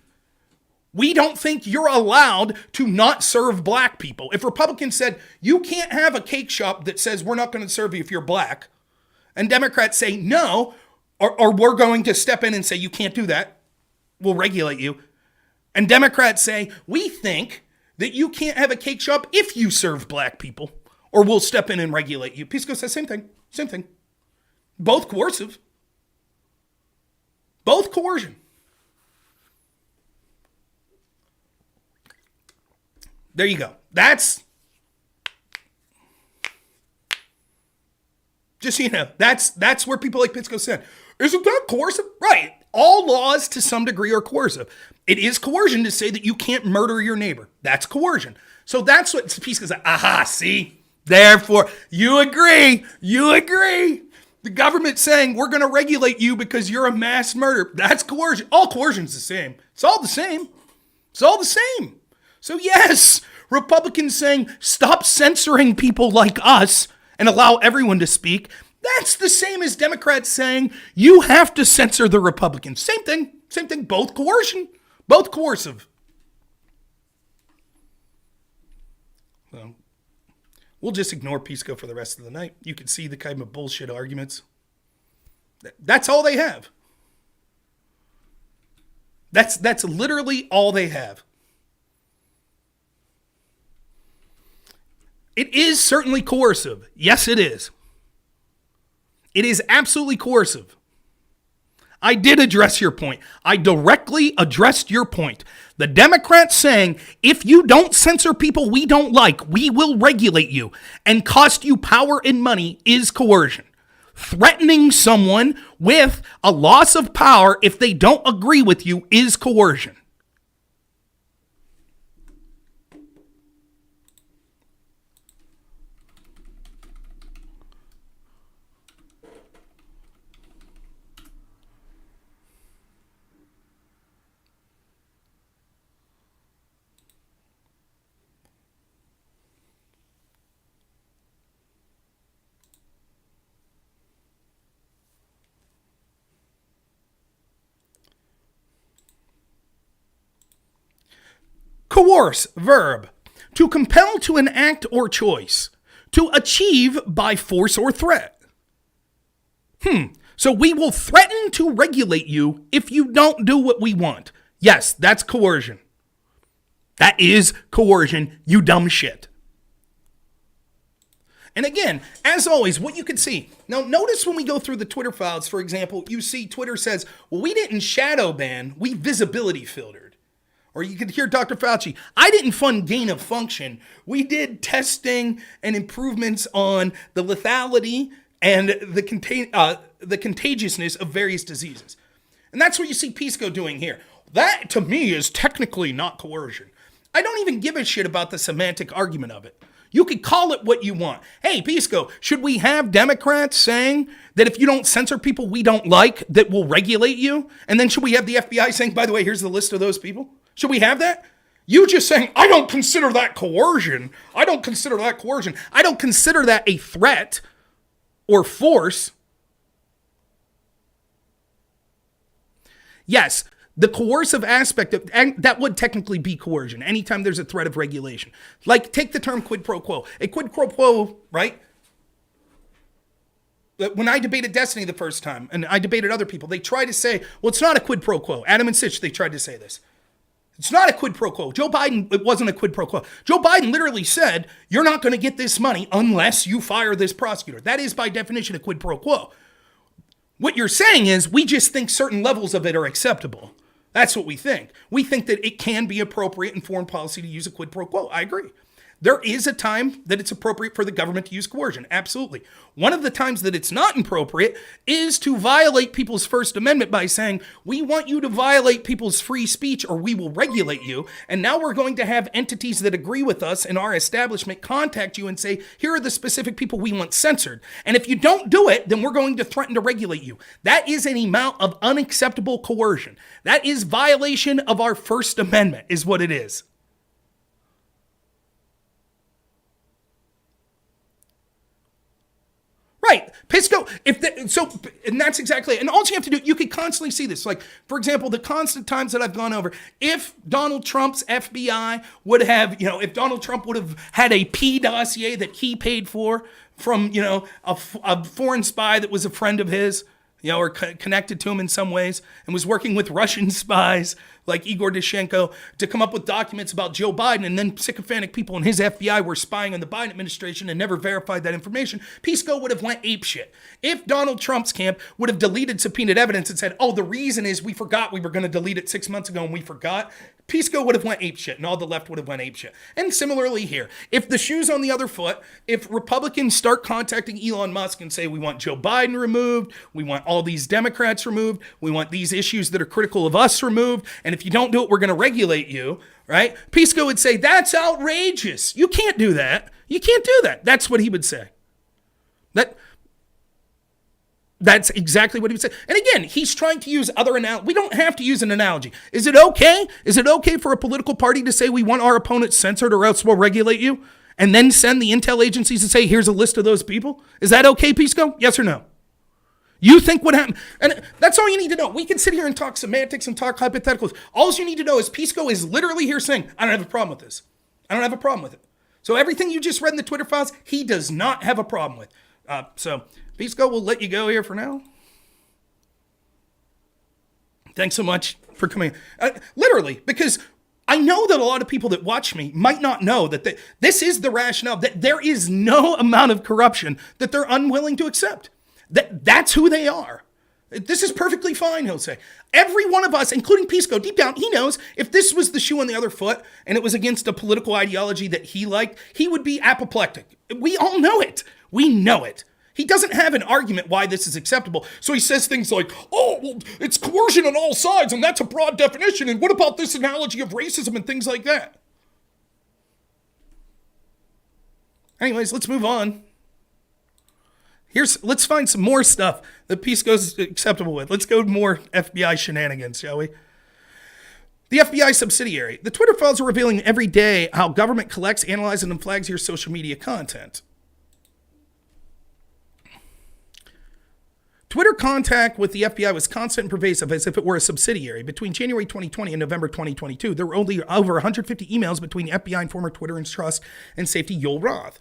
we don't think you're allowed to not serve black people. If Republicans said, you can't have a cake shop that says we're not going to serve you if you're black, and Democrats say no, or we're going to step in and say you can't do that, we'll regulate you, and Democrats say, we think that you can't have a cake shop if you serve black people, or we'll step in and regulate you. Pisco says same thing. Both coercive. Both coercion. There you go. That's, just so you know, that's where people like Pisco said, isn't that coercive? Right. All laws to some degree are coercive. It is coercion to say that you can't murder your neighbor. That's coercion. So that's what Pisco said. Aha, see? Therefore, you agree. The government saying we're going to regulate you because you're a mass murderer. That's coercion. All coercion's the same. It's all the same. So yes, Republicans saying stop censoring people like us and allow everyone to speak. That's the same as Democrats saying you have to censor the Republicans. Same thing. Both coercion, both coercive. So we'll just ignore Pisco for the rest of the night. You can see the kind of bullshit arguments. That's all they have. That's literally all they have. It is certainly coercive. Yes, it is. It is absolutely coercive. I did address your point. I directly addressed your point. The Democrats saying, if you don't censor people we don't like, we will regulate you and cost you power and money is coercion. Threatening someone with a loss of power if they don't agree with you is coercion. Coerce, verb, to compel to an act or choice, to achieve by force or threat. So we will threaten to regulate you if you don't do what we want. Yes, that's coercion. That is coercion, you dumb shit. And again, as always, what you can see. Now, notice when we go through the Twitter files, for example, you see Twitter says, well, we didn't shadow ban, we visibility filtered. Or you could hear Dr. Fauci, I didn't fund gain of function. We did testing and improvements on the lethality and the contagiousness of various diseases. And that's what you see Pisco doing here. That, to me, is technically not coercion. I don't even give a shit about the semantic argument of it. You could call it what you want. Hey, Pisco, should we have Democrats saying that if you don't censor people we don't like, that we'll regulate you? And then should we have the FBI saying, by the way, here's the list of those people? Should we have that? You just saying, I don't consider that coercion. I don't consider that coercion. I don't consider that a threat or force. Yes, the coercive aspect of that would technically be coercion anytime there's a threat of regulation. Like, take the term quid pro quo. A quid pro quo, right? When I debated Destiny the first time, and I debated other people, they tried to say, well, it's not a quid pro quo. Adam and Sitch, they tried to say this. It's not a quid pro quo. Joe Biden, it wasn't a quid pro quo. Joe Biden literally said, you're not going to get this money unless you fire this prosecutor. That is by definition a quid pro quo. What you're saying is we just think certain levels of it are acceptable. That's what we think. We think that it can be appropriate in foreign policy to use a quid pro quo. I agree. There is a time that it's appropriate for the government to use coercion. Absolutely. One of the times that it's not appropriate is to violate people's First Amendment by saying, we want you to violate people's free speech or we will regulate you. And now we're going to have entities that agree with us in our establishment contact you and say, here are the specific people we want censored. And if you don't do it, then we're going to threaten to regulate you. That is an amount of unacceptable coercion. That is violation of our First Amendment is what it is. Right. Pisco, and that's exactly it. And all you have to do, you could constantly see this. Like, for example, the constant times that I've gone over, if Donald Trump's FBI would have, if Donald Trump would have had a P dossier that he paid for from, a foreign spy that was a friend of his, or connected to him in some ways, and was working with Russian spies like Igor Dushenko to come up with documents about Joe Biden, and then sycophantic people in his FBI were spying on the Biden administration and never verified that information, Pisco would have went apeshit. If Donald Trump's camp would have deleted subpoenaed evidence and said, oh, the reason is we forgot we were going to delete it 6 months ago and we forgot, Pisco would have went apeshit and all the left would have went apeshit. And similarly here, if the shoe's on the other foot, if Republicans start contacting Elon Musk and say, we want Joe Biden removed, we want all these Democrats removed, we want these issues that are critical of us removed, and if you don't do it, we're going to regulate you, right? Pisco would say, that's outrageous. You can't do that. You can't do that. That's what he would say. That's exactly what he would say. And again, he's trying to use other analogies. We don't have to use an analogy. Is it okay? Is it okay for a political party to say we want our opponents censored or else we'll regulate you? And then send the intel agencies to say, here's a list of those people? Is that okay, Pisco? Yes or no? You think what happened? And that's all you need to know. We can sit here and talk semantics and talk hypotheticals. All you need to know is Pisco is literally here saying, I don't have a problem with this. I don't have a problem with it. So everything you just read in the Twitter files, he does not have a problem with. So Pisco, we'll let you go here for now. Thanks so much. for coming. Literally, because I know that a lot of people that watch me might not know that this is the rationale, that there is no amount of corruption that they're unwilling to accept. That's who they are. This is perfectly fine, he'll say. Every one of us, including Pisco, deep down, he knows if this was the shoe on the other foot and it was against a political ideology that he liked, he would be apoplectic. We all know it. We know it. He doesn't have an argument why this is acceptable. So he says things like, oh, well, it's coercion on all sides, and that's a broad definition. And what about this analogy of racism and things like that? Anyways, let's move on. Let's find some more stuff that Pisco's acceptable with. Let's go more FBI shenanigans, shall we? The FBI subsidiary. The Twitter files are revealing every day how government collects, analyzes, and flags your social media content. Twitter contact with the FBI was constant and pervasive as if it were a subsidiary. Between January 2020 and November 2022, there were only over 150 emails between FBI and former Twitter and Trust and Safety Yoel Roth.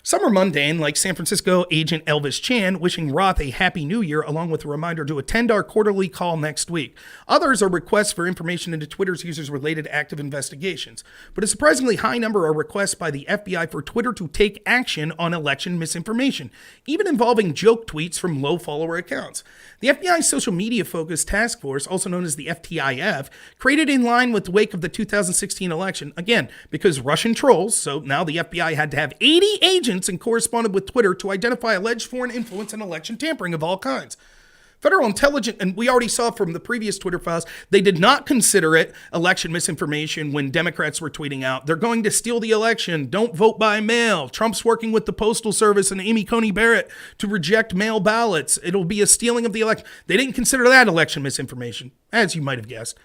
Some are mundane, like San Francisco agent Elvis Chan wishing Roth a happy new year, along with a reminder to attend our quarterly call next week. Others are requests for information into Twitter's users' related active investigations. But a surprisingly high number are requests by the FBI for Twitter to take action on election misinformation, even involving joke tweets from low follower accounts. The FBI's social media focused task force, also known as the FTIF, created in line with the wake of the 2016 election, again, because Russian trolls, so now the FBI had to have 80 agents and corresponded with Twitter to identify alleged foreign influence and election tampering of all kinds. Federal intelligence, and we already saw from the previous Twitter files, they did not consider it election misinformation when Democrats were tweeting out, they're going to steal the election, don't vote by mail, Trump's working with the Postal Service and Amy Coney Barrett to reject mail ballots, it'll be a stealing of the election. They didn't consider that election misinformation, as you might have guessed.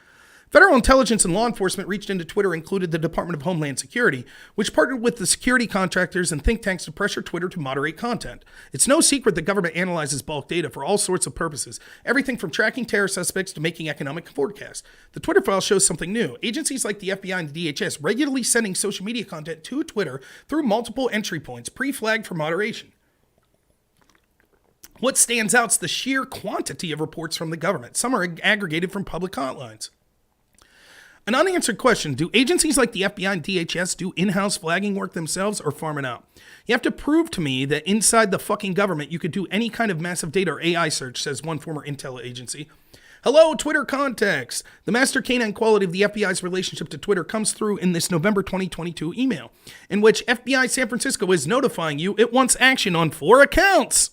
Federal intelligence and law enforcement reached into Twitter included the Department of Homeland Security, which partnered with the security contractors and think tanks to pressure Twitter to moderate content. It's no secret the government analyzes bulk data for all sorts of purposes, everything from tracking terror suspects to making economic forecasts. The Twitter file shows something new. Agencies like the FBI and the DHS regularly sending social media content to Twitter through multiple entry points, pre-flagged for moderation. What stands out is the sheer quantity of reports from the government. Some are aggregated from public hotlines. An unanswered question, do agencies like the FBI and DHS do in-house flagging work themselves or farm it out? You have to prove to me that inside the fucking government you could do any kind of massive data or AI search, says one former intel agency. Hello, Twitter context. The master canine quality of the FBI's relationship to Twitter comes through in this November 2022 email, in which FBI San Francisco is notifying you it wants action on 4 accounts.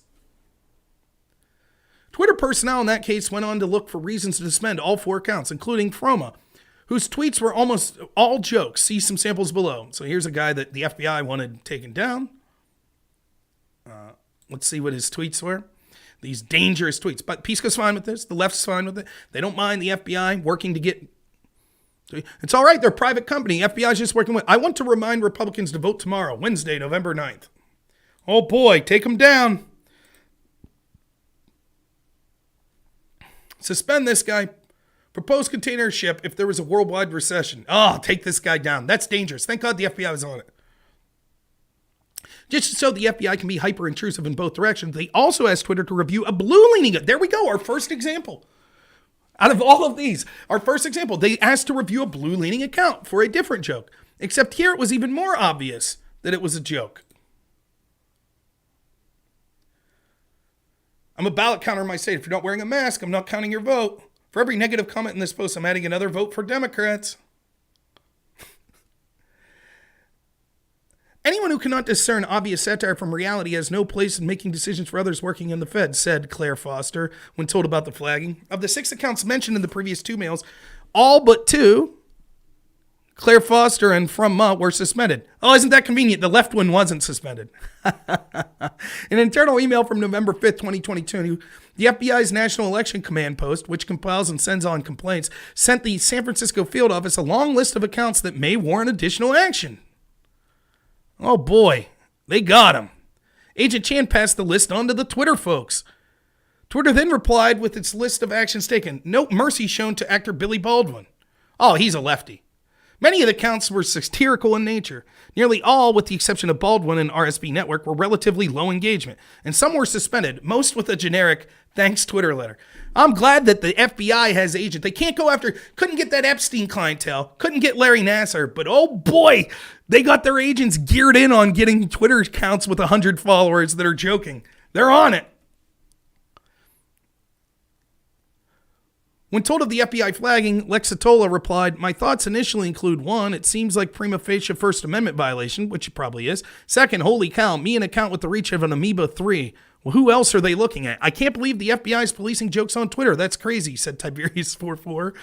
Twitter personnel in that case went on to look for reasons to suspend all 4 accounts, including Froma, whose tweets were almost all jokes. See some samples below. So here's a guy that the FBI wanted taken down. Let's see what his tweets were. These dangerous tweets. But Pisco's fine with this. The left's fine with it. They don't mind the FBI working to get... It's all right. They're a private company. FBI's just working with... I want to remind Republicans to vote tomorrow, Wednesday, November 9th. Oh boy, take them down. Suspend this guy. Propose container ship if there was a worldwide recession. Oh, take this guy down. That's dangerous. Thank God the FBI was on it. Just so the FBI can be hyper-intrusive in both directions, they also asked Twitter to review a blue-leaning... There we go, our first example. Out of all of these, our first example, they asked to review a blue-leaning account for a different joke. Except here it was even more obvious that it was a joke. I'm a ballot counter in my state. If you're not wearing a mask, I'm not counting your vote. For every negative comment in this post, I'm adding another vote for Democrats. Anyone who cannot discern obvious satire from reality has no place in making decisions for others working in the Fed, said Claire Foster when told about the flagging. Of the 6 accounts mentioned in the previous 2 mails, all but 2, Claire Foster and From were suspended. Oh, isn't that convenient? The left one wasn't suspended. An internal email from November 5th, 2022, the FBI's National Election Command Post, which compiles and sends on complaints, sent the San Francisco field office a long list of accounts that may warrant additional action. Oh boy, they got him. Agent Chan passed the list on to the Twitter folks. Twitter then replied with its list of actions taken. No mercy shown to actor Billy Baldwin. Oh, he's a lefty. Many of the accounts were satirical in nature. Nearly all, with the exception of Baldwin and RSB Network, were relatively low engagement, and some were suspended, most with a generic thanks Twitter letter. I'm glad that the FBI has agents. They can't go after, couldn't get that Epstein clientele, couldn't get Larry Nassar, but oh boy, they got their agents geared in on getting Twitter accounts with 100 followers that are joking. They're on it. When told of the FBI flagging, Lexitola replied, "My thoughts initially include 1, it seems like prima facie First Amendment violation," which it probably is. 2nd, holy cow, me an account with the reach of an amoeba 3. Well, who else are they looking at? I can't believe the FBI is policing jokes on Twitter. That's crazy, said Tiberius44.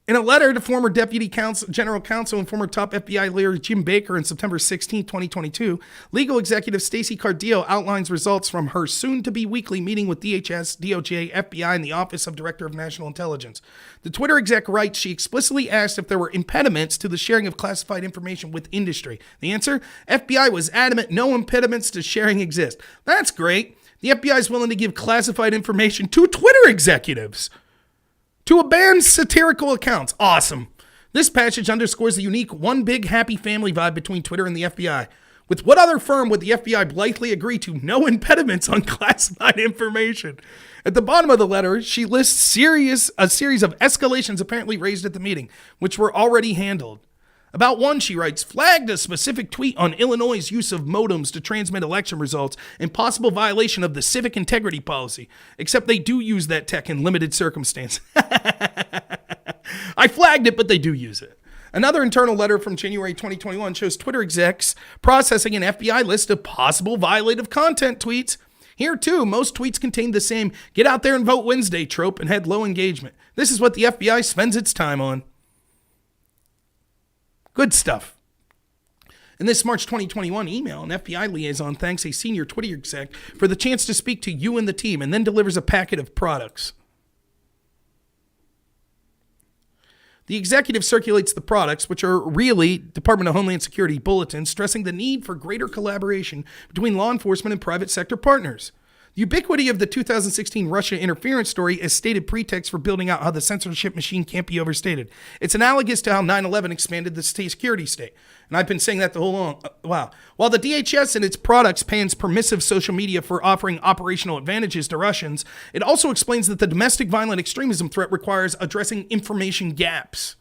In a letter to former Deputy General Counsel and former top FBI lawyer Jim Baker on September 16, 2022, legal executive Stacey Cardillo outlines results from her soon-to-be weekly meeting with DHS, DOJ, FBI, and the Office of Director of National Intelligence. The Twitter exec writes she explicitly asked if there were impediments to the sharing of classified information with industry. The answer? FBI was adamant no impediments to sharing exist. That's great. The FBI is willing to give classified information to Twitter executives to ban satirical accounts. Awesome. This passage underscores the unique one big happy family vibe between Twitter and the FBI. With what other firm would the FBI blithely agree to no impediments on classified information? At the bottom of the letter, she lists a series of escalations apparently raised at the meeting, which were already handled. About one, she writes, flagged a specific tweet on Illinois' use of modems to transmit election results and possible violation of the civic integrity policy, except they do use that tech in limited circumstances. I flagged it, but they do use it. Another internal letter from January 2021 shows Twitter execs processing an FBI list of possible violative content tweets. Here, too, most tweets contain the same get out there and vote Wednesday trope and had low engagement. This is what the FBI spends its time on. Good stuff. In this March 2021 email, an FBI liaison thanks a senior Twitter exec for the chance to speak to you and the team and then delivers a packet of products. The executive circulates the products, which are really Department of Homeland Security bulletins stressing the need for greater collaboration between law enforcement and private sector partners. The ubiquity of the 2016 Russia interference story is stated pretext for building out how the censorship machine can't be overstated. It's analogous to how 9/11 expanded the security state. And I've been saying that the whole long while. While the DHS and its products pans permissive social media for offering operational advantages to Russians, it also explains that the domestic violent extremism threat requires addressing information gaps.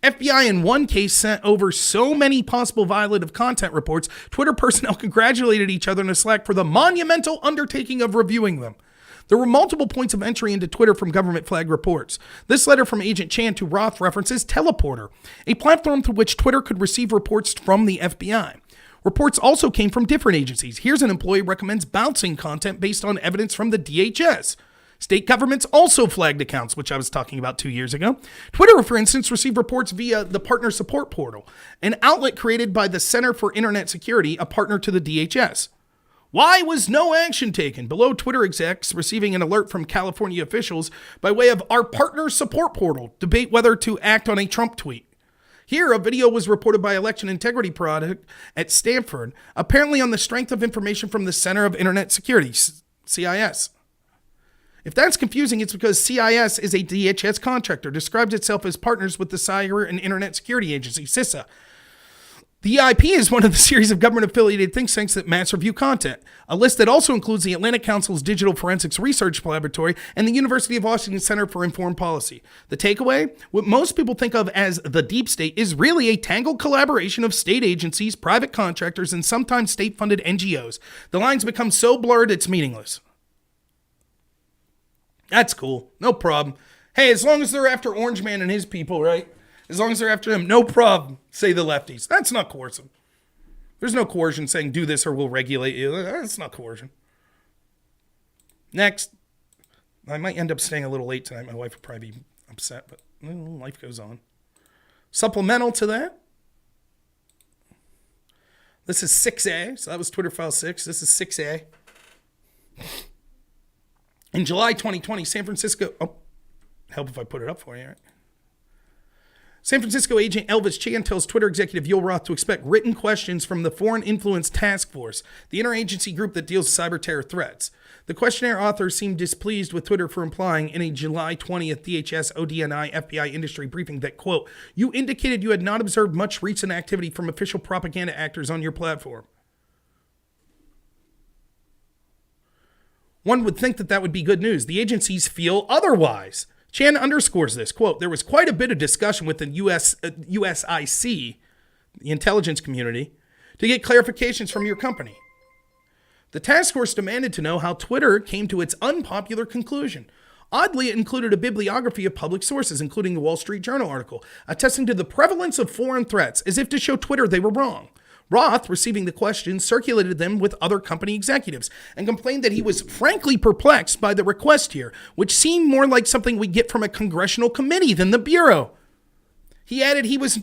FBI in one case sent over so many possible violative content reports, Twitter personnel congratulated each other in a Slack for the monumental undertaking of reviewing them. There were multiple points of entry into Twitter from government flag reports. This letter from Agent Chan to Roth references Teleporter, a platform through which Twitter could receive reports from the FBI. Reports also came from different agencies. Here's an employee recommends bouncing content based on evidence from the DHS. State governments also flagged accounts, which I was talking about 2 years ago. Twitter, for instance, received reports via the Partner Support Portal, an outlet created by the Center for Internet Security, a partner to the DHS. Why was no action taken? Below, Twitter execs receiving an alert from California officials by way of our Partner Support Portal, debate whether to act on a Trump tweet. Here, a video was reported by Election Integrity Project at Stanford, apparently on the strength of information from the Center of Internet Security, CIS. If that's confusing, it's because CIS is a DHS contractor, describes itself as partners with the Cyber and Internet Security Agency, CISA. The EIP is one of the series of government-affiliated think tanks that mass review content, a list that also includes the Atlantic Council's Digital Forensics Research Laboratory and the University of Washington Center for Informed Policy. The takeaway? What most people think of as the deep state is really a tangled collaboration of state agencies, private contractors, and sometimes state-funded NGOs. The lines become so blurred it's meaningless. That's cool. No problem. Hey, as long as they're after Orange Man and his people, right? As long as they're after him, no problem, say the lefties. That's not coercive. There's no coercion saying do this or we'll regulate you. That's not coercion. Next. I might end up staying a little late tonight. My wife will probably be upset, but life goes on. Supplemental to that. This is 6A. So that was Twitter file 6. This is 6A. In July 2020, San Francisco, help if I put it up for you, right? San Francisco agent Elvis Chan tells Twitter executive Yoel Roth to expect written questions from the Foreign Influence Task Force, the interagency group that deals with cyber terror threats. The questionnaire authors seemed displeased with Twitter for implying in a July 20th DHS ODNI FBI industry briefing that, quote, you indicated you had not observed much recent activity from official propaganda actors on your platform. One would think that that would be good news. The agencies feel otherwise. Chan underscores this, quote, there was quite a bit of discussion with the USIC, the intelligence community, to get clarifications from your company. The task force demanded to know how Twitter came to its unpopular conclusion. Oddly, it included a bibliography of public sources, including the Wall Street Journal article, attesting to the prevalence of foreign threats, as if to show Twitter they were wrong. Roth, receiving the questions, circulated them with other company executives and complained that he was frankly perplexed by the request here, which seemed more like something we get from a congressional committee than the Bureau. He added he was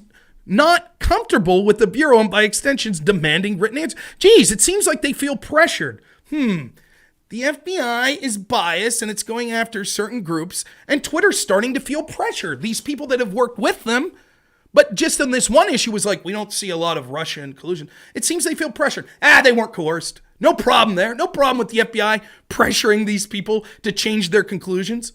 not comfortable with the Bureau and by extensions demanding written answers. Geez, it seems like they feel pressured. The FBI is biased and it's going after certain groups, and Twitter's starting to feel pressure. These people that have worked with them, but just on this one issue was like, we don't see a lot of Russian collusion. It seems they feel pressured. They weren't coerced. No problem there. No problem with the FBI pressuring these people to change their conclusions.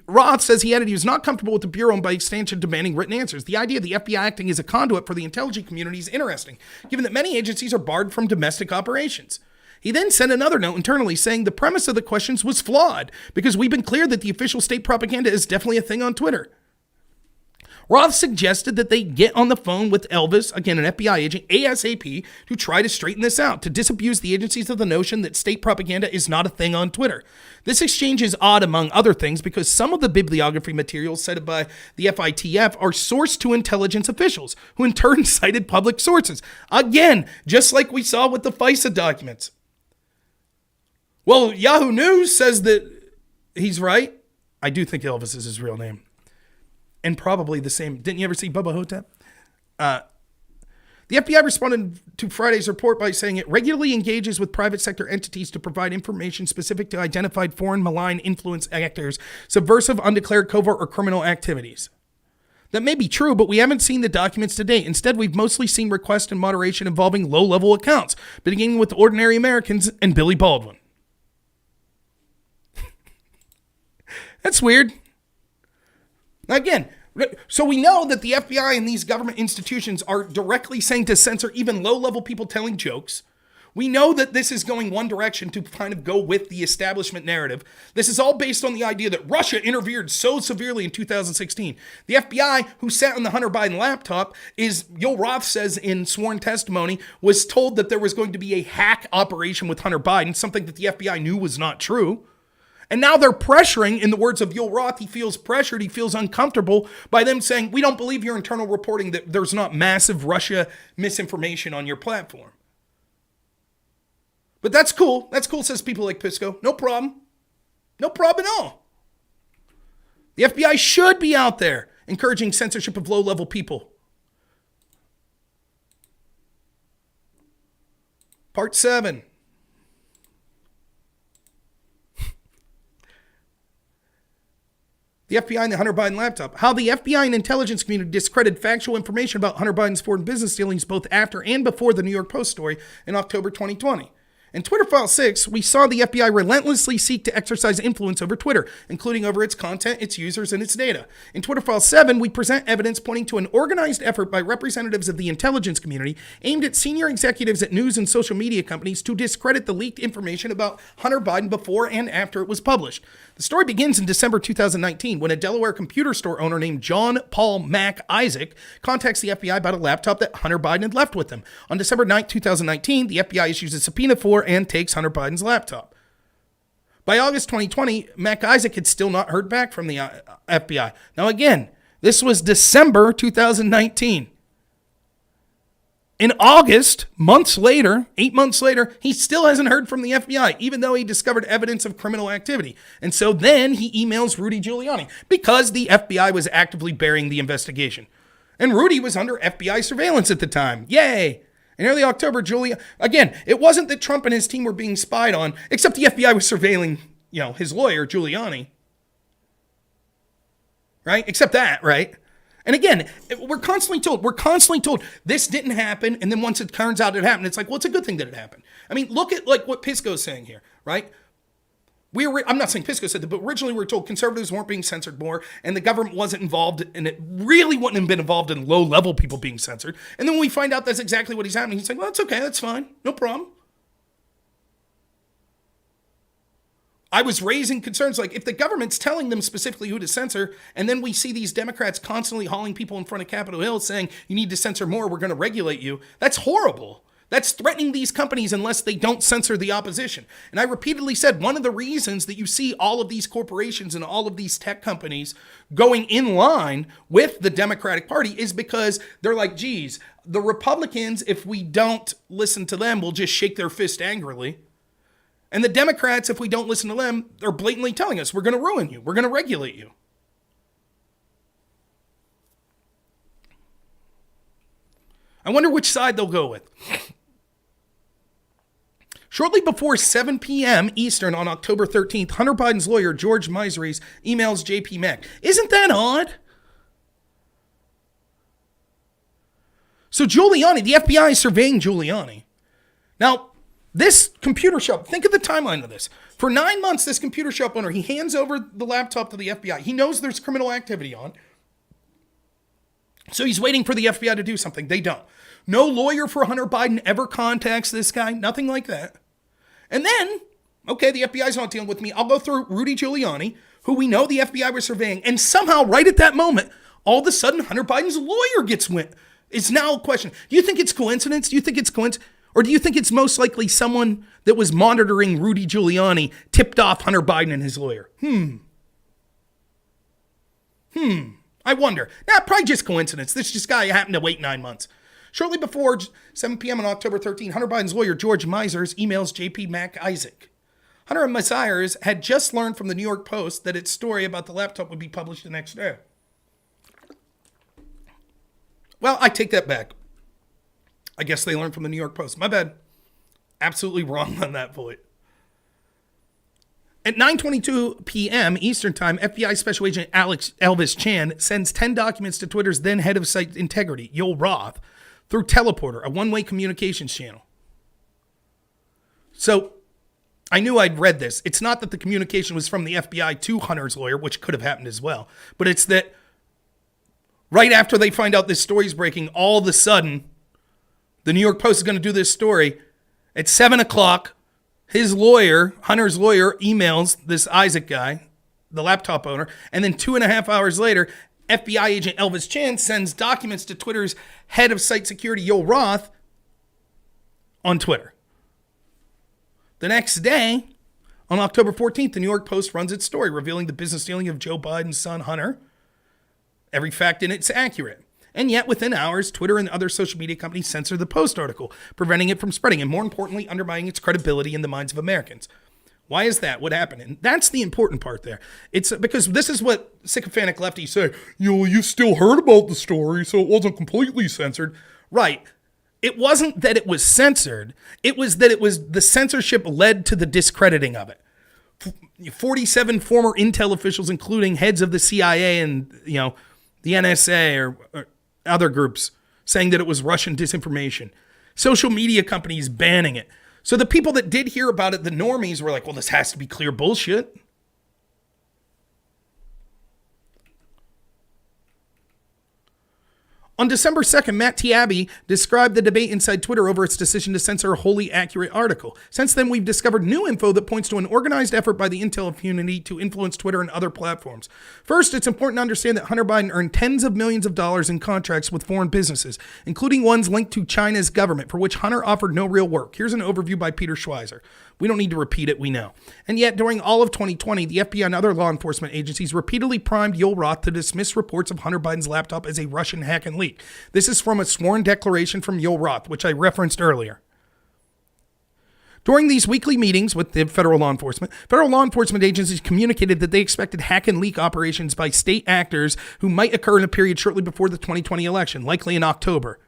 Roth says he added he was not comfortable with the Bureau and by extension demanding written answers. The idea of the FBI acting as a conduit for the intelligence community is interesting, given that many agencies are barred from domestic operations. He then sent another note internally saying the premise of the questions was flawed because we've been clear that the official state propaganda is definitely a thing on Twitter. Roth suggested that they get on the phone with Elvis, again an FBI agent, ASAP, to try to straighten this out, to disabuse the agencies of the notion that state propaganda is not a thing on Twitter. This exchange is odd among other things because some of the bibliography materials cited by the FITF are sourced to intelligence officials, who in turn cited public sources. Again, just like we saw with the FISA documents. Well, Yahoo News says that he's right. I do think Elvis is his real name. And probably the same. Didn't you ever see Bubba Hotep? The FBI responded to Friday's report by saying it regularly engages with private sector entities to provide information specific to identified foreign malign influence actors, subversive, undeclared, covert, or criminal activities. That may be true, but we haven't seen the documents to date. Instead, we've mostly seen requests and moderation involving low-level accounts, beginning with ordinary Americans and Billy Baldwin. That's weird. Again, so we know that the FBI and these government institutions are directly saying to censor even low-level people telling jokes. We know that this is going one direction to kind of go with the establishment narrative. This is all based on the idea that Russia interfered so severely in 2016. The FBI, who sat on the Hunter Biden laptop, Yoel Roth says in sworn testimony, was told that there was going to be a hack operation with Hunter Biden, something that the FBI knew was not true. And now they're pressuring, in the words of Yoel Roth, he feels pressured, he feels uncomfortable by them saying, we don't believe your internal reporting that there's not massive Russia misinformation on your platform. But that's cool. That's cool, says people like Pisco. No problem. No problem at all. The FBI should be out there encouraging censorship of low-level people. Part 7. The FBI and the Hunter Biden laptop. How the FBI and intelligence community discredited factual information about Hunter Biden's foreign business dealings both after and before the New York Post story in October 2020. In Twitter File 6, we saw the FBI relentlessly seek to exercise influence over Twitter, including over its content, its users, and its data. In Twitter File 7, we present evidence pointing to an organized effort by representatives of the intelligence community aimed at senior executives at news and social media companies to discredit the leaked information about Hunter Biden before and after it was published. The story begins in December 2019 when a Delaware computer store owner named John Paul Mac Isaac contacts the FBI about a laptop that Hunter Biden had left with him. On December 9, 2019, the FBI issues a subpoena for and takes Hunter Biden's laptop. By August 2020, Mac Isaac had still not heard back from the FBI. Now again, this was December 2019. In August, months later, 8 months later, he still hasn't heard from the FBI, even though he discovered evidence of criminal activity. And so then he emails Rudy Giuliani because the FBI was actively burying the investigation. And Rudy was under FBI surveillance at the time. Yay! In early October, again, it wasn't that Trump and his team were being spied on, except the FBI was surveilling, his lawyer, Giuliani. right? Except that, right? And again, we're constantly told this didn't happen. And then once it turns out it happened, it's like, well, it's a good thing that it happened. I mean, look at like what Pisco's saying here, right? I'm not saying Pisco said that, but originally we were told conservatives weren't being censored more and the government wasn't involved, and it really wouldn't have been involved in low-level people being censored. And then when we find out that's exactly what he's happening, he's like, well, it's okay, that's fine, no problem. I was raising concerns like if the government's telling them specifically who to censor, and then we see these Democrats constantly hauling people in front of Capitol Hill saying, you need to censor more, we're going to regulate you, that's horrible. That's threatening these companies unless they don't censor the opposition. And I repeatedly said one of the reasons that you see all of these corporations and all of these tech companies going in line with the Democratic Party is because they're like, geez, the Republicans, if we don't listen to them, will just shake their fist angrily. And the Democrats, if we don't listen to them, they're blatantly telling us, we're going to ruin you. We're going to regulate you. I wonder which side they'll go with. Shortly before 7 p.m. Eastern on October 13th, Hunter Biden's lawyer, George Miseries, emails JP Mack. Isn't that odd? So Giuliani, the FBI is surveying Giuliani. Now, this computer shop, think of the timeline of this. For 9 months, this computer shop owner, he hands over the laptop to the FBI. He knows there's criminal activity on. So he's waiting for the FBI to do something. They don't. No lawyer for Hunter Biden ever contacts this guy. Nothing like that. And then, okay, the FBI's not dealing with me. I'll go through Rudy Giuliani, who we know the FBI was surveying. And somehow, right at that moment, all of a sudden, Hunter Biden's lawyer gets went. It's now a question. Do you think it's coincidence? Do you think it's coincidence? Or do you think it's most likely someone that was monitoring Rudy Giuliani tipped off Hunter Biden and his lawyer? I wonder. Probably just coincidence. This guy happened to wait 9 months. Shortly before 7 p.m. on October 13, Hunter Biden's lawyer, George Misers, emails JP Mack Isaac. Hunter and Misers had just learned from the New York Post that its story about the laptop would be published the next day. Well, I take that back. I guess they learned from the New York Post. My bad. Absolutely wrong on that point. At 9:22 p.m. Eastern Time, FBI Special Agent Elvis Chan sends 10 documents to Twitter's then head of site integrity, Yoel Roth, through Teleporter, a one-way communications channel. So I knew I'd read this. It's not that the communication was from the FBI to Hunter's lawyer, which could have happened as well, but it's that right after they find out this story's breaking, all of a sudden, the New York Post is going to do this story. At 7 o'clock, his lawyer, Hunter's lawyer, emails this Isaac guy, the laptop owner, and then 2.5 hours later, FBI agent Elvis Chan sends documents to Twitter's head of site security, Yoel Roth, on Twitter. The next day, on October 14th, the New York Post runs its story revealing the business dealing of Joe Biden's son, Hunter. Every fact in it's accurate. And yet, within hours, Twitter and other social media companies censor the Post article, preventing it from spreading and, more importantly, undermining its credibility in the minds of Americans. Why is that? What happened? And that's the important part there. It's because this is what sycophantic lefties say. You still heard about the story, so it wasn't completely censored. Right. It wasn't that it was censored. It was that the censorship led to the discrediting of it. 47 former intel officials, including heads of the CIA and, the NSA or other groups, saying that it was Russian disinformation. Social media companies banning it. So the people that did hear about it, the normies, were like, well, this has to be clear bullshit. On December 2nd, Matt Taibbi described the debate inside Twitter over its decision to censor a wholly accurate article. Since then, we've discovered new info that points to an organized effort by the intel community to influence Twitter and other platforms. First, it's important to understand that Hunter Biden earned tens of millions of dollars in contracts with foreign businesses, including ones linked to China's government, for which Hunter offered no real work. Here's an overview by Peter Schweizer. We don't need to repeat it, we know. And yet, during all of 2020, the FBI and other law enforcement agencies repeatedly primed Yoel Roth to dismiss reports of Hunter Biden's laptop as a Russian hack and leak. This is from a sworn declaration from Yoel Roth, which I referenced earlier. During these weekly meetings with the federal law enforcement agencies communicated that they expected hack and leak operations by state actors who might occur in a period shortly before the 2020 election, likely in October.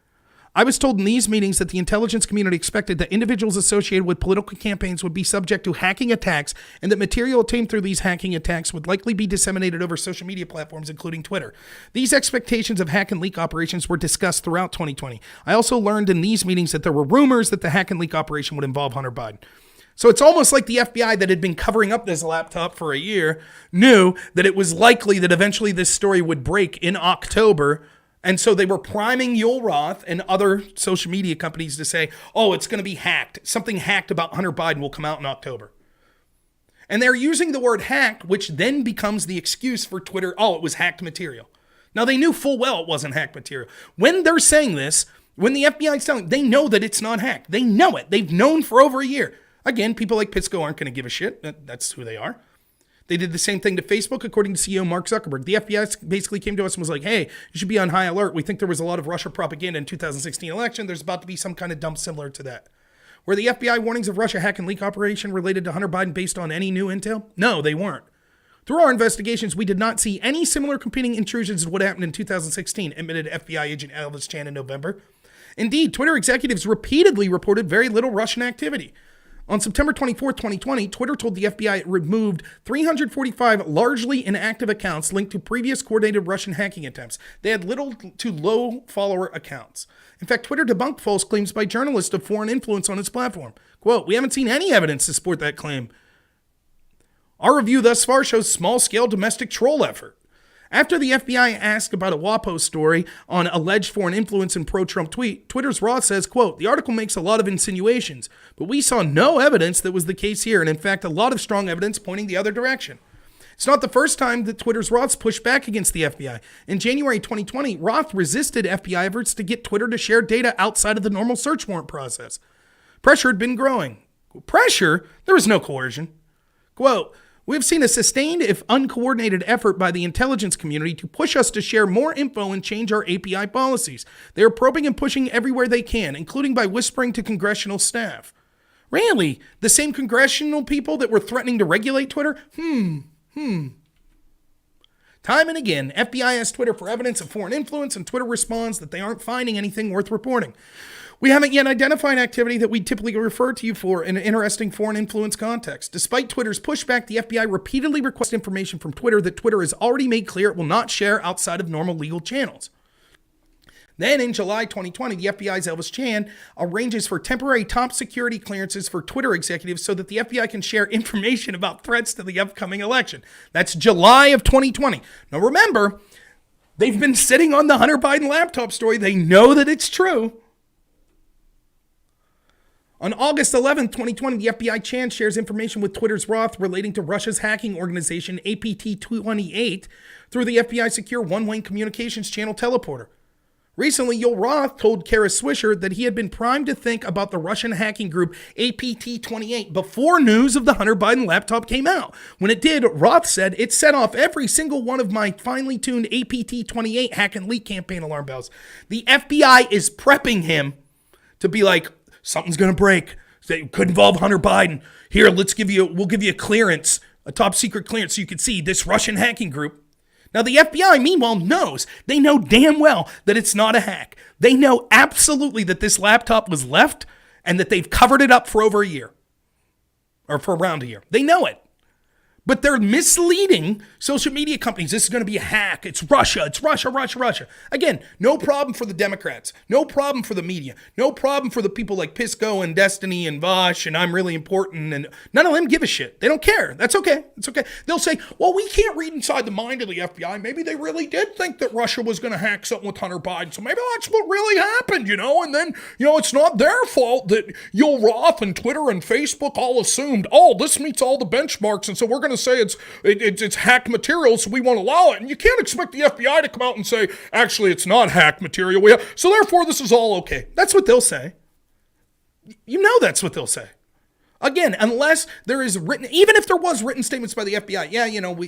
I was told in these meetings that the intelligence community expected that individuals associated with political campaigns would be subject to hacking attacks and that material obtained through these hacking attacks would likely be disseminated over social media platforms, including Twitter. These expectations of hack and leak operations were discussed throughout 2020. I also learned in these meetings that there were rumors that the hack and leak operation would involve Hunter Biden. So it's almost like the FBI that had been covering up this laptop for a year knew that it was likely that eventually this story would break in October. And so they were priming Yoel Roth and other social media companies to say, oh, it's going to be hacked. Something hacked about Hunter Biden will come out in October. And they're using the word hacked, which then becomes the excuse for Twitter. Oh, it was hacked material. Now, they knew full well it wasn't hacked material. When they're saying this, when the FBI is telling, they know that it's not hacked. They know it. They've known for over a year. Again, people like Pisco aren't going to give a shit. That's who they are. They did the same thing to Facebook, according to CEO Mark Zuckerberg. The FBI basically came to us and was like, hey, you should be on high alert. We think there was a lot of Russia propaganda in 2016 election. There's about to be some kind of dump similar to that. Were the FBI warnings of Russia hack and leak operation related to Hunter Biden based on any new intel? No, they weren't. Through our investigations, we did not see any similar competing intrusions as what happened in 2016, admitted FBI agent Elvis Chan in November. Indeed, Twitter executives repeatedly reported very little Russian activity. On September 24, 2020, Twitter told the FBI it removed 345 largely inactive accounts linked to previous coordinated Russian hacking attempts. They had little to low follower accounts. In fact, Twitter debunked false claims by journalists of foreign influence on its platform. Quote, we haven't seen any evidence to support that claim. Our review thus far shows small-scale domestic troll effort. After the FBI asked about a WAPO story on alleged foreign influence and pro-Trump tweet, Twitter's Roth says, quote, the article makes a lot of insinuations, but we saw no evidence that was the case here, and in fact, a lot of strong evidence pointing the other direction. It's not the first time that Twitter's Roth's pushed back against the FBI. In January 2020, Roth resisted FBI efforts to get Twitter to share data outside of the normal search warrant process. Pressure had been growing. Pressure? There was no coercion. Quote, we've seen a sustained, if uncoordinated, effort by the intelligence community to push us to share more info and change our API policies. They are probing and pushing everywhere they can, including by whispering to congressional staff. Really? The same congressional people that were threatening to regulate Twitter? Time and again, FBI asks Twitter for evidence of foreign influence, and Twitter responds that they aren't finding anything worth reporting. We haven't yet identified activity that we typically refer to you for in an interesting foreign influence context. Despite Twitter's pushback, the FBI repeatedly requests information from Twitter that Twitter has already made clear it will not share outside of normal legal channels. Then in July 2020, the FBI's Elvis Chan arranges for temporary top security clearances for Twitter executives so that the FBI can share information about threats to the upcoming election. That's July of 2020. Now remember, they've been sitting on the Hunter Biden laptop story. They know that it's true. On August 11, 2020, the FBI Chan shares information with Twitter's Roth relating to Russia's hacking organization APT-28 through the FBI secure one-way communications channel teleporter. Recently, Yoel Roth told Kara Swisher that he had been primed to think about the Russian hacking group APT-28 before news of the Hunter Biden laptop came out. When it did, Roth said, it set off every single one of my finely tuned APT-28 hack and leak campaign alarm bells. The FBI is prepping him to be like, something's going to break. It could involve Hunter Biden. Here, we'll give you a clearance, a top secret clearance so you can see this Russian hacking group. Now, the FBI, meanwhile, knows. They know damn well that it's not a hack. They know absolutely that this laptop was left and that they've covered it up for over a year or for around a year. They know it. But they're misleading social media companies. This is going to be a hack. It's Russia. It's Russia, Russia, Russia. Again, no problem for the Democrats. No problem for the media. No problem for the people like Pisco and Destiny and Vosh and I'm really important. And none of them give a shit. They don't care. That's okay. It's okay. They'll say, well, we can't read inside the mind of the FBI. Maybe they really did think that Russia was going to hack something with Hunter Biden. So maybe that's what really happened, And then, it's not their fault that Yoel Roth and Twitter and Facebook all assumed, oh, this meets all the benchmarks. And so we're going to say it's hacked material, so we won't allow it. And you can't expect the FBI to come out and say, actually, it's not hacked material. So therefore, this is all okay. That's what they'll say. That's what they'll say. Again, unless there is written, even if there was written statements by the FBI,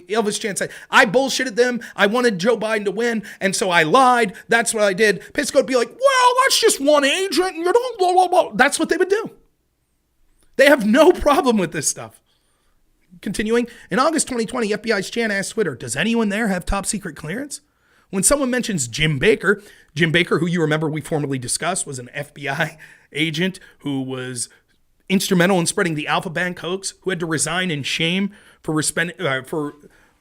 Elvis Chan said, I bullshitted them. I wanted Joe Biden to win, and so I lied. That's what I did. Pisco would be like, well, that's just one agent. Blah, blah, blah. That's what they would do. They have no problem with this stuff. Continuing, in August 2020, FBI's Chan asked Twitter, does anyone there have top secret clearance? When someone mentions Jim Baker, who you remember we formerly discussed, was an FBI agent who was instrumental in spreading the Alpha Bank hoax, who had to resign in shame for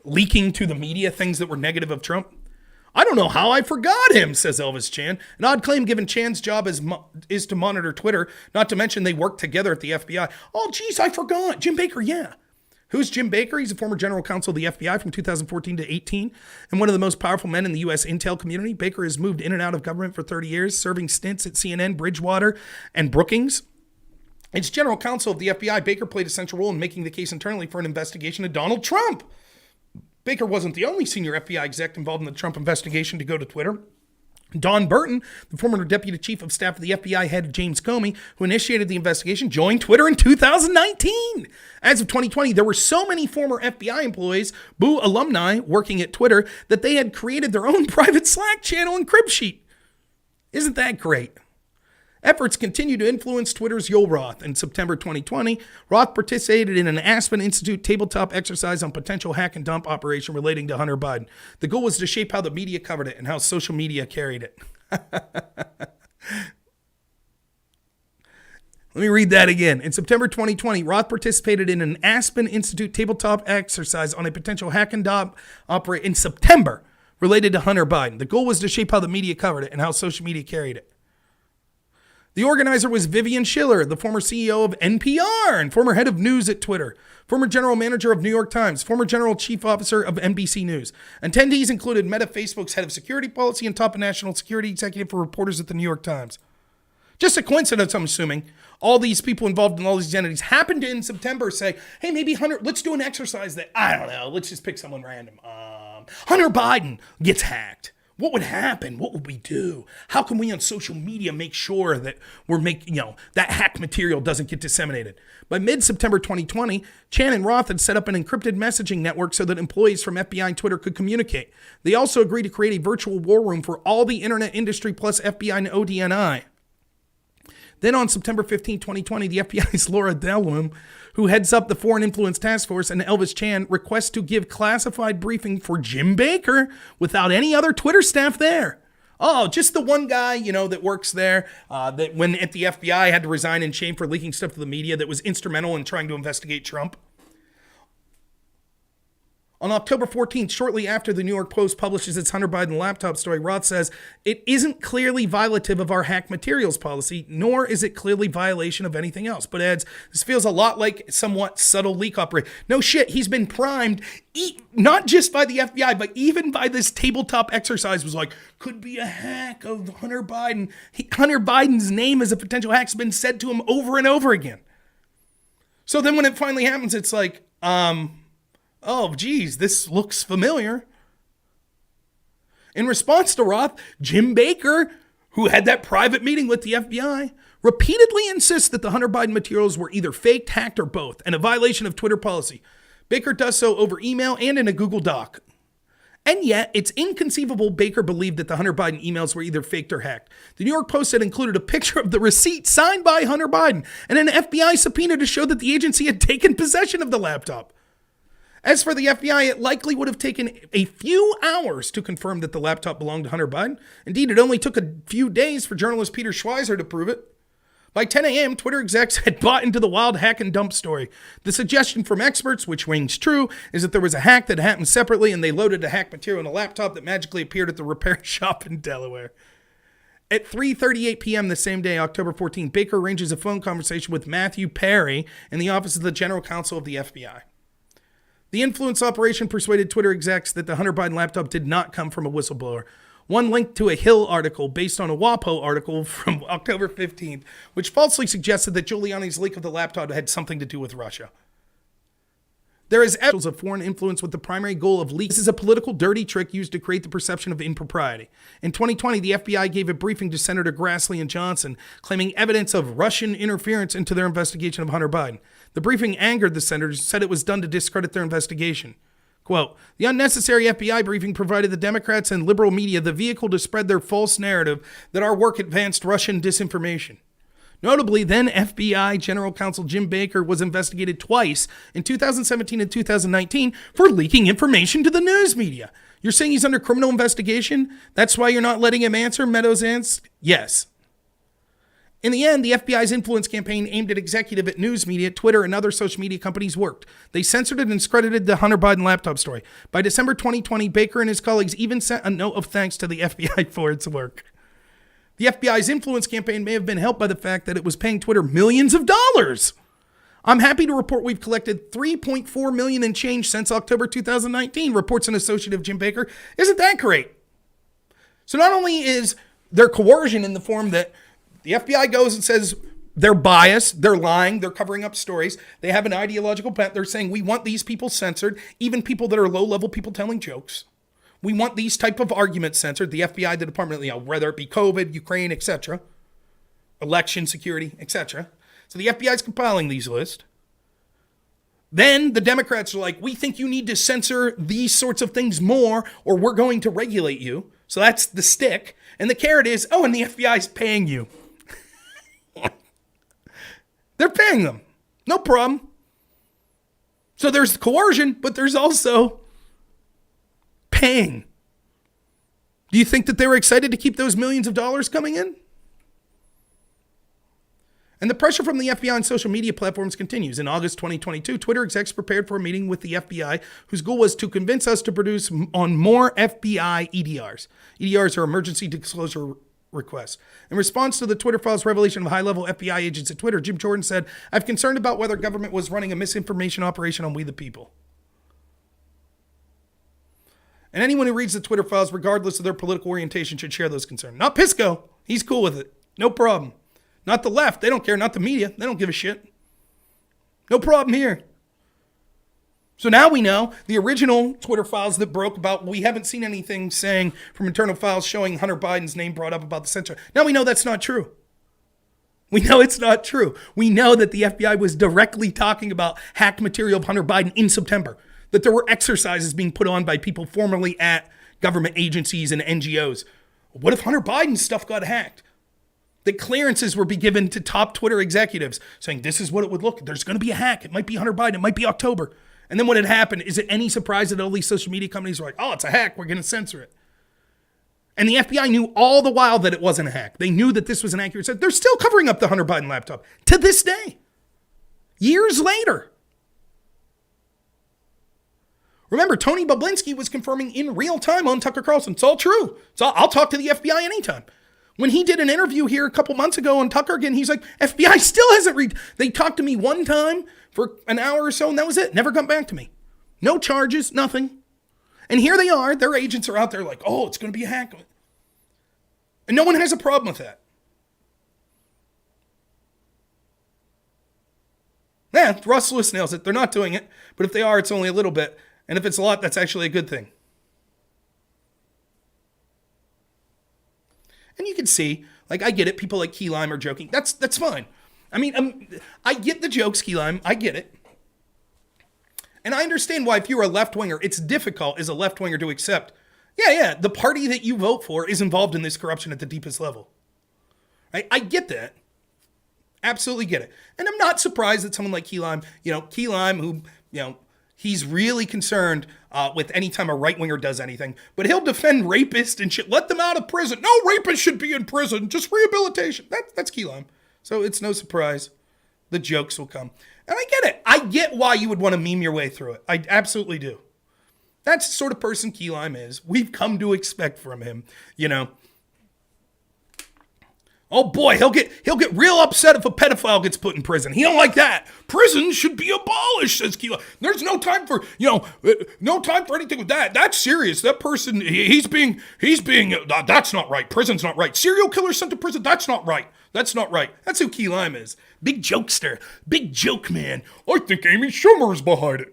leaking to the media things that were negative of Trump. I don't know how I forgot him, says Elvis Chan. An odd claim given Chan's job is to monitor Twitter, not to mention they work together at the FBI. Oh, geez, I forgot. Jim Baker, yeah. Who's Jim Baker? He's a former general counsel of the FBI from 2014 to 18 and one of the most powerful men in the U.S. intel community. Baker has moved in and out of government for 30 years, serving stints at CNN, Bridgewater, and Brookings. As general counsel of the FBI, Baker played a central role in making the case internally for an investigation of Donald Trump. Baker wasn't the only senior FBI exec involved in the Trump investigation to go to Twitter. Don Burton, the former deputy chief of staff of the FBI head James Comey, who initiated the investigation, joined Twitter in 2019. As of 2020, there were so many former FBI employees, Boo alumni, working at Twitter that they had created their own private Slack channel and crib sheet. Isn't that great? Efforts continue to influence Twitter's Yoel Roth. In September 2020, Roth participated in an Aspen Institute tabletop exercise on potential hack and dump operation relating to Hunter Biden. The goal was to shape how the media covered it and how social media carried it. Let me read that again. In September 2020, Roth participated in an Aspen Institute tabletop exercise on a potential hack and dump operation in September related to Hunter Biden. The goal was to shape how the media covered it and how social media carried it. The organizer was Vivian Schiller, the former CEO of NPR and former head of news at Twitter, former general manager of New York Times, former general chief officer of NBC News. Attendees included Meta Facebook's head of security policy and top national security executive for reporters at the New York Times. Just a coincidence, I'm assuming. All these people involved in all these entities happened to in September say, hey, maybe Hunter, let's do an exercise that, I don't know, let's just pick someone random. Hunter Biden gets hacked. What would happen? What would we do? How can we on social media make sure that we're making, that hacked material doesn't get disseminated? By mid-September 2020, Chan and Roth had set up an encrypted messaging network so that employees from FBI and Twitter could communicate. They also agreed to create a virtual war room for all the internet industry plus FBI and ODNI. Then on September 15, 2020, the FBI's Laura Delham, who heads up the Foreign Influence Task Force, and Elvis Chan request to give classified briefing for Jim Baker without any other Twitter staff there. Oh, just the one guy, that works there, that when at the FBI had to resign in shame for leaking stuff to the media that was instrumental in trying to investigate Trump. On October 14th, shortly after the New York Post publishes its Hunter Biden laptop story, Roth says, it isn't clearly violative of our hack materials policy, nor is it clearly violation of anything else, but adds, this feels a lot like somewhat subtle leak operation. No shit, he's been primed, not just by the FBI, but even by this tabletop exercise was like, could be a hack of Hunter Biden. Hunter Biden's name as a potential hack has been said to him over and over again. So then when it finally happens, it's like, oh, geez, this looks familiar. In response to Roth, Jim Baker, who had that private meeting with the FBI, repeatedly insists that the Hunter Biden materials were either faked, hacked, or both, and a violation of Twitter policy. Baker does so over email and in a Google Doc. And yet, it's inconceivable Baker believed that the Hunter Biden emails were either faked or hacked. The New York Post had included a picture of the receipt signed by Hunter Biden and an FBI subpoena to show that the agency had taken possession of the laptop. As for the FBI, it likely would have taken a few hours to confirm that the laptop belonged to Hunter Biden. Indeed, it only took a few days for journalist Peter Schweizer to prove it. By 10 a.m., Twitter execs had bought into the wild hack and dump story. The suggestion from experts, which rings true, is that there was a hack that happened separately and they loaded the hack material in a laptop that magically appeared at the repair shop in Delaware. At 3:38 p.m. the same day, October 14, Baker arranges a phone conversation with Matthew Perry in the office of the General Counsel of the FBI. The influence operation persuaded Twitter execs that the Hunter Biden laptop did not come from a whistleblower. One linked to a Hill article based on a WAPO article from October 15th, which falsely suggested that Giuliani's leak of the laptop had something to do with Russia. There is evidence of foreign influence with the primary goal of leaks. This is a political dirty trick used to create the perception of impropriety. In 2020, the FBI gave a briefing to Senator Grassley and Johnson, claiming evidence of Russian interference into their investigation of Hunter Biden. The briefing angered the senators, said it was done to discredit their investigation. Quote, the unnecessary FBI briefing provided the Democrats and liberal media the vehicle to spread their false narrative that our work advanced Russian disinformation. Notably, then FBI General Counsel Jim Baker was investigated twice in 2017 and 2019 for leaking information to the news media. You're saying he's under criminal investigation? That's why you're not letting him answer Meadows' asked? Yes. In the end, the FBI's influence campaign aimed at executive at news media, Twitter, and other social media companies worked. They censored and discredited the Hunter Biden laptop story. By December 2020, Baker and his colleagues even sent a note of thanks to the FBI for its work. The FBI's influence campaign may have been helped by the fact that it was paying Twitter millions of dollars. I'm happy to report we've collected $3.4 million in change since October 2019, reports an associate of Jim Baker. Isn't that great? So not only is there coercion in the form that the FBI goes and says they're biased, they're lying, they're covering up stories, they have an ideological bent, they're saying we want these people censored, even people that are low-level people telling jokes. We want these type of arguments censored. The FBI, the department, whether it be COVID, Ukraine, etc., election security, etc. So the FBI is compiling these lists. Then the Democrats are like, we think you need to censor these sorts of things more or we're going to regulate you. So that's the stick. And the carrot is, oh, and the FBI is paying you. They're paying them. No problem. So there's coercion, but there's also paying. Do you think that they were excited to keep those millions of dollars coming in? And the pressure from the FBI on social media platforms continues. In August 2022, Twitter execs prepared for a meeting with the FBI whose goal was to convince us to produce on more FBI EDRs. EDRs are emergency disclosure requests. In response to the Twitter files revelation of high-level FBI agents at Twitter, Jim Jordan said, "I'm concerned about whether government was running a misinformation operation on we the people." And anyone who reads the Twitter files, regardless of their political orientation, should share those concerns. Not Pisco. He's cool with it. No problem. Not the left. They don't care. Not the media. They don't give a shit. No problem here. So now we know the original Twitter files that broke about, we haven't seen anything saying from internal files showing Hunter Biden's name brought up about the censor. Now we know that's not true. We know it's not true. We know that the FBI was directly talking about hacked material of Hunter Biden in September, that there were exercises being put on by people formerly at government agencies and NGOs. What if Hunter Biden's stuff got hacked? That clearances were be given to top Twitter executives saying this is what it would look. There's going to be a hack. It might be Hunter Biden. It might be October. And then what had happened, is it any surprise that all these social media companies were like, oh, it's a hack. We're going to censor it. And the FBI knew all the while that it wasn't a hack. They knew that this was an accurate set. They're still covering up the Hunter Biden laptop to this day, years later. Remember, Tony Bobulinski was confirming in real time on Tucker Carlson. It's all true. So I'll talk to the FBI anytime. When he did an interview here a couple months ago on Tucker again, he's like, FBI still hasn't read. They talked to me one time for an hour or so, and that was it. Never got back to me. No charges, nothing. And here they are. Their agents are out there like, oh, it's going to be a hack. And no one has a problem with that. Yeah, Russ Lewis nails it. They're not doing it. But if they are, it's only a little bit. And if it's a lot, that's actually a good thing. And you can see, like, I get it. People like Key Lime are joking. That's fine. I mean, I get the jokes, Key Lime. I get it. And I understand why if you're a left-winger, it's difficult as a left-winger to accept. Yeah, the party that you vote for is involved in this corruption at the deepest level. Right? I get that. Absolutely get it. And I'm not surprised that someone like Key Lime, Key Lime, who, he's really concerned with any time a right-winger does anything, but he'll defend rapists and shit. Let them out of prison. No rapists should be in prison. Just rehabilitation. That's Key Lime. So it's no surprise. The jokes will come. And I get it. I get why you would want to meme your way through it. I absolutely do. That's the sort of person Key Lime is. We've come to expect from him, Oh boy, he'll get real upset if a pedophile gets put in prison. He don't like that. Prison should be abolished, says Key Lime. There's no time for, no time for anything with that. That's serious. That person, he's being, that's not right. Prison's not right. Serial killer sent to prison, that's not right. That's not right. That's who Key Lime is. Big jokester. Big joke man. I think Amy Schumer's behind it.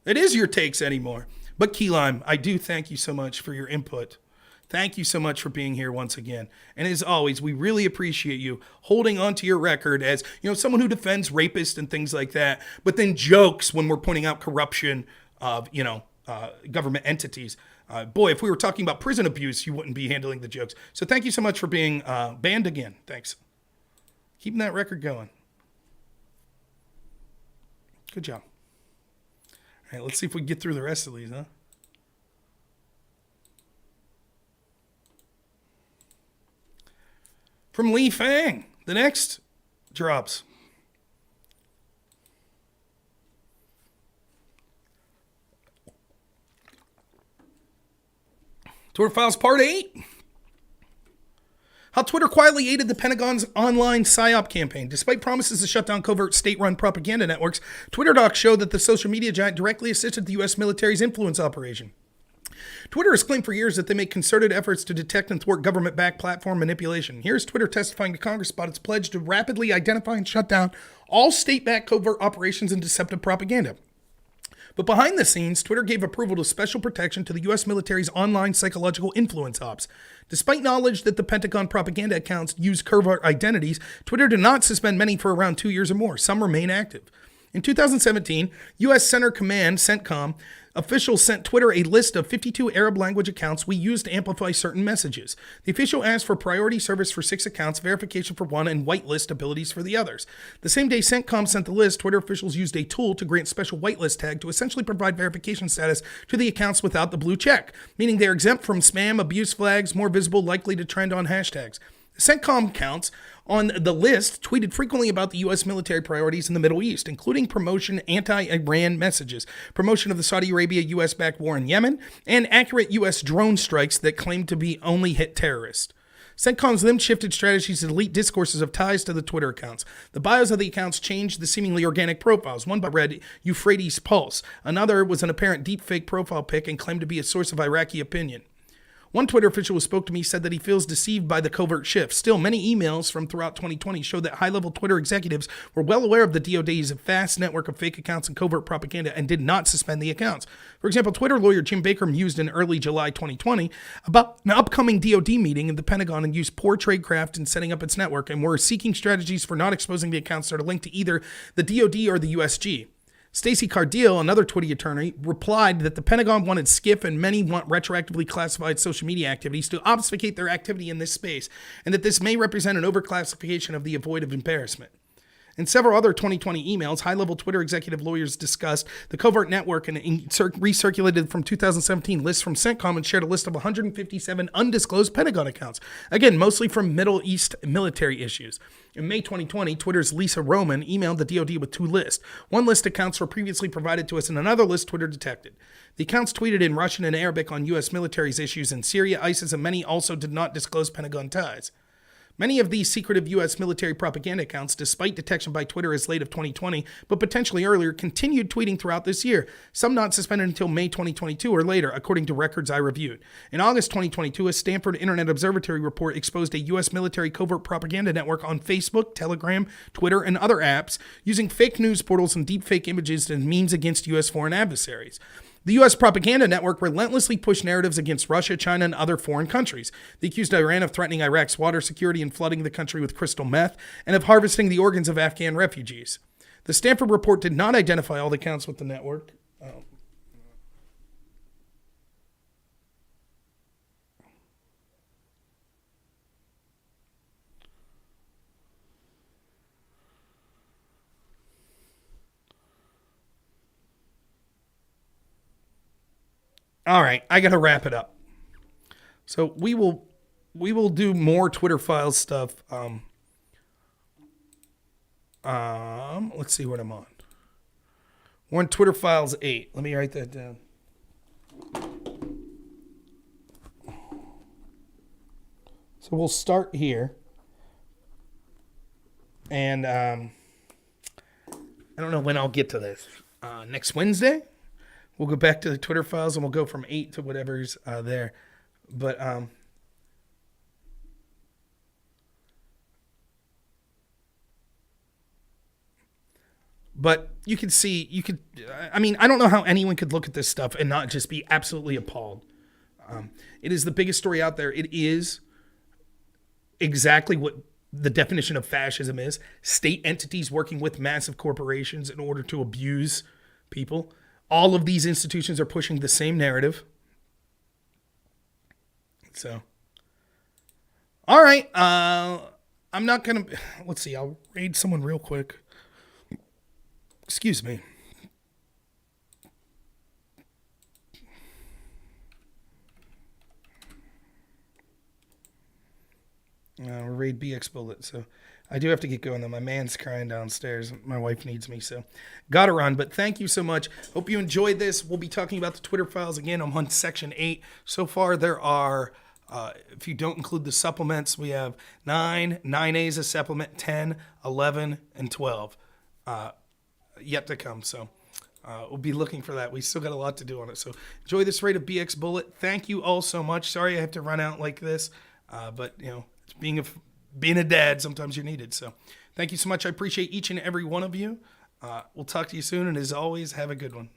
It is your takes anymore. But Key Lime, I do thank you so much for your input. Thank you so much for being here once again. And as always, we really appreciate you holding on to your record as, someone who defends rapists and things like that, but then jokes when we're pointing out corruption of, government entities. Boy, if we were talking about prison abuse, you wouldn't be handling the jokes. So thank you so much for being banned again. Thanks. Keeping that record going. Good job. All right, let's see if we can get through the rest of these, huh? From Lee Fang, the next drops. Twitter Files Part 8. How Twitter quietly aided the Pentagon's online psyop campaign. Despite promises to shut down covert state-run propaganda networks, Twitter docs show that the social media giant directly assisted the U.S. military's influence operation. Twitter has claimed for years that they make concerted efforts to detect and thwart government-backed platform manipulation. Here's Twitter testifying to Congress about its pledge to rapidly identify and shut down all state-backed covert operations and deceptive propaganda. But behind the scenes, Twitter gave approval to special protection to the U.S. military's online psychological influence ops. Despite knowledge that the Pentagon propaganda accounts use covert identities, Twitter did not suspend many for around 2 years or more. Some remain active. In 2017, U.S. Center Command, CENTCOM, officials sent Twitter a list of 52 Arab language accounts we use to amplify certain messages. The official asked for priority service for 6 accounts, verification for 1, and whitelist abilities for the others. The same day CENTCOM sent the list, Twitter officials used a tool to grant special whitelist tag to essentially provide verification status to the accounts without the blue check, meaning they're exempt from spam, abuse flags, more visible, likely to trend on hashtags. CENTCOM accounts on the list tweeted frequently about the U.S. military priorities in the Middle East, including promotion anti-Iran messages, promotion of the Saudi Arabia-U.S.-backed war in Yemen, and accurate U.S. drone strikes that claimed to be only hit terrorists. CENTCOM's then shifted strategies to delete discourses of ties to the Twitter accounts. The bios of the accounts changed the seemingly organic profiles. One read Euphrates Pulse. Another was an apparent deepfake profile pic and claimed to be a source of Iraqi opinion. One Twitter official who spoke to me said that he feels deceived by the covert shift. Still, many emails from throughout 2020 show that high-level Twitter executives were well aware of the DoD's vast network of fake accounts and covert propaganda and did not suspend the accounts. For example, Twitter lawyer Jim Baker mused in early July 2020 about an upcoming DoD meeting in the Pentagon and used poor tradecraft in setting up its network and were seeking strategies for not exposing the accounts that are linked to either the DoD or the USG. Stacey Cardiel, another Twitter attorney, replied that the Pentagon wanted SCIF and many want retroactively classified social media activities to obfuscate their activity in this space, and that this may represent an overclassification of the avoided embarrassment. In several other 2020 emails, high-level Twitter executive lawyers discussed the covert network and recirculated from 2017 lists from CENTCOM and shared a list of 157 undisclosed Pentagon accounts, again, mostly from Middle East military issues. In May 2020, Twitter's Lisa Roman emailed the DoD with 2 lists. One list accounts were previously provided to us, and another list Twitter detected. The accounts tweeted in Russian and Arabic on U.S. military's issues in Syria, ISIS, and many also did not disclose Pentagon ties. Many of these secretive U.S. military propaganda accounts, despite detection by Twitter as late of 2020, but potentially earlier, continued tweeting throughout this year, some not suspended until May 2022 or later, according to records I reviewed. In August 2022, a Stanford Internet Observatory report exposed a U.S. military covert propaganda network on Facebook, Telegram, Twitter, and other apps using fake news portals and deepfake images and memes against U.S. foreign adversaries. The U.S. propaganda network relentlessly pushed narratives against Russia, China, and other foreign countries. They accused Iran of threatening Iraq's water security and flooding the country with crystal meth, and of harvesting the organs of Afghan refugees. The Stanford report did not identify all the accounts with the network. All right, I got to wrap it up. So we will do more Twitter Files stuff. Let's see what I'm on. We're on Twitter Files 8. Let me write that down. So we'll start here. And I don't know when I'll get to this. Next Wednesday? We'll go back to the Twitter Files and we'll go from 8 to whatever's there. But you can see, I don't know how anyone could look at this stuff and not just be absolutely appalled. It is the biggest story out there. It is exactly what the definition of fascism is. State entities working with massive corporations in order to abuse people. All of these institutions are pushing the same narrative. So, all right. I'm not going to, let's see. I'll raid someone real quick. Excuse me. We'll raid BX Bullet. So I do have to get going though. My man's crying downstairs. My wife needs me, so gotta run. But thank you so much. Hope you enjoyed this. We'll be talking about the Twitter files again. I'm on section 8. So far there are, if you don't include the supplements, we have 9A's a supplement, 10, 11, and 12 yet to come. So we'll be looking for that. We still got a lot to do on it. So enjoy this raid of BX Bullet. Thank you all so much. Sorry I have to run out like this, but you know, being a dad, sometimes you're needed. So thank you so much. I appreciate each and every one of you. We'll talk to you soon. And as always, have a good one.